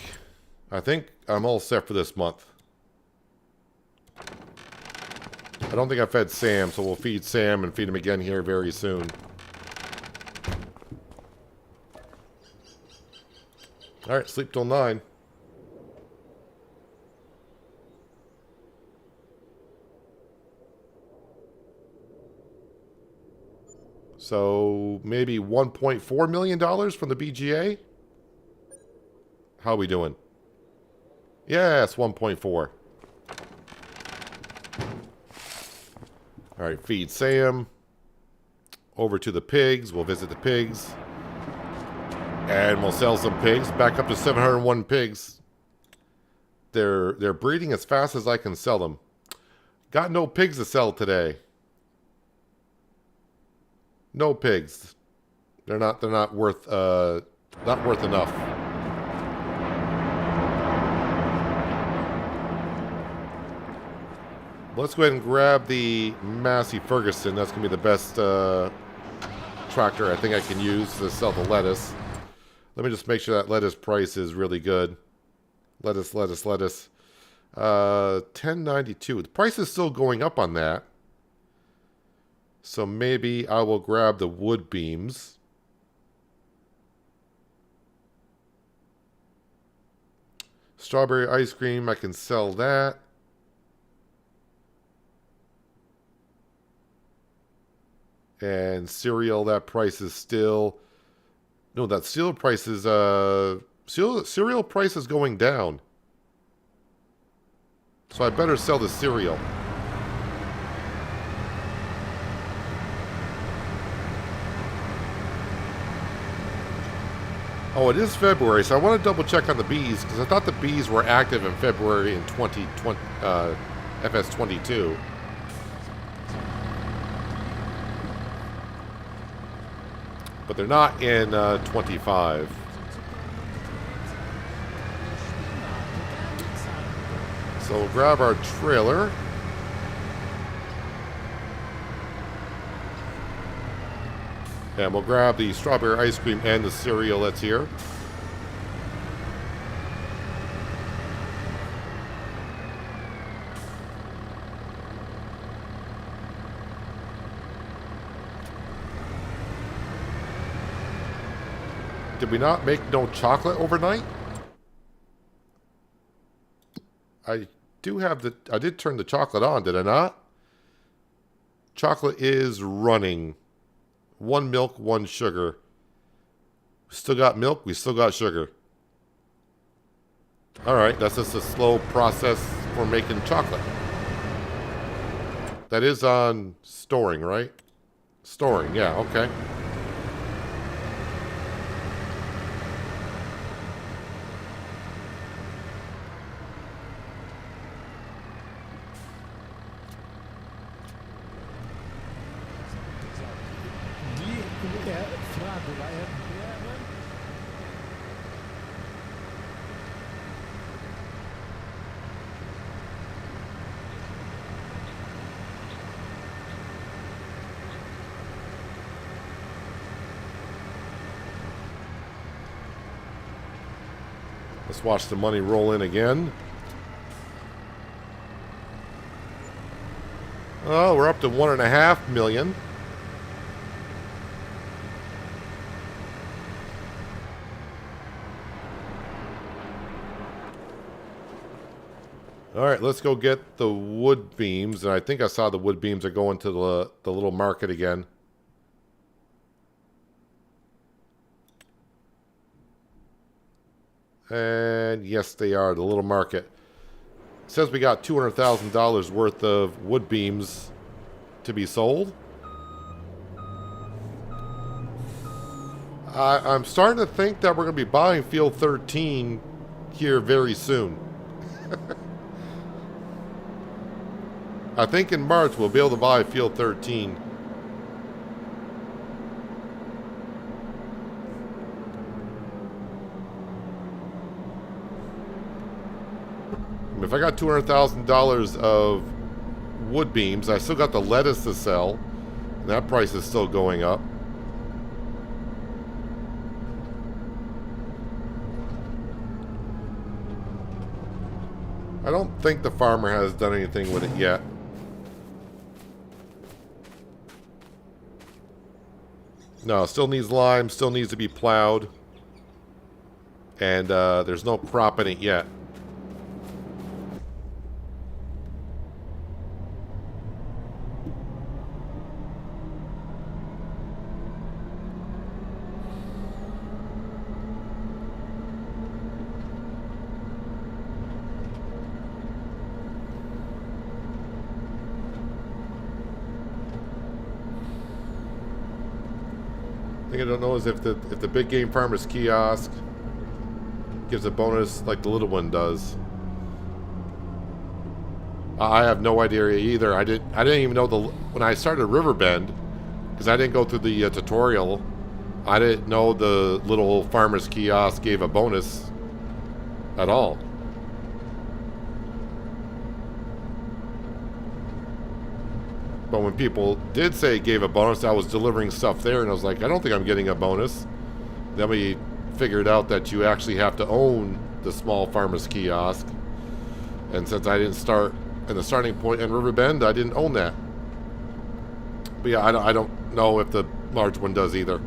I'm all set for this month. I don't think I fed Sam, so we'll feed Sam and feed him again here very soon. All right, sleep till 9. So maybe $1.4 million from the BGA? How are we doing? Yes, 1.4. All right, feed Sam. Over to the pigs. We'll visit the pigs. And we'll sell some pigs. Back up to 701 pigs. They're breeding as fast as I can sell them. Got no pigs to sell today. No pigs. They're not worth enough. Let's go ahead and grab the Massey Ferguson. That's gonna be the best tractor I think I can use to sell the lettuce. Let me just make sure that lettuce price is really good. Lettuce. 10.92. The price is still going up on that. So maybe I will grab the wood beams. Strawberry ice cream, I can sell that. And cereal, that price is still... No, that cereal price is... cereal price is going down. So I better sell the cereal. Oh, it is February, so I want to double check on the bees, because I thought the bees were active in February in 2020, FS22. But they're not in 25. So we'll grab our trailer. And we'll grab the strawberry ice cream and the cereal that's here. Did we not make no chocolate overnight? I did turn the chocolate on, did I not? Chocolate is running. 1 milk, 1 sugar. Still got milk, we still got sugar. Alright, that's just a slow process for making chocolate. That is on storing, right? Storing, yeah, okay. Let's watch the money roll in again. Oh, we're up to 1.5 million. All right, let's go get the wood beams. And I think I saw the wood beams are going to the little market again. And yes, they are, the little market. It says we got $200,000 worth of wood beams to be sold. I'm starting to think that we're going to be buying Field 13 here very soon. I think in March we'll be able to buy Field 13. If I got $200,000 of wood beams, I still got the lettuce to sell. And that price is still going up. I don't think the farmer has done anything with it yet. No, still needs lime, still needs to be plowed. And there's no crop in it yet. I don't know is if the big game farmer's kiosk gives a bonus like the little one does. I have no idea either. I didn't even know when I started Riverbend, because I didn't go through the tutorial. I didn't know the little farmer's kiosk gave a bonus at all. But when people did say it gave a bonus, I was delivering stuff there, and I was like, I don't think I'm getting a bonus. Then we figured out that you actually have to own the small farmer's kiosk. And since I didn't start in the starting point in Riverbend, I didn't own that. But yeah, I don't know if the large one does either.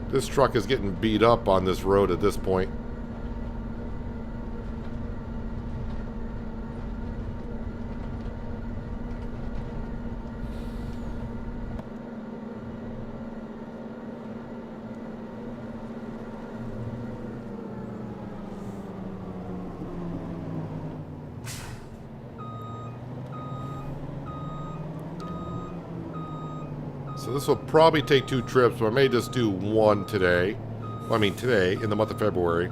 This truck is getting beat up on this road at this point. So this will probably take 2 trips, but I may just do one today. Well, I mean today, in the month of February.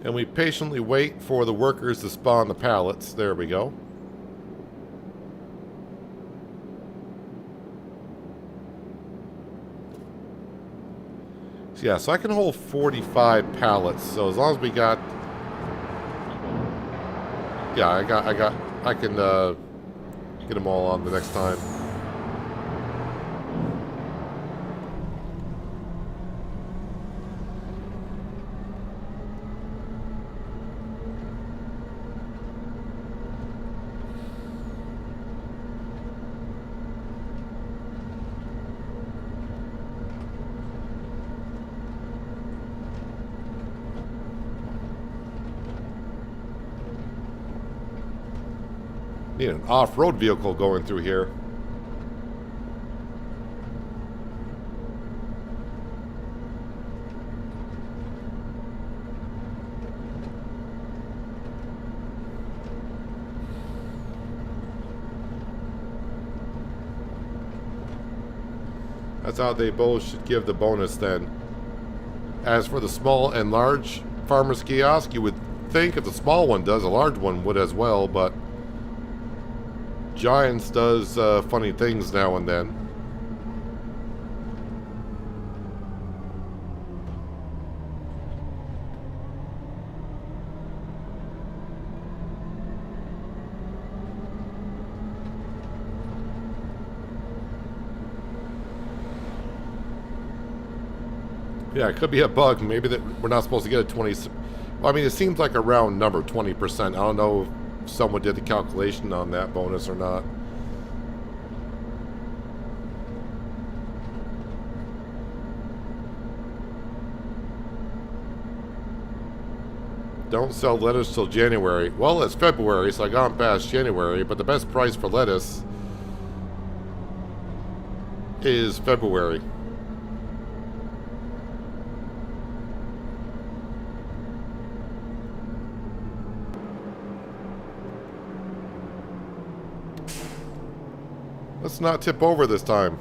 And we patiently wait for the workers to spawn the pallets. There we go. Yeah, so I can hold 45 pallets. So as long as we got, yeah, I can get them all on the next time. Need an off-road vehicle going through here. That's how they both should give the bonus then. As for the small and large farmer's kiosk, you would think if the small one does, a large one would as well, but Giants does funny things now and then. Yeah, it could be a bug. Maybe that we're not supposed to get a 20. Well, I mean, it seems like a round number, 20%. I don't know if someone did the calculation on that bonus or not. Don't sell lettuce till January. Well, it's February, so I got past January, but the best price for lettuce is February. Let's not tip over this time.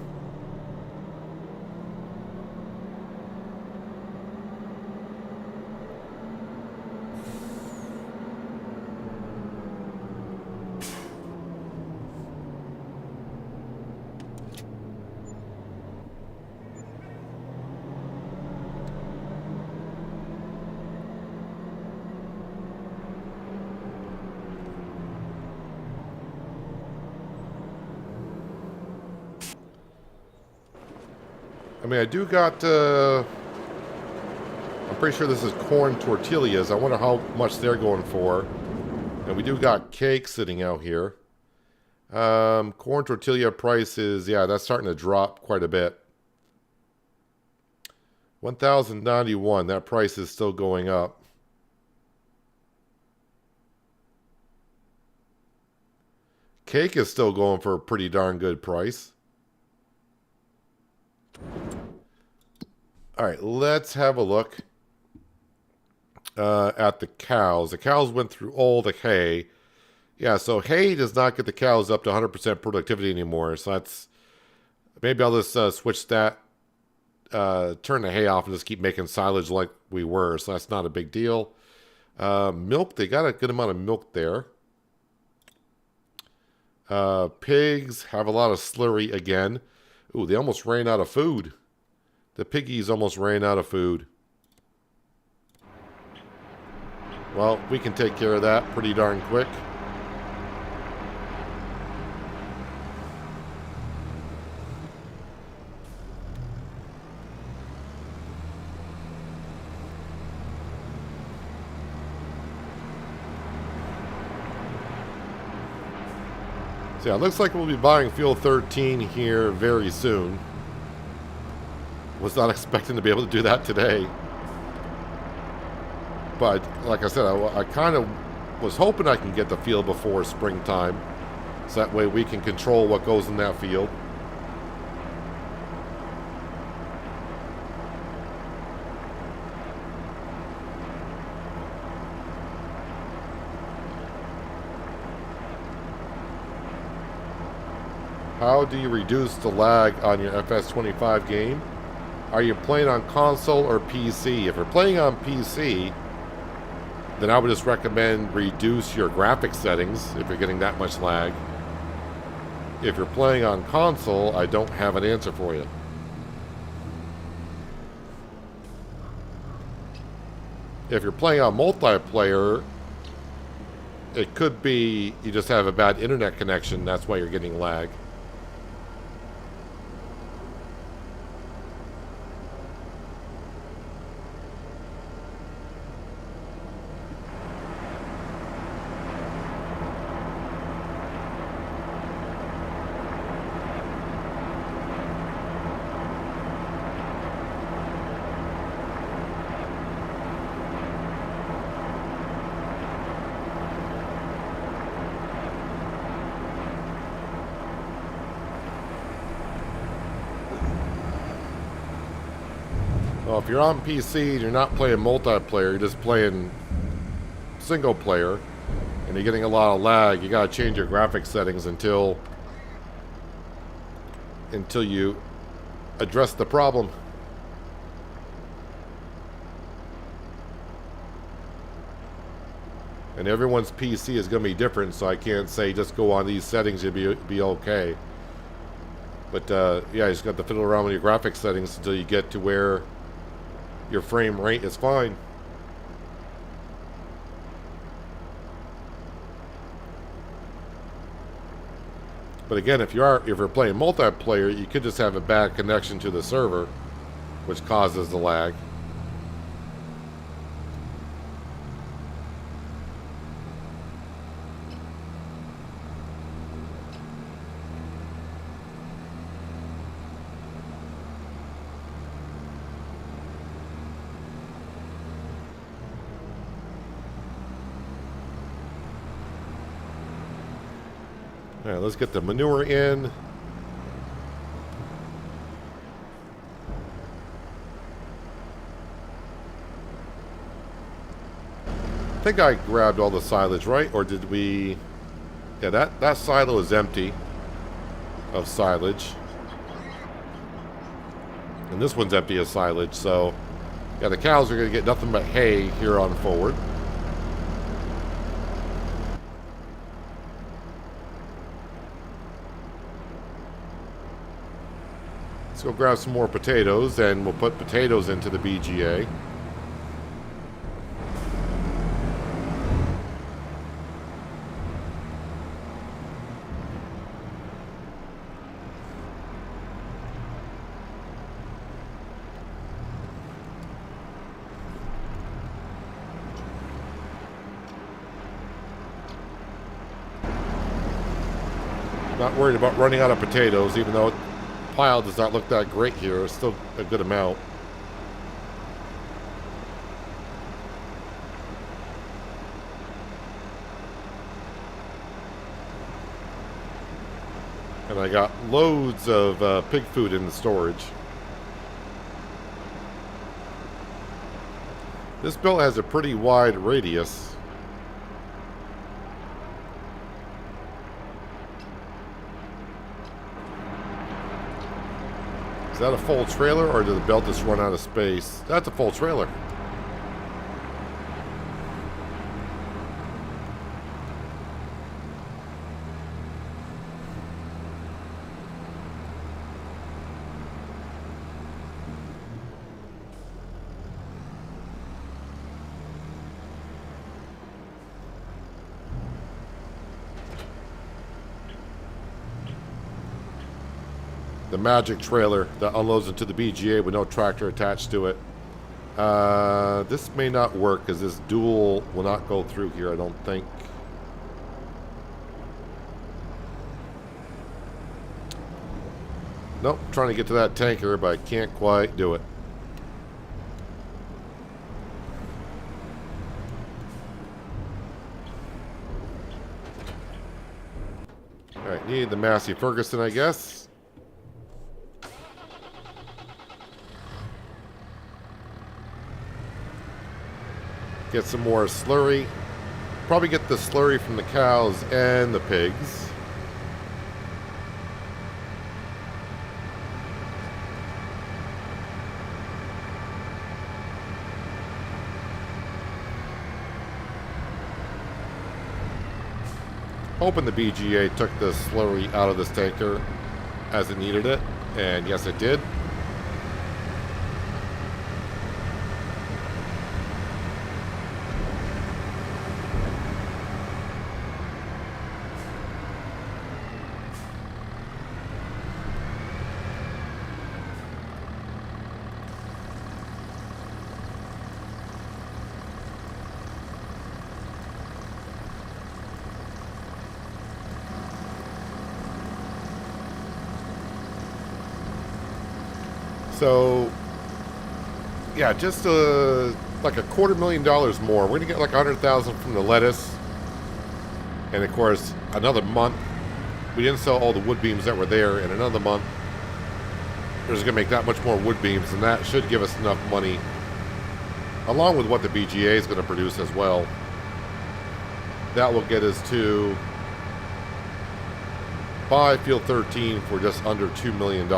I mean, I do got, I'm pretty sure this is corn tortillas. I wonder how much they're going for. And we do got cake sitting out here. Corn tortilla prices, yeah, that's starting to drop quite a bit. 1,091, that price is still going up. Cake is still going for a pretty darn good price. All right, let's have a look at the cows. The cows went through all the hay. Yeah, so hay does not get the cows up to 100% productivity anymore. So that's, maybe I'll just switch that, turn the hay off and just keep making silage like we were. So that's not a big deal. Milk, they got a good amount of milk there. Pigs have a lot of slurry again. Ooh, they almost ran out of food. The piggies almost ran out of food. Well, we can take care of that pretty darn quick. So yeah, it looks like we'll be buying Fuel 13 here very soon. Was not expecting to be able to do that today. But like I said, I kind of was hoping I can get the field before springtime. So that way we can control what goes in that field. How do you reduce the lag on your FS25 game? Are you playing on console or PC? If you're playing on PC, then I would just recommend reduce your graphics settings if you're getting that much lag. If you're playing on console, I don't have an answer for you. If you're playing on multiplayer, it could be you just have a bad internet connection, that's why you're getting lag. Well, if you're on PC and you're not playing multiplayer, you're just playing single player, and you're getting a lot of lag, you gotta change your graphics settings until you address the problem. And everyone's PC is going to be different, so I can't say just go on these settings, you'll be okay. But yeah, you just got to fiddle around with your graphics settings until you get to where your frame rate is fine. But again, if you're playing multiplayer, you could just have a bad connection to the server, which causes the lag. All right, let's get the manure in. I think I grabbed all the silage, right? Or did we... Yeah, that silo is empty of silage. And this one's empty of silage, so... Yeah, the cows are going to get nothing but hay here on forward. Let's go grab some more potatoes, and we'll put potatoes into the BGA. Not worried about running out of potatoes, even though pile does not look that great here. It's still a good amount. And I got loads of pig food in the storage. This belt has a pretty wide radius. Is that a full trailer, or did the belt just run out of space? That's a full trailer. The magic trailer that unloads into the BGA with no tractor attached to it. This may not work because this dual will not go through here, I don't think. Nope, trying to get to that tanker, but I can't quite do it. Alright, need the Massey Ferguson, I guess. Get some more slurry. Probably get the slurry from the cows and the pigs. Hoping the BGA took the slurry out of this tanker as it needed it, and yes it did. So, yeah, just like $250,000 more. We're gonna get like $100,000 from the lettuce, and of course another month. We didn't sell all the wood beams that were there. In another month, They're just going to make that much more wood beams, and that should give us enough money, along with what the BGA is going to produce as well. That will get us to buy Field 13 for just under $2 million.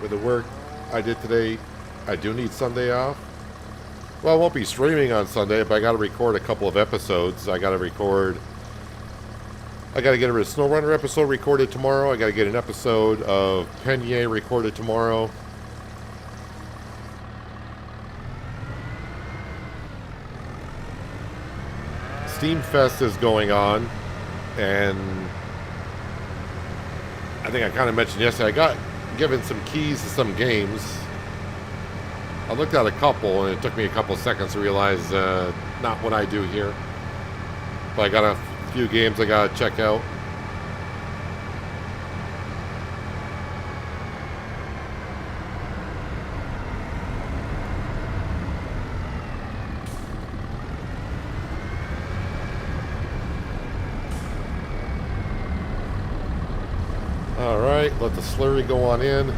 With the work I did today, I do need Sunday off. Well, I won't be streaming on Sunday, but I got to record a couple of episodes. I got to get a SnowRunner episode recorded tomorrow. I got to get an episode of Penier recorded tomorrow. Steam Fest is going on, and I think I kind of mentioned yesterday, I got given some keys to some games. I looked at a couple, and it took me a couple seconds to realize not what I do here. But I got a few games I gotta check out. Alright, let the slurry go on in.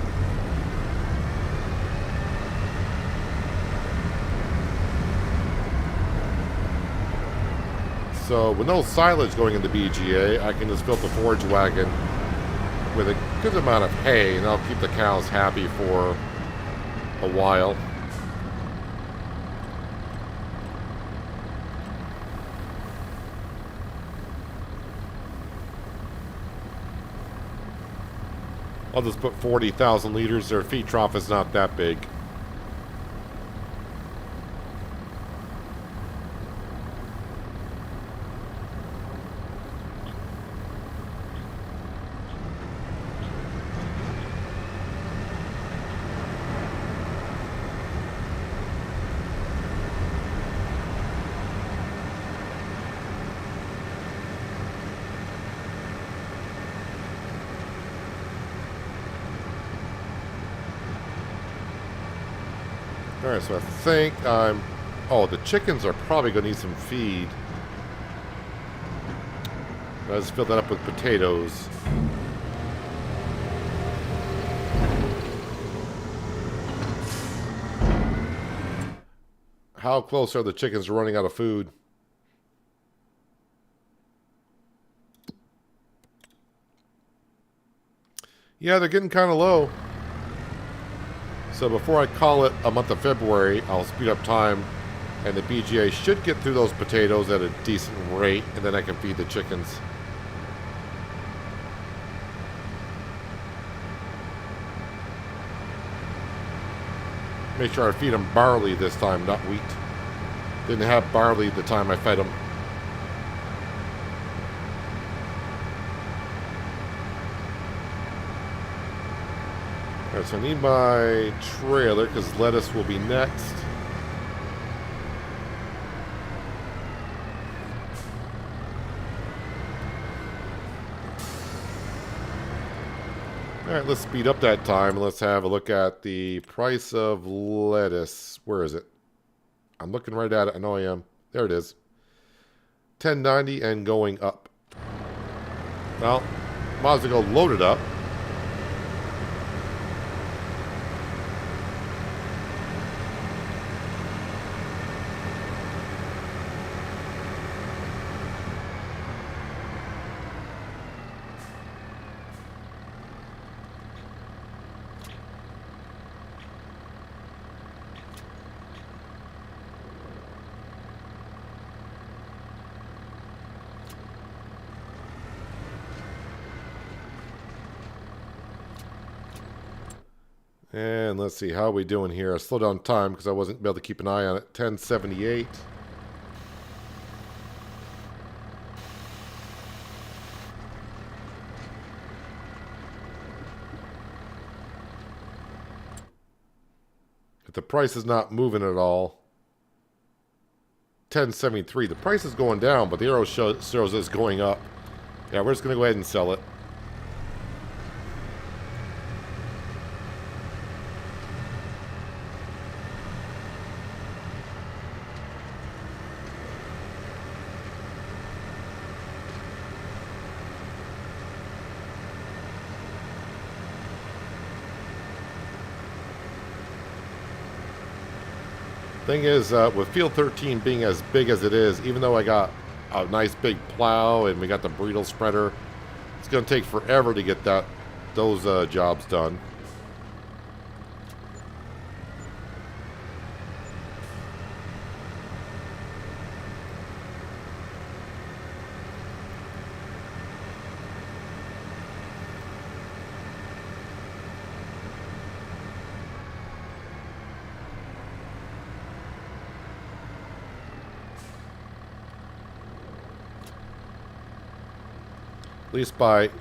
So with no silage going into BGA, I can just fill the forage wagon with a good amount of hay, and I'll keep the cows happy for a while. I'll just put 40,000 liters. Their feed trough is not that big. Alright, so I think I'm... Oh, the chickens are probably going to need some feed. I'll just fill that up with potatoes. How close are the chickens to running out of food? Yeah, they're getting kind of low. So before I call it a month of February, I'll speed up time, and the BGA should get through those potatoes at a decent rate, and then I can feed the chickens. Make sure I feed them barley this time, not wheat. Didn't have barley the time I fed them. Alright, so I need my trailer because lettuce will be next. Alright, let's speed up that time and let's have a look at the price of lettuce. Where is it? I'm looking right at it. I know I am. There it is. $10.90 and going up. Well, might as well go load it up. And let's see, how are we doing here? I slowed down time because I wasn't able to keep an eye on it. 1078. If the price is not moving at all, 1073. The price is going down, but the arrow shows it's going up. Yeah, we're just going to go ahead and sell it. Thing is, with Field 13 being as big as it is, even though I got a nice big plow and we got the burrito spreader, it's going to take forever to get those jobs done. At least by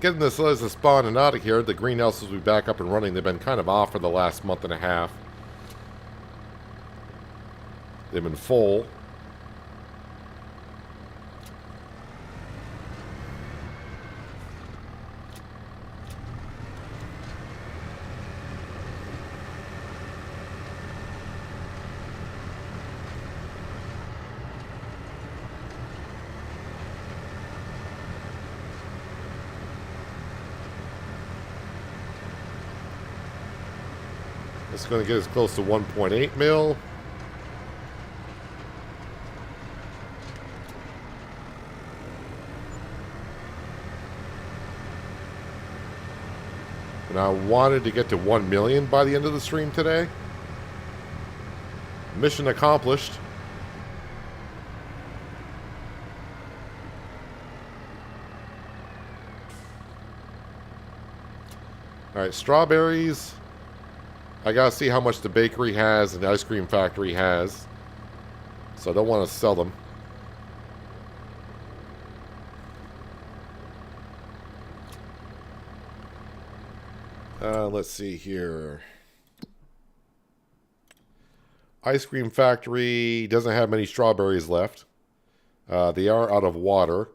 getting this list spawned and out of here, the greenhouses will be back up and running. They've been kind of off for the last month and a half. They've been full. It's going to get us close to 1.8 mil. And I wanted to get to 1 million by the end of the stream today. Mission accomplished. All right, strawberries. I gotta see how much the bakery has and the ice cream factory has. So I don't want to sell them. Let's see here. Ice cream factory doesn't have many strawberries left. They are out of water.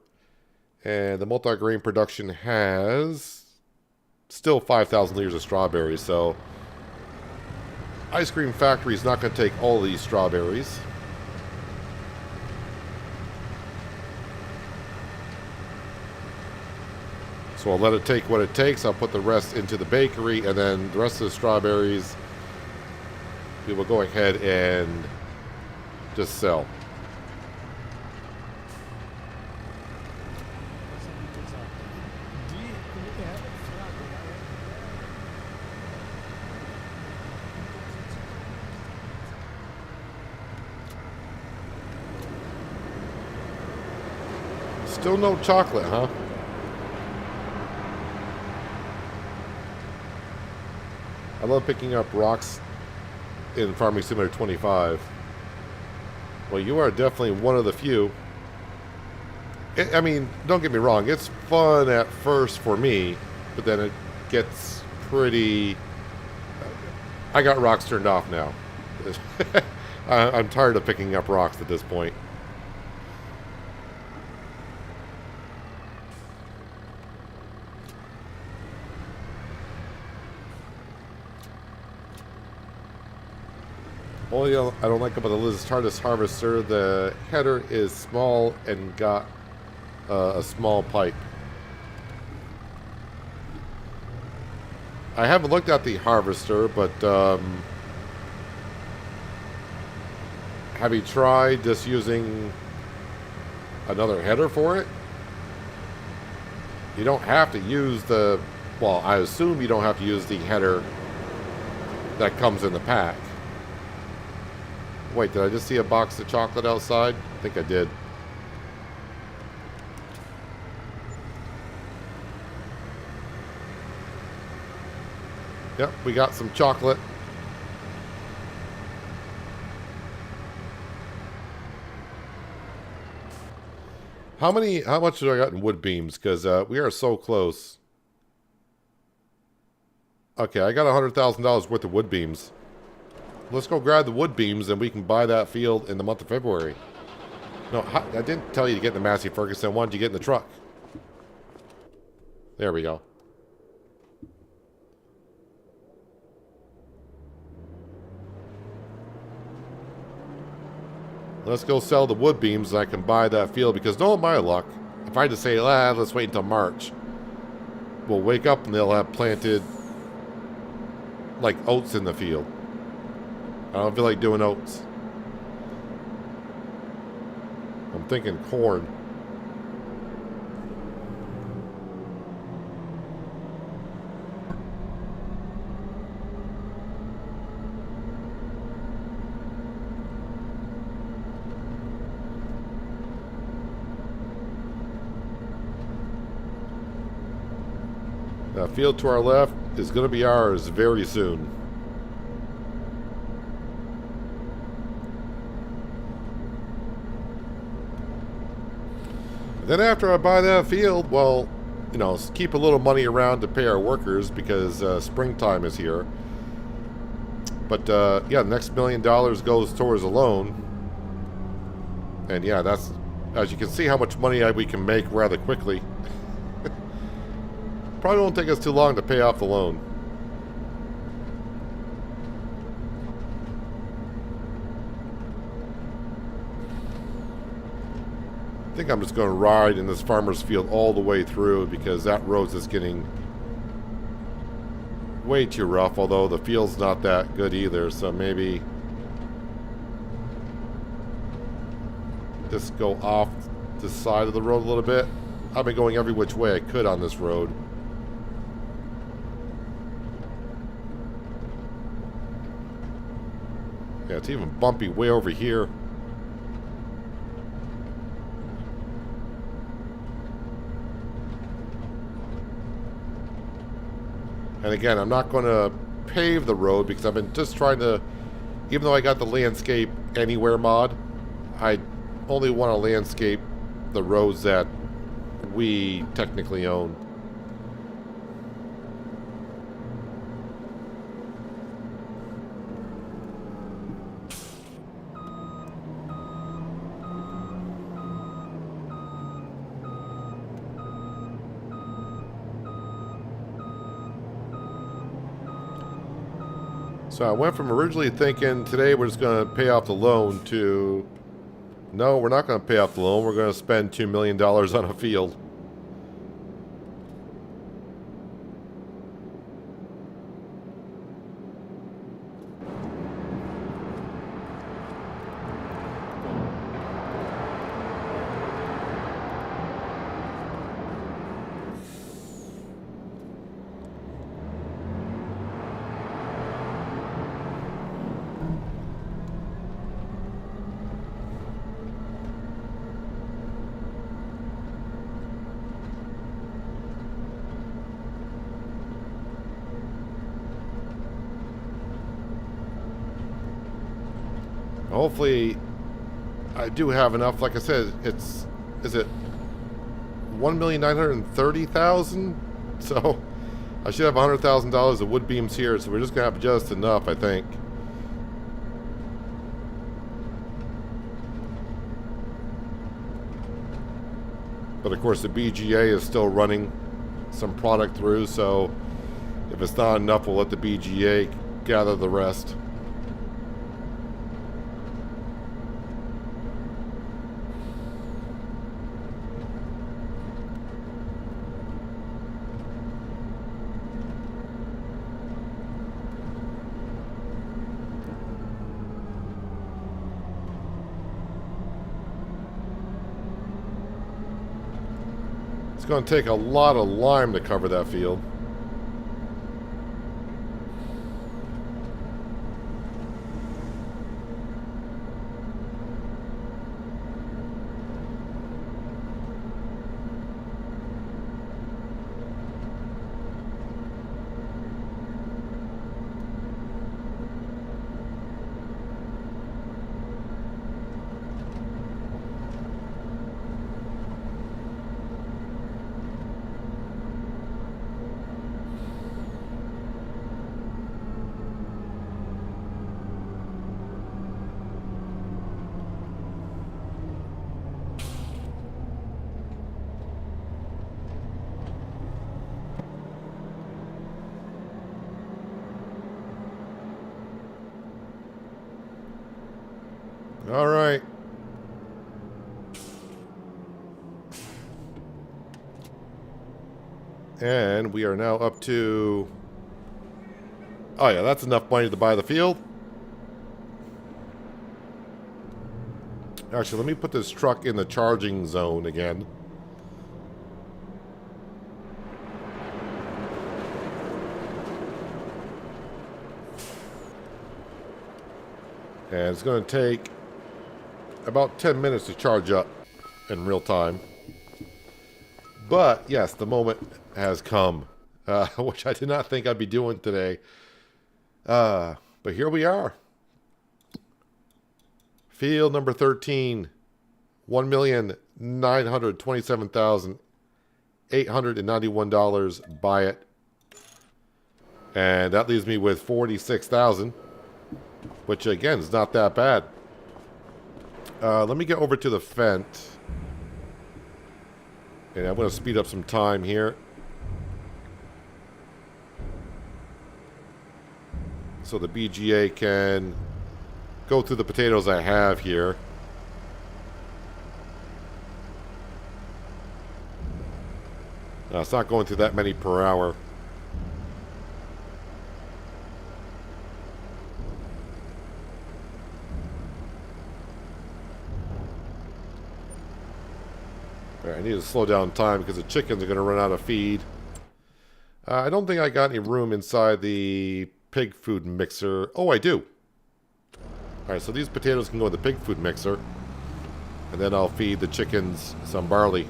And the multi-grain production has still 5,000 liters of strawberries. So ice cream factory is not going to take all of these strawberries. So I'll let it take what it takes. I'll put the rest into the bakery, and then the rest of the strawberries we will go ahead and just sell. Still no chocolate, huh? I love picking up rocks in Farming Simulator 25. Well, you are definitely one of the few. I mean, don't get me wrong. It's fun at first for me, but then it gets pretty... I got rocks turned off now. I'm tired of picking up rocks at this point. Only I don't like about the Lizard's Harvester, the header is small and got a small pipe. I haven't looked at the Harvester, but have you tried just using another header for it? You don't have to use the... Well, I assume you don't have to use the header that comes in the pack. Wait, did I just see a box of chocolate outside? I think I did. Yep, we got some chocolate. How much do I got in wood beams? Because we are so close. Okay, I got $100,000 worth of wood beams. Let's go grab the wood beams and we can buy that field in the month of February. No, I didn't tell you to get in the Massey Ferguson. I wanted you to get in the truck. There we go. Let's go sell the wood beams and I can buy that field, because no, my luck, if I just say, let's wait until March, we'll wake up and they'll have planted like oats in the field. I don't feel like doing oats. I'm thinking corn. That field to our left is going to be ours very soon. Then after I buy that field, well, you know, keep a little money around to pay our workers, because springtime is here. But yeah, the next $1 million goes towards a loan. And yeah, that's, as you can see, how much money we can make rather quickly. Probably won't take us too long to pay off the loan. I think I'm just going to ride in this farmer's field all the way through, because that road's just getting way too rough, although the field's not that good either, so maybe just go off the side of the road a little bit. I've been going every which way I could on this road. Yeah, it's even bumpy way over here. And again, I'm not going to pave the road, because I've been just trying to, even though I got the landscape anywhere mod, I only want to landscape the roads that we technically own. So I went from originally thinking today we're just going to pay off the loan to, no, we're not going to pay off the loan. We're going to spend $2 million on a field. Hopefully, I do have enough. Like I said, is it 1,930,000? So I should have $100,000 of wood beams here. So we're just gonna have just enough, I think. But of course, the BGA is still running some product through. So if it's not enough, we'll let the BGA gather the rest. It's going to take a lot of lime to cover that field. All right. And we are now up to... Oh yeah, that's enough money to buy the field. Actually, let me put this truck in the charging zone again. And it's going to take about 10 minutes to charge up in real time. But, yes, the moment has come, which I did not think I'd be doing today. But here we are. Field number 13, $1,927,891. Buy it. And that leaves me with $46,000, which again is not that bad. Let me get over to the fence. And I'm going to speed up some time here. So the BGA can go through the potatoes I have here. No, it's not going through that many per hour. I need to slow down time because the chickens are going to run out of feed. I don't think I got any room inside the pig food mixer. Oh, I do. Alright, so these potatoes can go in the pig food mixer. And then I'll feed the chickens some barley.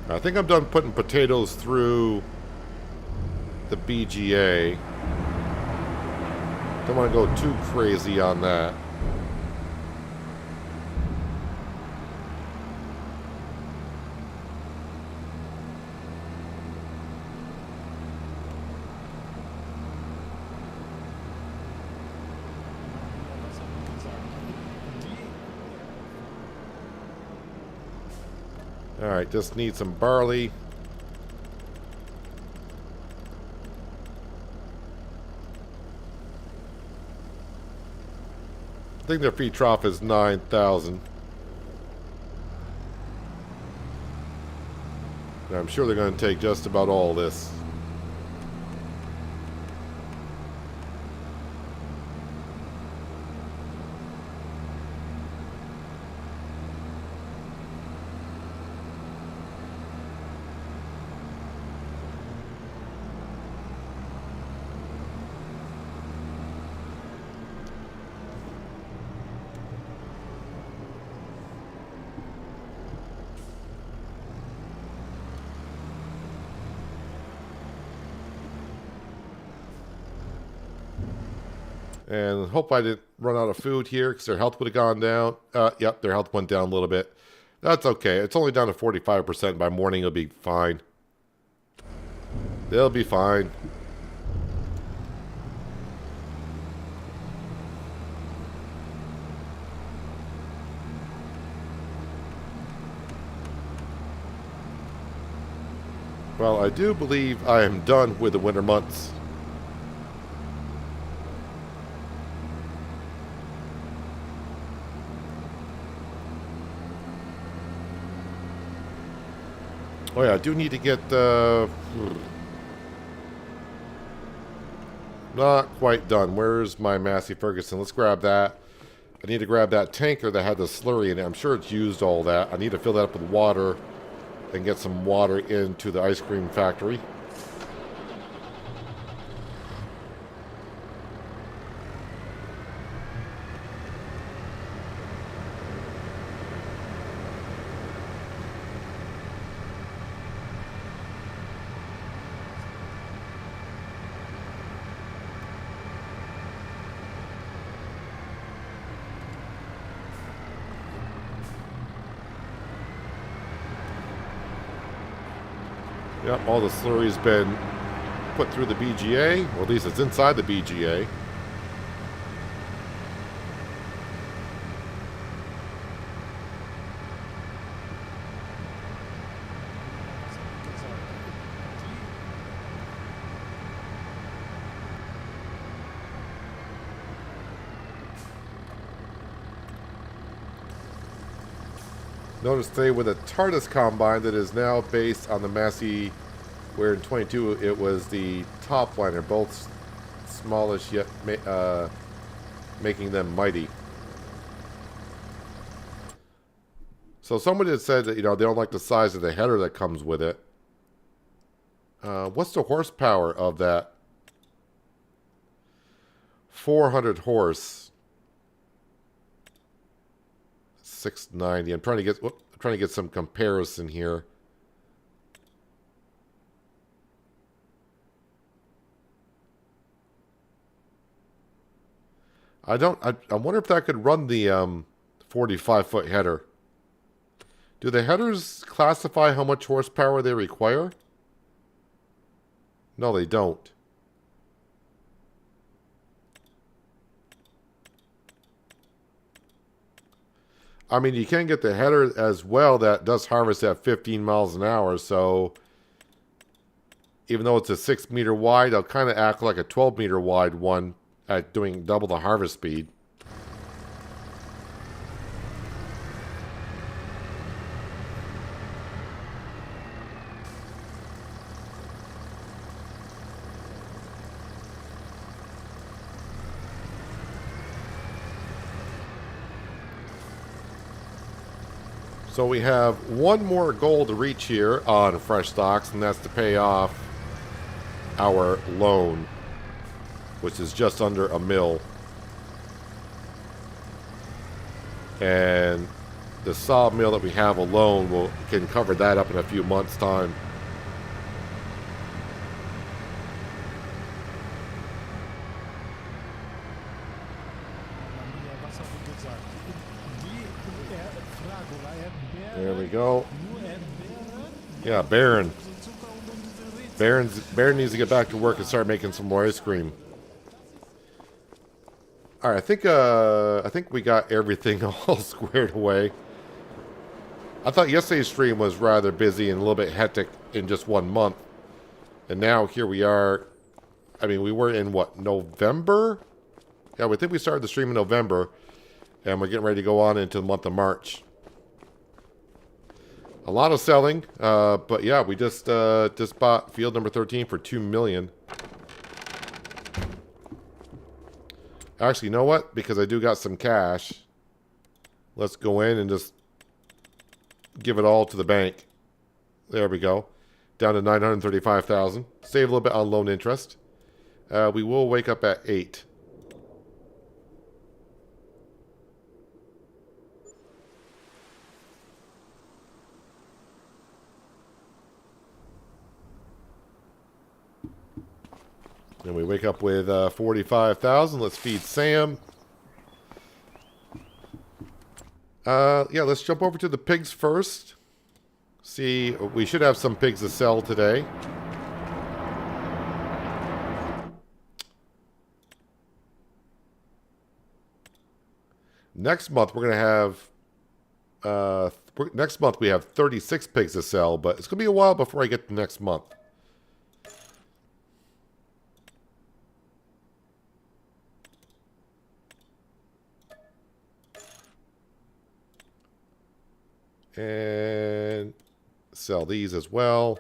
I think I'm done putting potatoes through the BGA. Don't want to go too crazy on that. Alright, just need some barley. I think their feed trough is 9,000. I'm sure they're going to take just about all this. And hope I didn't run out of food here because their health would have gone down. Yep, their health went down a little bit. That's okay. It's only down to 45%. By morning, it'll be fine. They'll be fine. Well, I do believe I am done with the winter months. Oh yeah, I do need to get not quite done. Where's my Massey Ferguson? Let's grab that. I need to grab that tanker that had the slurry in it. I'm sure it's used all that. I need to fill that up with water and get some water into the ice cream factory. Yep, all the slurry's been put through the BGA, or at least it's inside the BGA. Notice today with a TARDIS combine that is now based on the Massey, where in 22 it was the top liner, both smallish yet making them mighty. So somebody had said that, you know, they don't like the size of the header that comes with it. What's the horsepower of that? 400 horse. 690. I'm trying to get some comparison here. I wonder if that could run the 45-foot header. Do the headers classify how much horsepower they require? No, they don't. I mean, you can get the header as well that does harvest at 15 miles an hour, so even though it's a 6 meter wide, it'll kind of act like a 12 meter wide one at doing double the harvest speed. So we have one more goal to reach here on Frechdachs, and that's to pay off our loan, which is just under $1 million. And the sawmill that we have alone can cover that up in a few months' time. There we go. Yeah, Baron. Baron needs to get back to work and start making some more ice cream. All right, I think we got everything all squared away. I thought yesterday's stream was rather busy and a little bit hectic in just 1 month, and now here we are. I mean, we were in what, November? Yeah, we think we started the stream in November, and we're getting ready to go on into the month of March. A lot of selling, but yeah, we just bought field number 13 for $2 million. Actually, you know what? Because I do got some cash, let's go in and just give it all to the bank. There we go, down to $935,000. Save a little bit on loan interest. We will wake up at 8. Then we wake up with 45,000. Let's feed Sam. Yeah, let's jump over to the pigs first. See, we should have some pigs to sell today. Next month we're gonna have. Next month we have 36 pigs to sell, but it's gonna be a while before I get to next month. And sell these as well.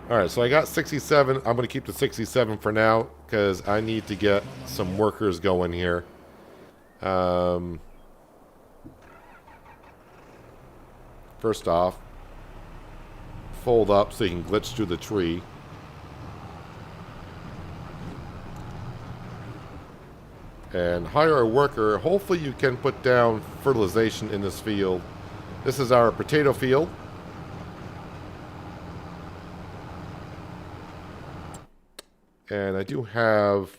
Alright, so I got 67. I'm going to keep the 67 for now because I need to get some workers going here. First off, fold up so you can glitch through the tree. And hire a worker. Hopefully you can put down fertilization in this field. This is our potato field. And I do have...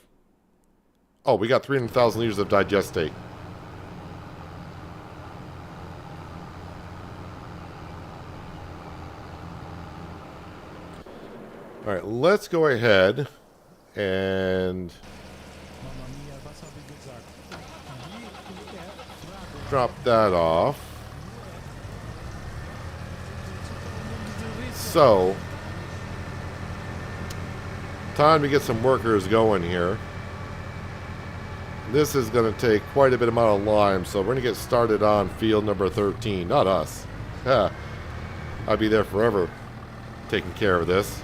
Oh, we got 300,000 liters of digestate. All right, let's go ahead and drop that off. So, time to get some workers going here. This is going to take quite a bit amount of lime, so we're going to get started on field number 13. Not us. Yeah, I'll be there forever taking care of this.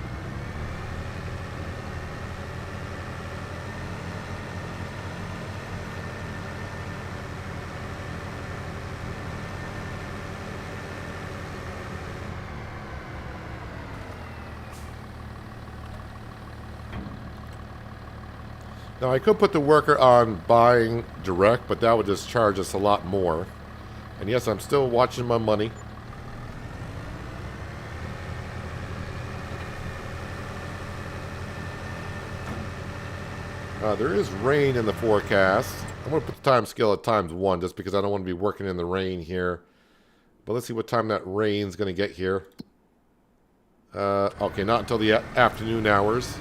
Now, I could put the worker on buying direct, but that would just charge us a lot more. And yes, I'm still watching my money. There is rain in the forecast. I'm going to put the time scale at ×1 just because I don't want to be working in the rain here. But let's see what time that rain's going to get here. Okay, not until the afternoon hours.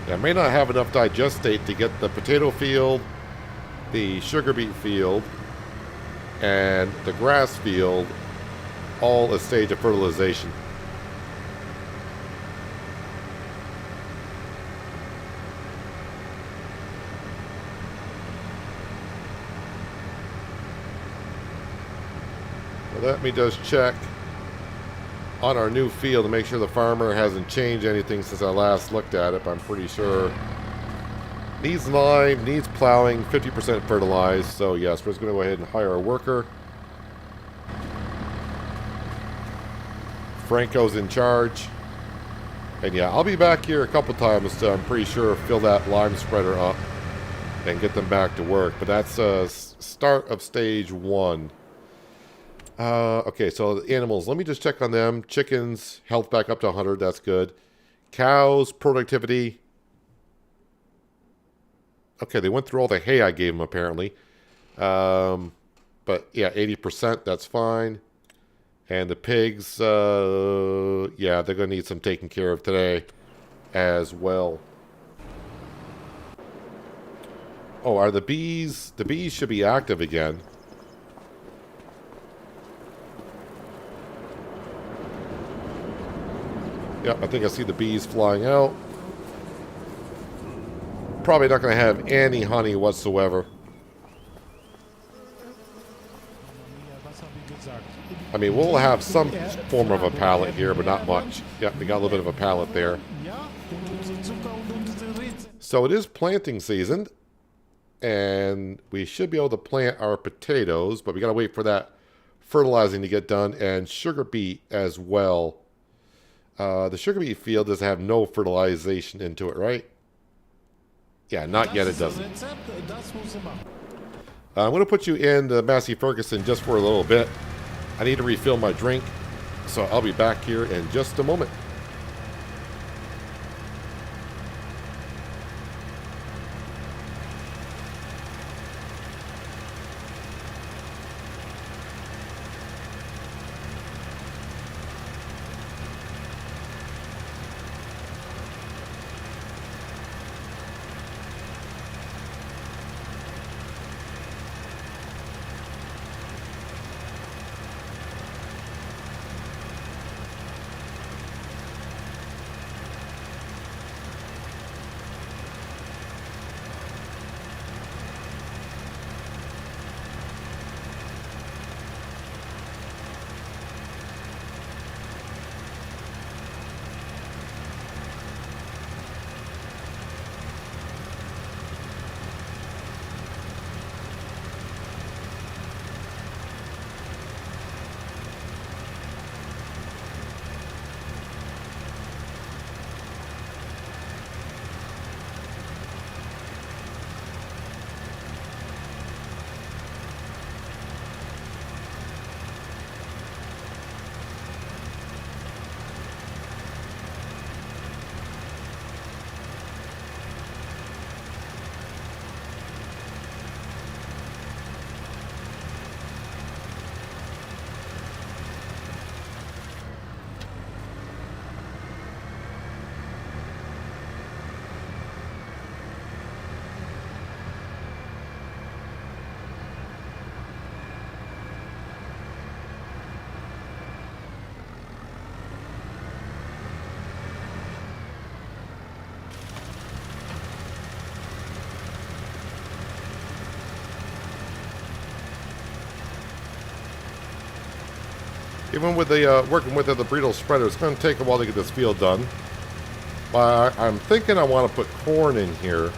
I may not have enough digestate to get the potato field, the sugar beet field, and the grass field all a stage of fertilization. So let me just check on our new field to make sure the farmer hasn't changed anything since I last looked at it, but I'm pretty sure. Needs lime, needs plowing, 50% fertilized, so yes, we're just going to go ahead and hire a worker. Franco's in charge. And yeah, I'll be back here a couple times to, I'm pretty sure, fill that lime spreader up and get them back to work. But that's start of stage 1. Okay, so the animals, let me just check on them. Chickens, health back up to 100, that's good. Cows, productivity. Okay, they went through all the hay I gave them, apparently. But yeah, 80%, that's fine. And the pigs, yeah, they're going to need some taking care of today as well. Oh, are the bees? The bees should be active again. Yep, I think I see the bees flying out. Probably not going to have any honey whatsoever. I mean, we'll have some form of a pallet here, but not much. Yep, we got a little bit of a pallet there. So it is planting season, and we should be able to plant our potatoes, but we got to wait for that fertilizing to get done, and sugar beet as well. The sugar beet field does have no fertilization into it, right? Yeah, not yet, it doesn't. I'm going to put you in the Massey Ferguson just for a little bit. I need to refill my drink, so I'll be back here in just a moment. Even with the working with the burrito spreader, it's going to take a while to get this field done. But I'm thinking I want to put corn in here.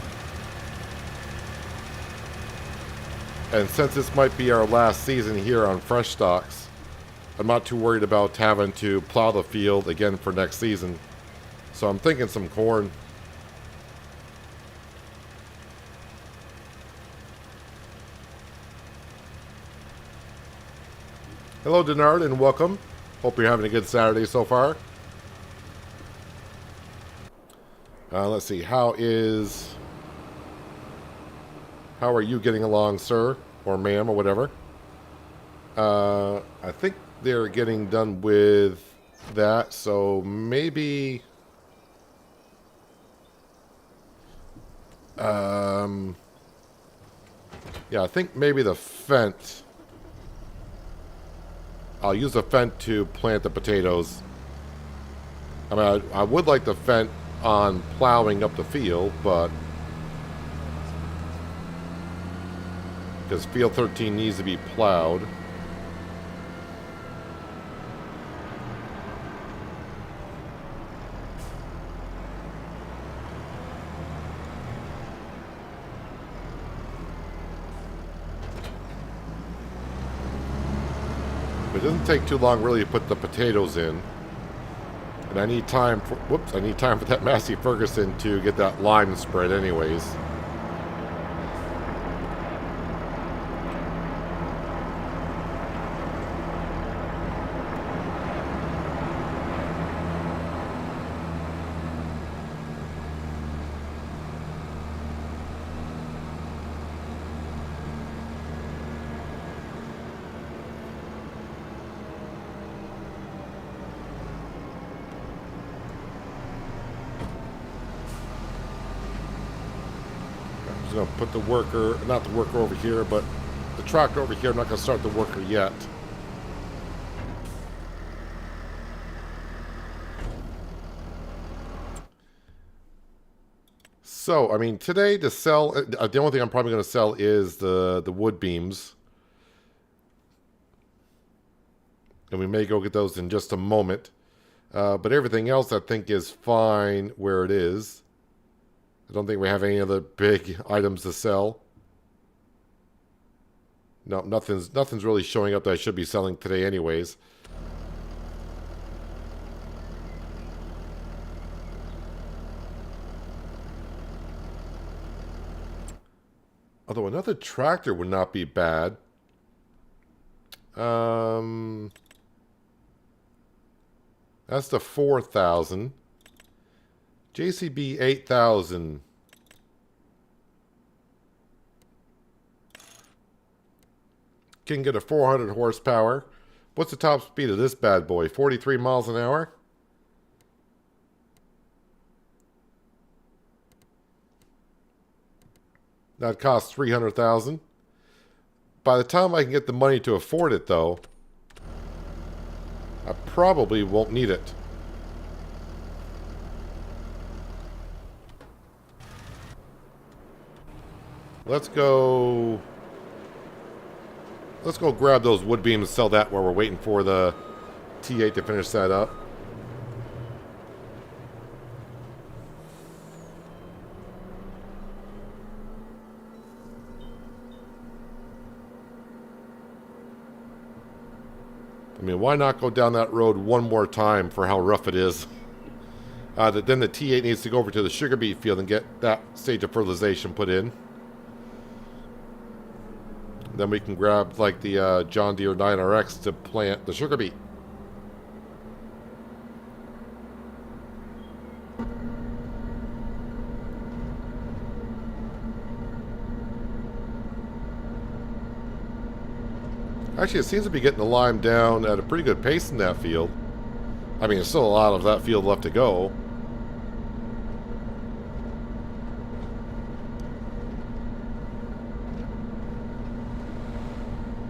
And since this might be our last season here on Frechdachs, I'm not too worried about having to plow the field again for next season. So I'm thinking some corn. Hello, Denard, and welcome. Hope you're having a good Saturday so far. Let's see. How are you getting along, sir? Or ma'am, or whatever. I think they're getting done with that, so maybe... yeah, I think maybe the Fent... I'll use the Fent to plant the potatoes. I mean, I would like the Fent on plowing up the field, but... because field 13 needs to be plowed. But it doesn't take too long really to put the potatoes in. And I need time for, I need time for that Massey Ferguson to get that lime spread anyways. Going to put the worker, not the worker over here, but the tractor over here. I'm not going to start the worker yet. So, I mean, today to sell, the only thing I'm probably going to sell is the wood beams. And we may go get those in just a moment. But everything else I think is fine where it is. I don't think we have any other big items to sell. No, nothing's really showing up that I should be selling today anyways. Although another tractor would not be bad. That's the 4,000. JCB 8,000. Can get a 400 horsepower. What's the top speed of this bad boy? 43 miles an hour? That costs 300,000. By the time I can get the money to afford it, though, I probably won't need it. Let's go grab those wood beams and sell that while we're waiting for the T8 to finish that up. I mean, why not go down that road one more time for how rough it is? Then the T8 needs to go over to the sugar beet field and get that stage of fertilization put in. Then we can grab like the John Deere 9RX to plant the sugar beet. Actually, it seems to be getting the lime down at a pretty good pace in that field. I mean, there's still a lot of that field left to go.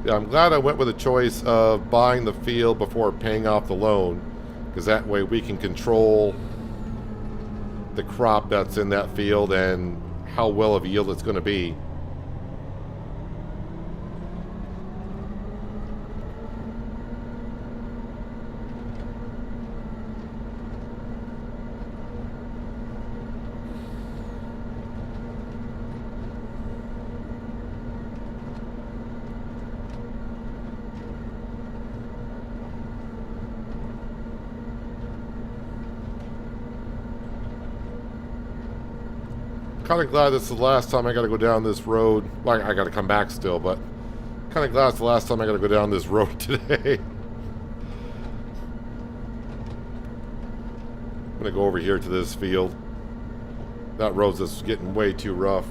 Yeah, I'm glad I went with the choice of buying the field before paying off the loan, because that way we can control the crop that's in that field and how well of a yield it's going to be. Kind of glad this is the last time I got to go down this road. Like, I got to come back still, but kind of glad it's the last time I got to go down this road today. I'm going to go over here to this field. That road's just getting way too rough.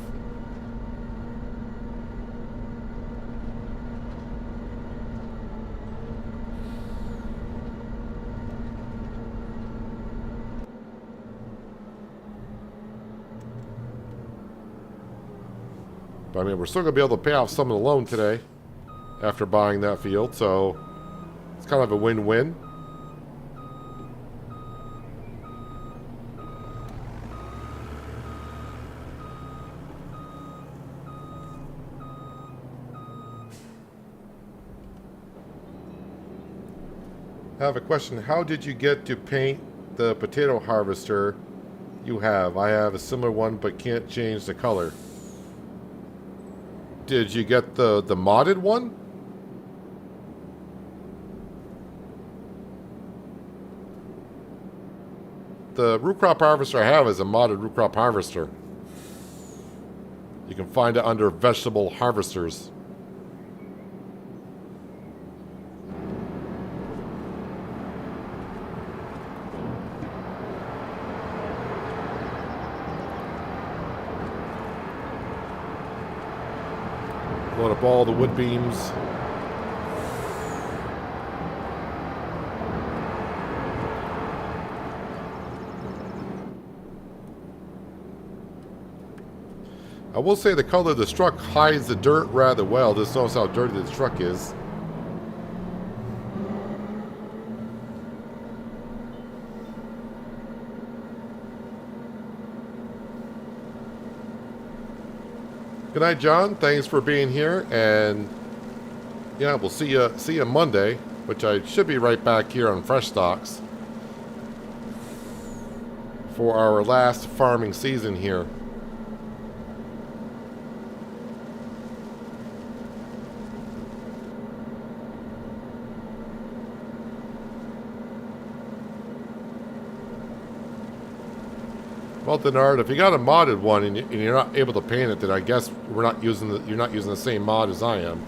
But I mean, we're still going to be able to pay off some of the loan today after buying that field, so it's kind of a win-win. I have a question. How did you get to paint the potato harvester you have? I have a similar one but can't change the color. Did you get the modded one? The root crop harvester I have is a modded root crop harvester. You can find it under vegetable harvesters. Load up all the wood beams. I will say the color of the truck hides the dirt rather well. Just notice how dirty the truck is. Good night, John. Thanks for being here, and yeah, we'll see you Monday, which I should be right back here on Frechdachs for our last farming season here. Well, Denard, if you got a modded one and you're not able to paint it, then I guess you're not using the same mod as I am.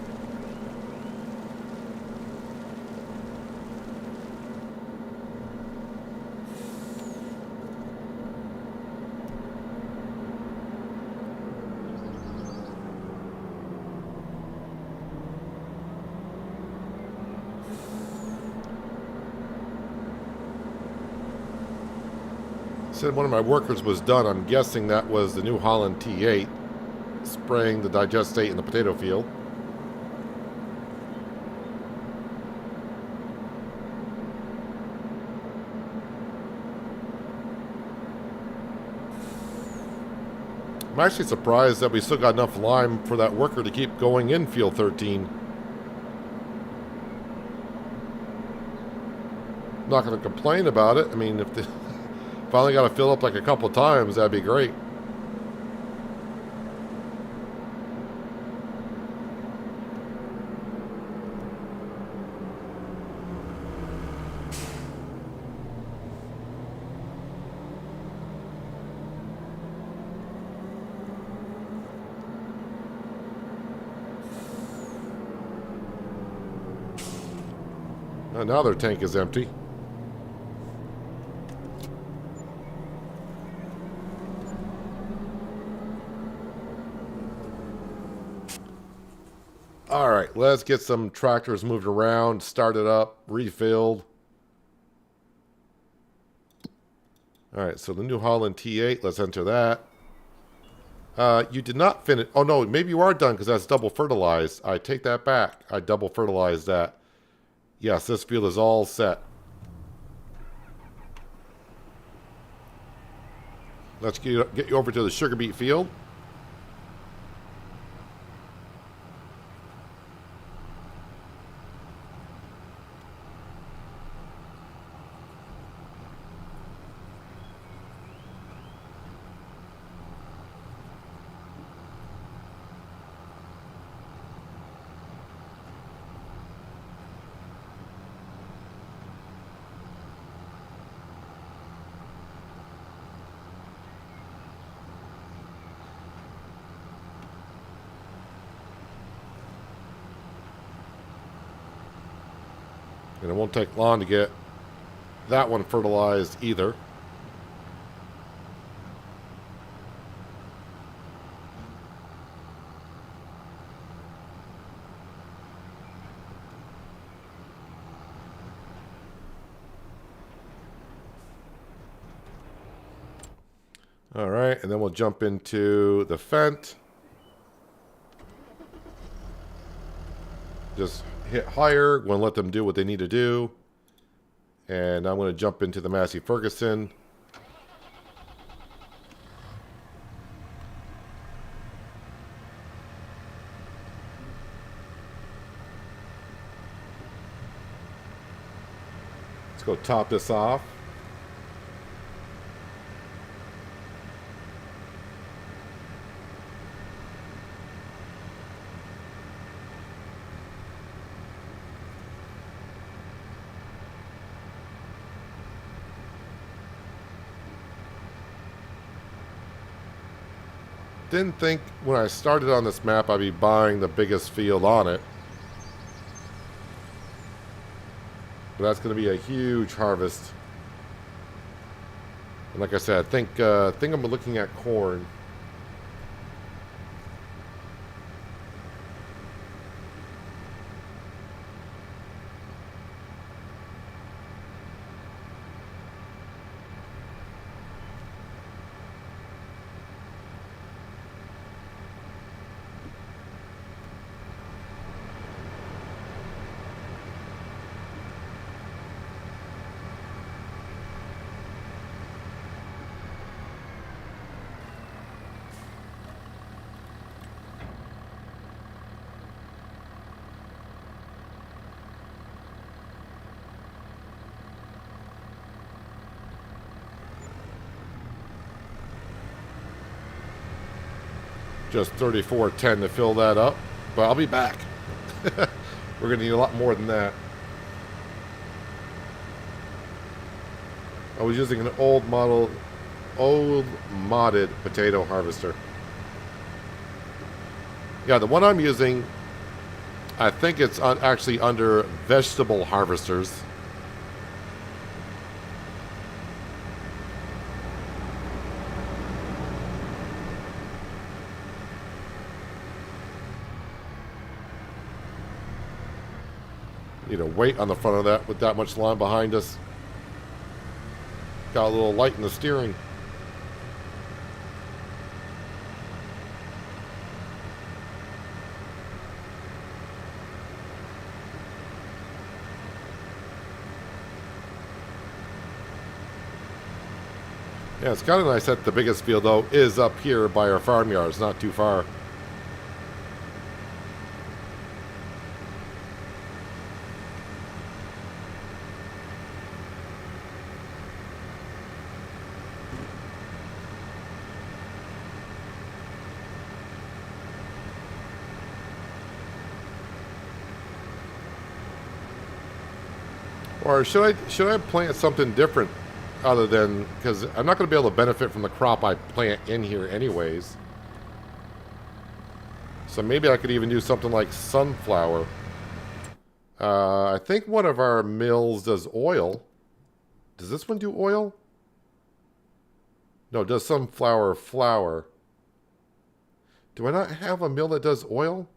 Said one of my workers was done. I'm guessing that was the New Holland T8 spraying the digestate in the potato field. I'm actually surprised that we still got enough lime for that worker to keep going in field 13. I'm not going to complain about it. I mean, if the finally got to fill up like a couple times, that'd be great. Now their tank is empty. All right, let's get some tractors moved around, started up, refilled. All right, so the New Holland T8, let's enter that. You did not finish. Oh, no, maybe you are done because that's double fertilized. I take that back. I double fertilized that. Yes, this field is all set. Let's get you over to the sugar beet field. And it won't take long to get that one fertilized either. All right, and then we'll jump into the Fent. Just hit higher. We're going to let them do what they need to do. And I'm going to jump into the Massey Ferguson. Let's go top this off. Didn't think when I started on this map I'd be buying the biggest field on it. But that's going to be a huge harvest. And like I said, I think I'm looking at corn. Just 34.10 to fill that up, but I'll be back. We're going to need a lot more than that. I was using an old modded potato harvester. Yeah, the one I'm using, I think it's actually under vegetable harvesters. Need a weight on the front of that with that much lawn behind us. Got a little light in the steering. Yeah, it's kind of nice that the biggest field, though, is up here by our farmyard. It's not too far. Or should I plant something different other than, because I'm not going to be able to benefit from the crop I plant in here anyways. So maybe I could even do something like sunflower. I think one of our mills does oil. Does this one do oil? No, it does sunflower flour. Do I not have a mill that does oil?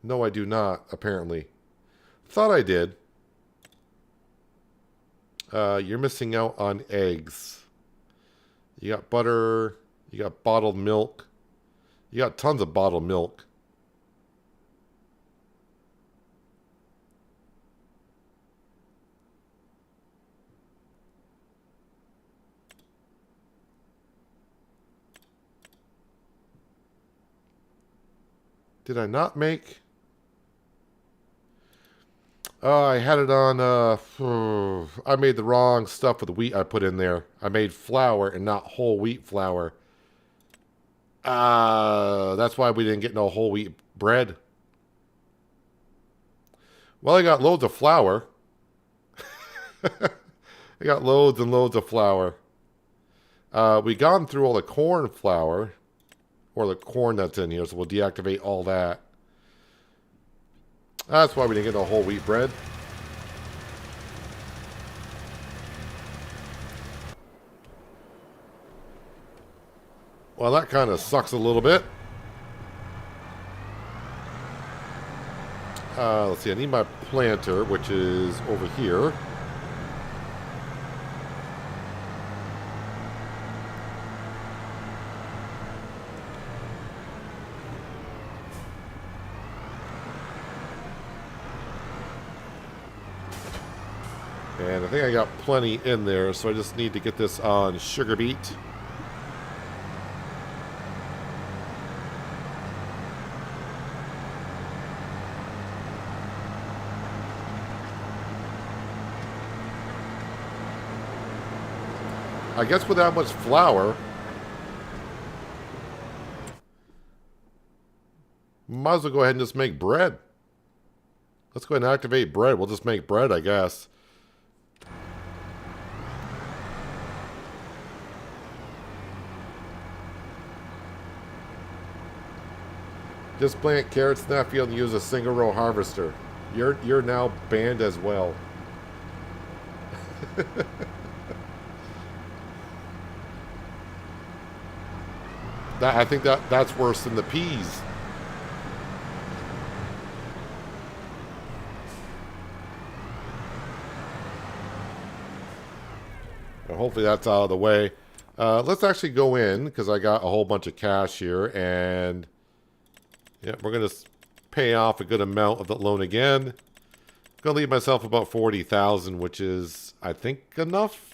No, I do not, apparently. Thought I did. You're missing out on eggs. You got butter. You got bottled milk. You got tons of bottled milk. Did I not make... I had it on, I made the wrong stuff with the wheat I put in there. I made flour and not whole wheat flour. That's why we didn't get no whole wheat bread. Well, I got loads of flour. I got loads and loads of flour. We gone through all the corn flour, or the corn that's in here, so we'll deactivate all that. That's why we didn't get no whole wheat bread. Well, that kind of sucks a little bit. Let's see, I need my planter, which is over here. And I think I got plenty in there, so I just need to get this on sugar beet. I guess with that much flour, might as well go ahead and just make bread. Let's go ahead and activate bread. We'll just make bread, I guess. Just plant carrots in that field and use a single row harvester. You're now banned as well. I think that's worse than the peas. Well, hopefully that's out of the way. Let's actually go in because I got a whole bunch of cash here, and yeah, we're gonna pay off a good amount of the loan again. Gonna leave myself about 40,000, which is, I think, enough.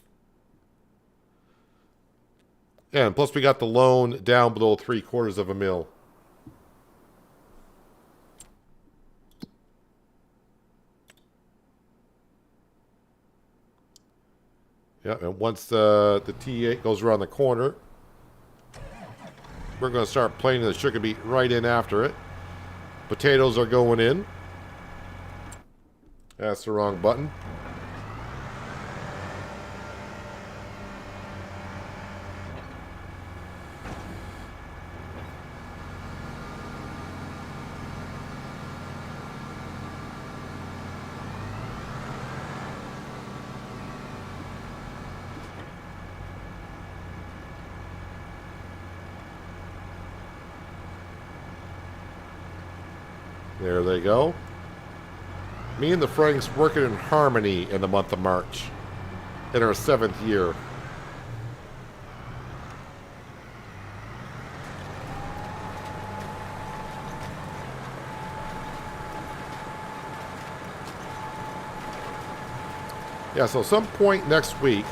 Yeah, and plus we got the loan down below 3/4 of a mil. Yeah, and once the T8 goes around the corner, we're going to start planting the sugar beet right in after it. Potatoes are going in. That's the wrong button. There they go. Me and the Franks working in harmony in the month of March. In our 7th year. Yeah, so some point next week,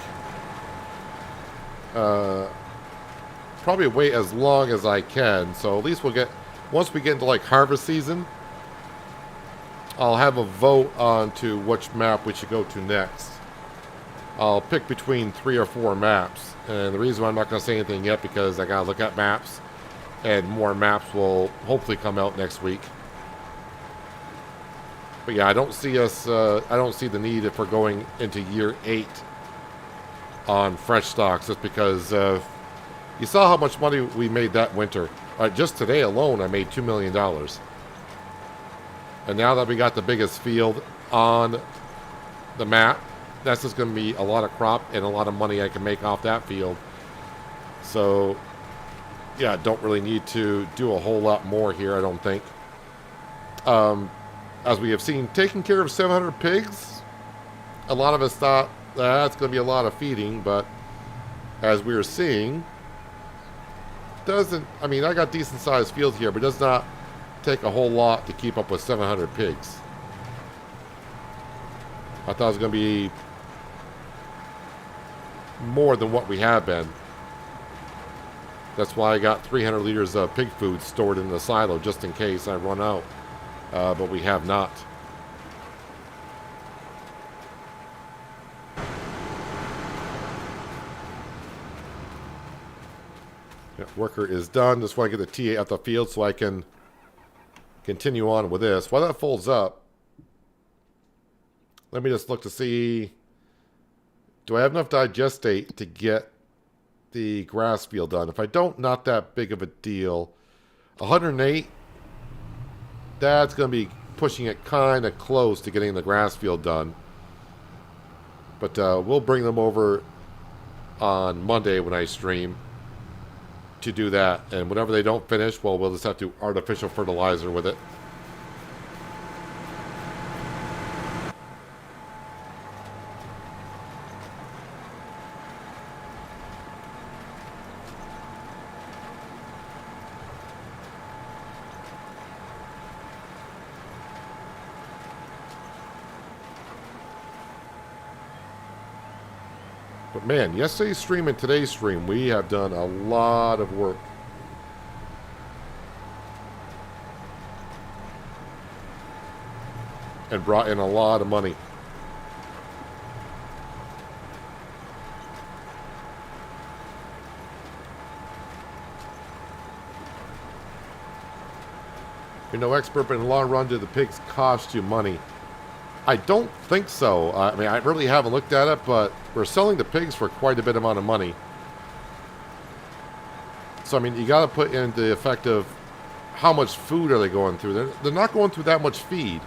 probably wait as long as I can. So at least we'll get, once we get into like harvest season, I'll have a vote on to which map we should go to next. I'll pick between 3 or 4 maps. And the reason why I'm not going to say anything yet, because I got to look at maps. And more maps will hopefully come out next week. But yeah, I don't see us, I don't see the need if we're going into year 8 on Frechdachs, just because you saw how much money we made that winter. Just today alone, I made $2 million. And now that we got the biggest field on the map, that's just going to be a lot of crop and a lot of money I can make off that field. So, yeah, don't really need to do a whole lot more here, I don't think. As we have seen, taking care of 700 pigs, a lot of us thought that's going to be a lot of feeding, but as we are seeing, doesn't, I mean, I got decent sized fields here, but it does not take a whole lot to keep up with 700 pigs. I thought it was going to be more than what we have been. That's why I got 300 liters of pig food stored in the silo just in case I run out. But we have not. Yeah, worker is done. Just want to get the TA out the field so I can continue on with this. While that folds up, let me just look to see, do I have enough digestate to get the grass field done? If I don't, not that big of a deal. 108, that's going to be pushing it kind of close to getting the grass field done. But we'll bring them over on Monday when I stream to do that. And whenever they don't finish, well, we'll just have to do artificial fertilizer with it. But man, yesterday's stream and today's stream, we have done a lot of work. And brought in a lot of money. You're no expert, but in the long run, do the pigs cost you money? I don't think so. I mean, I really haven't looked at it, but we're selling the pigs for quite a bit amount of money. So, I mean, you got to put into the effect of how much food are they going through. They're not going through that much feed.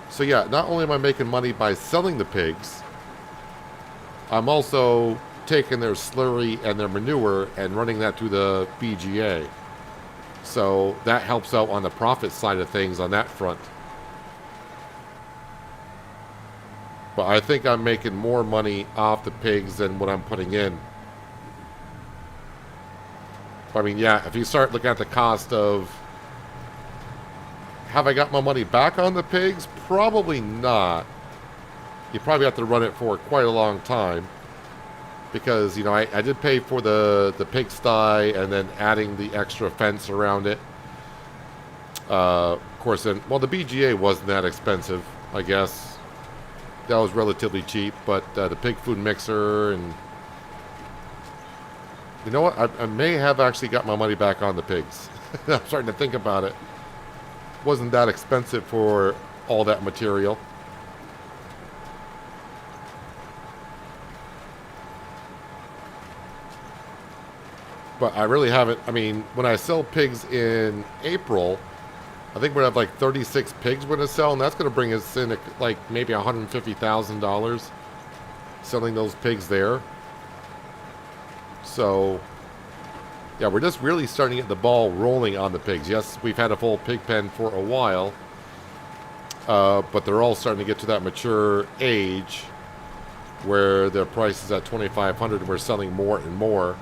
So, yeah, not only am I making money by selling the pigs, I'm also taking their slurry and their manure and running that through the BGA. So, that helps out on the profit side of things on that front. But I think I'm making more money off the pigs than what I'm putting in. I mean, yeah, if you start looking at the cost of, have I got my money back on the pigs? Probably not. You probably have to run it for quite a long time. Because, you know, I did pay for the pigsty and then adding the extra fence around it. Of course, then, well, the BGA wasn't that expensive, I guess. That was relatively cheap, but the pig food mixer and... You know what? I may have actually got my money back on the pigs. I'm starting to think about it. Wasn't that expensive for all that material. But I really haven't... I mean, when I sell pigs in April... I think we're going to have like 36 pigs we're going to sell, and that's going to bring us in like maybe $150,000 selling those pigs there. So, yeah, we're just really starting to get the ball rolling on the pigs. Yes, we've had a full pig pen for a while, but they're all starting to get to that mature age where their price is at $2,500 and we're selling more and more.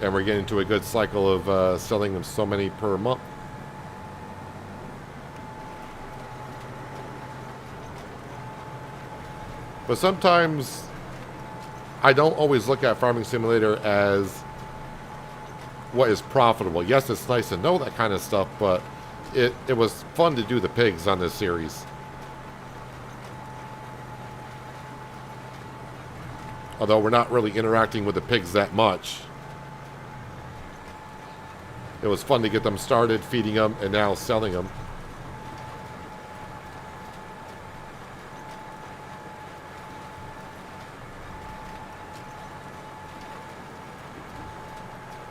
And we're getting to a good cycle of selling them so many per month. But sometimes I don't always look at Farming Simulator as what is profitable. Yes, it's nice to know that kind of stuff, but it was fun to do the pigs on this series. Although we're not really interacting with the pigs that much. It was fun to get them started, feeding them, and now selling them.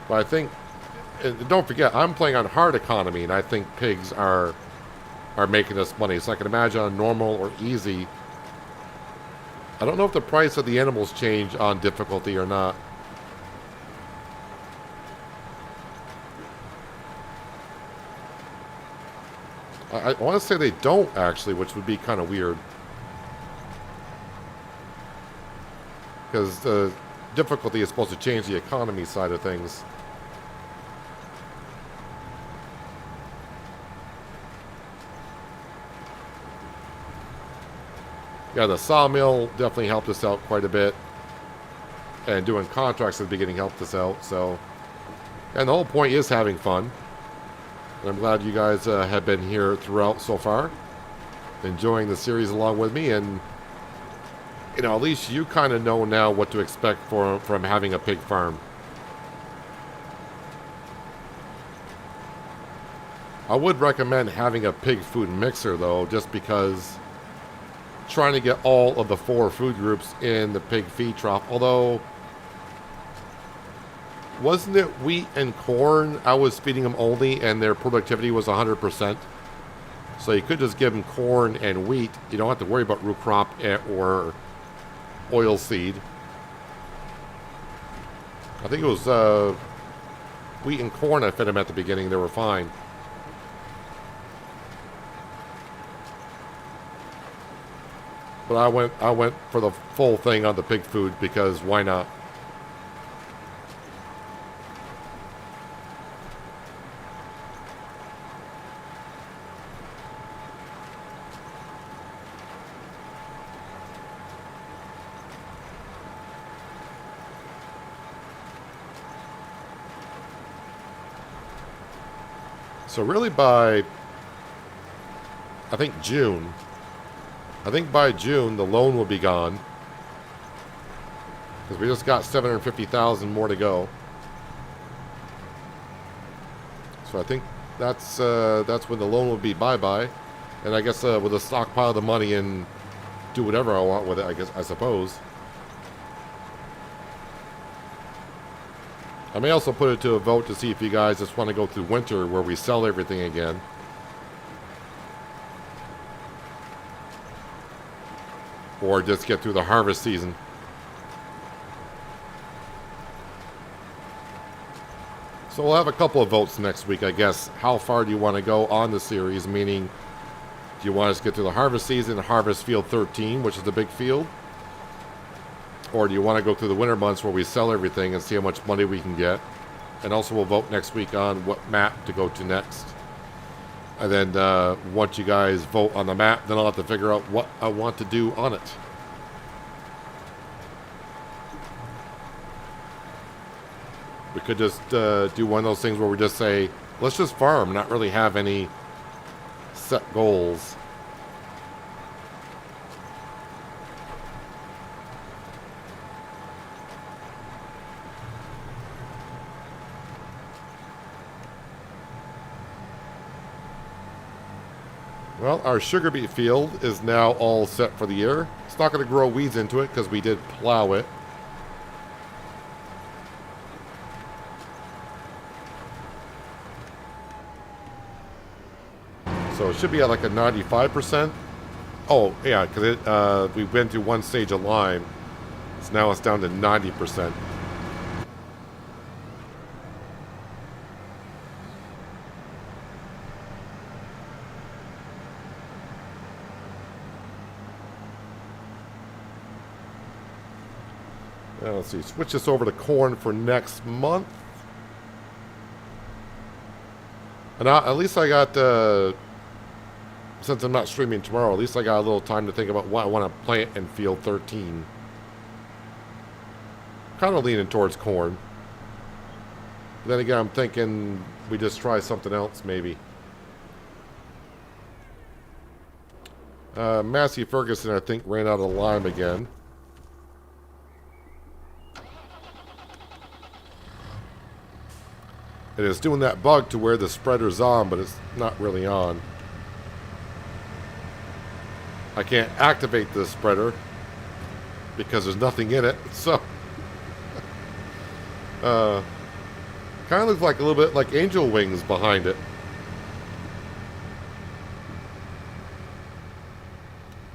But I think, and don't forget, I'm playing on hard economy, and I think pigs are making us money. So I can imagine on normal or easy. I don't know if the price of the animals change on difficulty or not. I want to say they don't, actually, which would be kind of weird. Because the difficulty is supposed to change the economy side of things. Yeah, the sawmill definitely helped us out quite a bit. And doing contracts at the beginning helped us out, so... And the whole point is having fun. And I'm glad you guys have been here throughout so far. Enjoying the series along with me, and... You know, at least you kind of know now what to expect from having a pig farm. I would recommend having a pig food mixer, though, just because... Trying to get all of the 4 food groups in the pig feed trough, although wasn't it wheat and corn I was feeding them only and their productivity was 100%? So you could just give them corn and wheat. You don't have to worry about root crop or oil seed. I think it was wheat and corn I fed them at the beginning. They were fine. But I went for the full thing on the pig food because why not? So really by, I think by June the loan will be gone. Because we just got 750,000 more to go. So I think that's when the loan will be bye-bye. And I guess with a stockpile the money and do whatever I want with it, I suppose. I may also put it to a vote to see if you guys just want to go through winter where we sell everything again. Or just get through the harvest season. So we'll have a couple of votes next week, I guess. How far do you want to go on the series? Meaning, do you want us to get through the harvest season, harvest field 13, which is the big field? Or do you want to go through the winter months where we sell everything and see how much money we can get? And also we'll vote next week on what map to go to next. And then once you guys vote on the map, then I'll have to figure out what I want to do on it. We could just do one of those things where we just say, let's just farm, not really have any set goals. Well, our sugar beet field is now all set for the year. It's not going to grow weeds into it because we did plow it. So it should be at like a 95%. Oh, yeah, because we went through one stage of lime. So now it's down to 90%. Now let's see, switch this over to corn for next month. And at least I got, since I'm not streaming tomorrow, at least I got a little time to think about what I want to plant in field 13. Kind of leaning towards corn. But then again, I'm thinking we just try something else maybe. Massey Ferguson, I think, ran out of lime again. It is doing that bug to where the spreader's on, but it's not really on. I can't activate the spreader because there's nothing in it, so kind of looks like a little bit like angel wings behind it.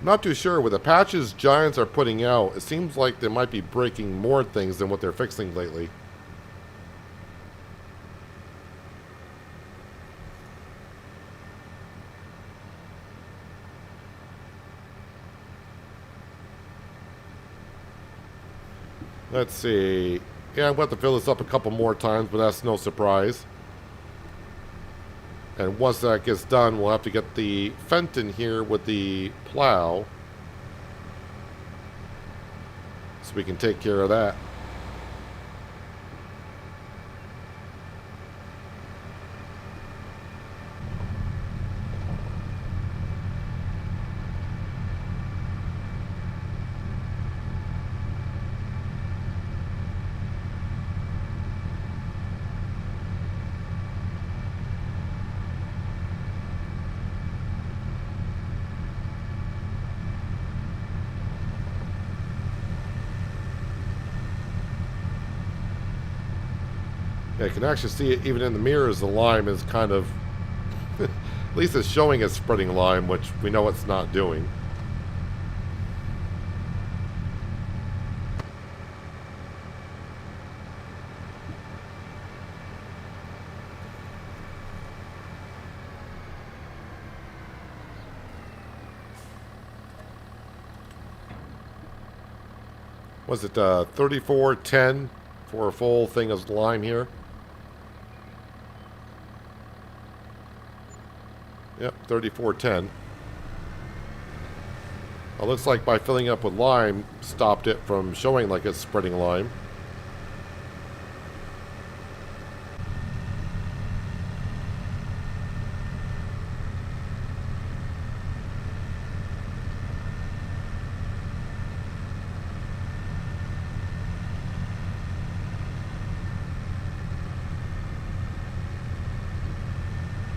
Not too sure. With the patches Giants are putting out, it seems like they might be breaking more things than what they're fixing lately. Let's see. Yeah, I'm going to have to fill this up a couple more times, but that's no surprise. And once that gets done, we'll have to get the Fenton here with the plow. So we can take care of that. Yeah, you can actually see it even in the mirrors. The lime is kind of At least it's showing it's spreading lime, which we know it's not doing. Was it 34.10 for a full thing of lime here? Yep, 34.10. It looks like by filling up with lime, stopped it from showing like it's spreading lime.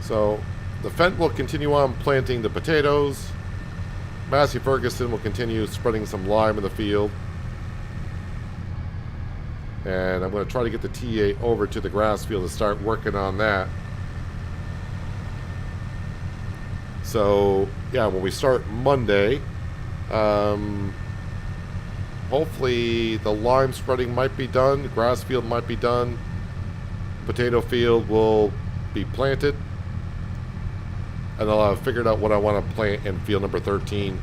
So the Fent will continue on planting the potatoes. Massey Ferguson will continue spreading some lime in the field. And I'm going to try to get the T8 over to the grass field to start working on that. So, yeah, when we start Monday, hopefully the lime spreading might be done. The grass field might be done. Potato field will be planted. And I'll have figured out what I want to plant in field number 13.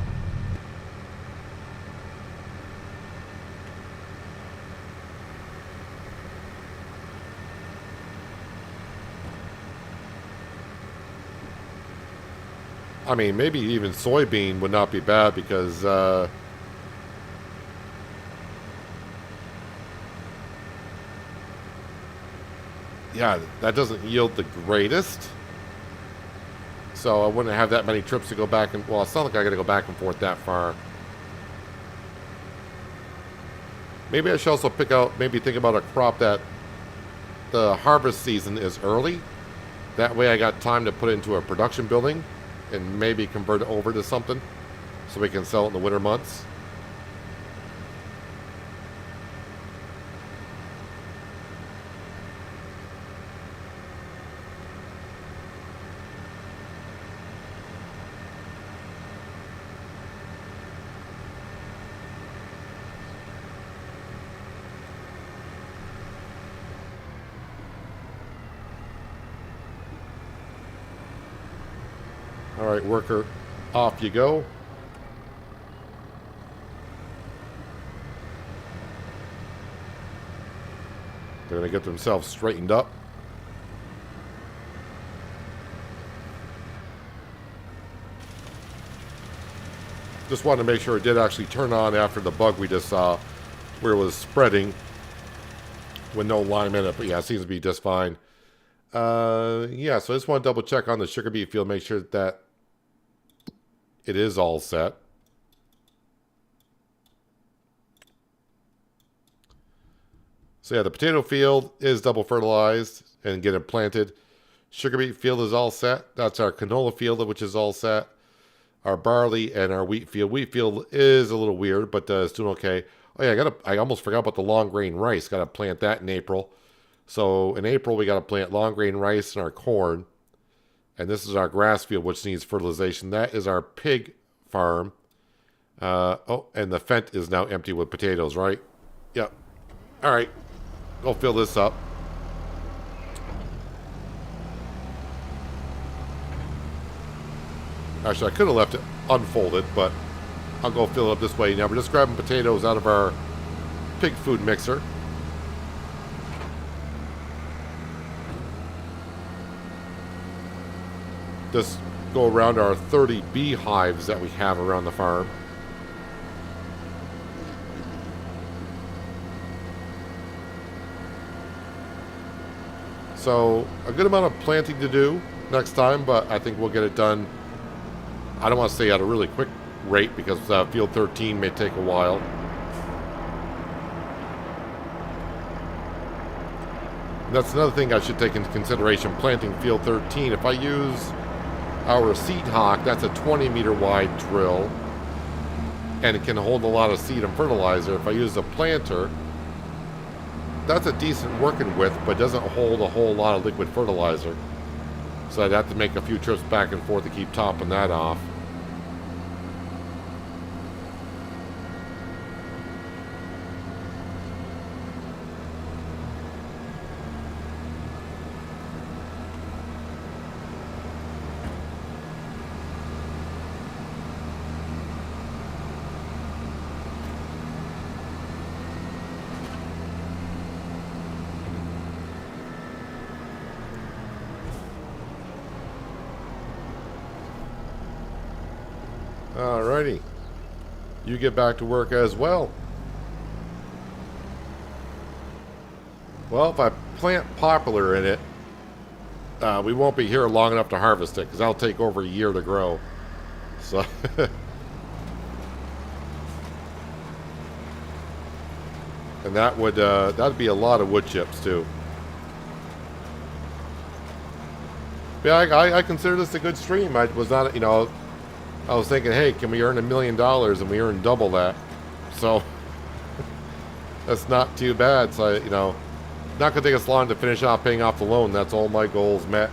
I mean, maybe even soybean would not be bad because yeah, that doesn't yield the greatest. So I wouldn't have that many trips to go back and... Well, it's not like I got to go back and forth that far. Maybe I should also pick out... Maybe think about a crop that the harvest season is early. That way I got time to put it into a production building and maybe convert it over to something so we can sell it in the winter months. Alright, worker, off you go. They're going to get themselves straightened up. Just wanted to make sure it did actually turn on after the bug we just saw, where it was spreading with no lime in it. But yeah, it seems to be just fine. Yeah, so I just want to double check on the sugar beet field, make sure that it is all set. So yeah, the potato field is double fertilized and getting planted. Sugar beet field is all set. That's our canola field, which is all set. Our barley and our wheat field. Wheat field is a little weird, but it's doing okay. Oh yeah, I almost forgot about the long grain rice. Got to plant that in April. So in April, we got to plant long grain rice and our corn. And this is our grass field, which needs fertilization. That is our pig farm. Oh, and the Fent is now empty with potatoes, right? Yep. All right. Go fill this up. Actually, I could have left it unfolded, but I'll go fill it up this way. Now we're just grabbing potatoes out of our pig food mixer. Just go around our 30 beehives that we have around the farm. So a good amount of planting to do next time, but I think we'll get it done. I don't want to say at a really quick rate because field 13 may take a while. And that's another thing I should take into consideration, planting field 13. If I use our seed hawk, that's a 20-meter wide drill, and it can hold a lot of seed and fertilizer. If I use a planter, that's a decent working width, but doesn't hold a whole lot of liquid fertilizer. So I'd have to make a few trips back and forth to keep topping that off. Alrighty. You get back to work as well. Well, if I plant poplar in it, we won't be here long enough to harvest it, because that'll take over a year to grow. So... and that'd be a lot of wood chips, too. Yeah, I consider this a good stream. I was not, you know... I was thinking, hey, can we earn $1 million? And we earned double that. So, that's not too bad. So, you know, not going to take us long to finish off paying off the loan. That's all my goals met,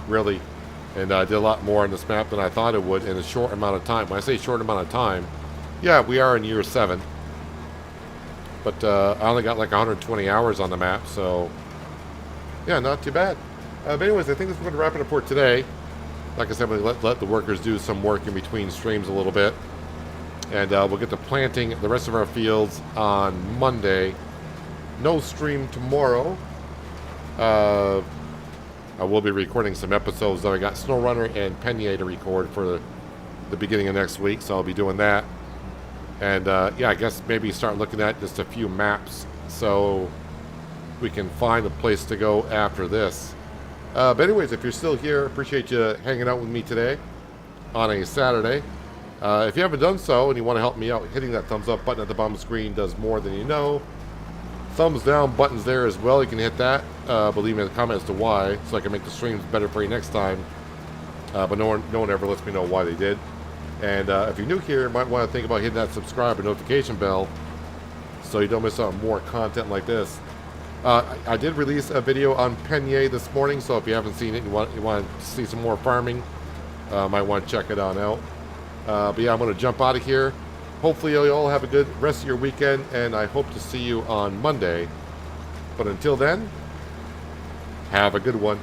really. And I did a lot more on this map than I thought it would in a short amount of time. When I say short amount of time, yeah, we are in year 7. But I only got like 120 hours on the map, so, yeah, not too bad. But anyways, I think this is going to wrap it up for today. Like I said, we'll let the workers do some work in between streams a little bit. And we'll get to planting the rest of our fields on Monday. No stream tomorrow. I will be recording some episodes, though. I got SnowRunner and Penier to record for the beginning of next week, so I'll be doing that. And, yeah, I guess maybe start looking at just a few maps so we can find a place to go after this. But anyways, if you're still here, appreciate you hanging out with me today on a Saturday. If you haven't done so and you want to help me out, hitting that thumbs up button at the bottom of the screen does more than you know. Thumbs down buttons there as well. You can hit that. But leave me in the comments as to why, so I can make the streams better for you next time. But no one ever lets me know why they did. And if you're new here, you might want to think about hitting that subscribe and notification bell so you don't miss out on more content like this. I did release a video on Penier this morning, so if you haven't seen it, you want to see some more farming, might want to check it on out. But yeah, I'm going to jump out of here. Hopefully you all have a good rest of your weekend, and I hope to see you on Monday. But until then, have a good one.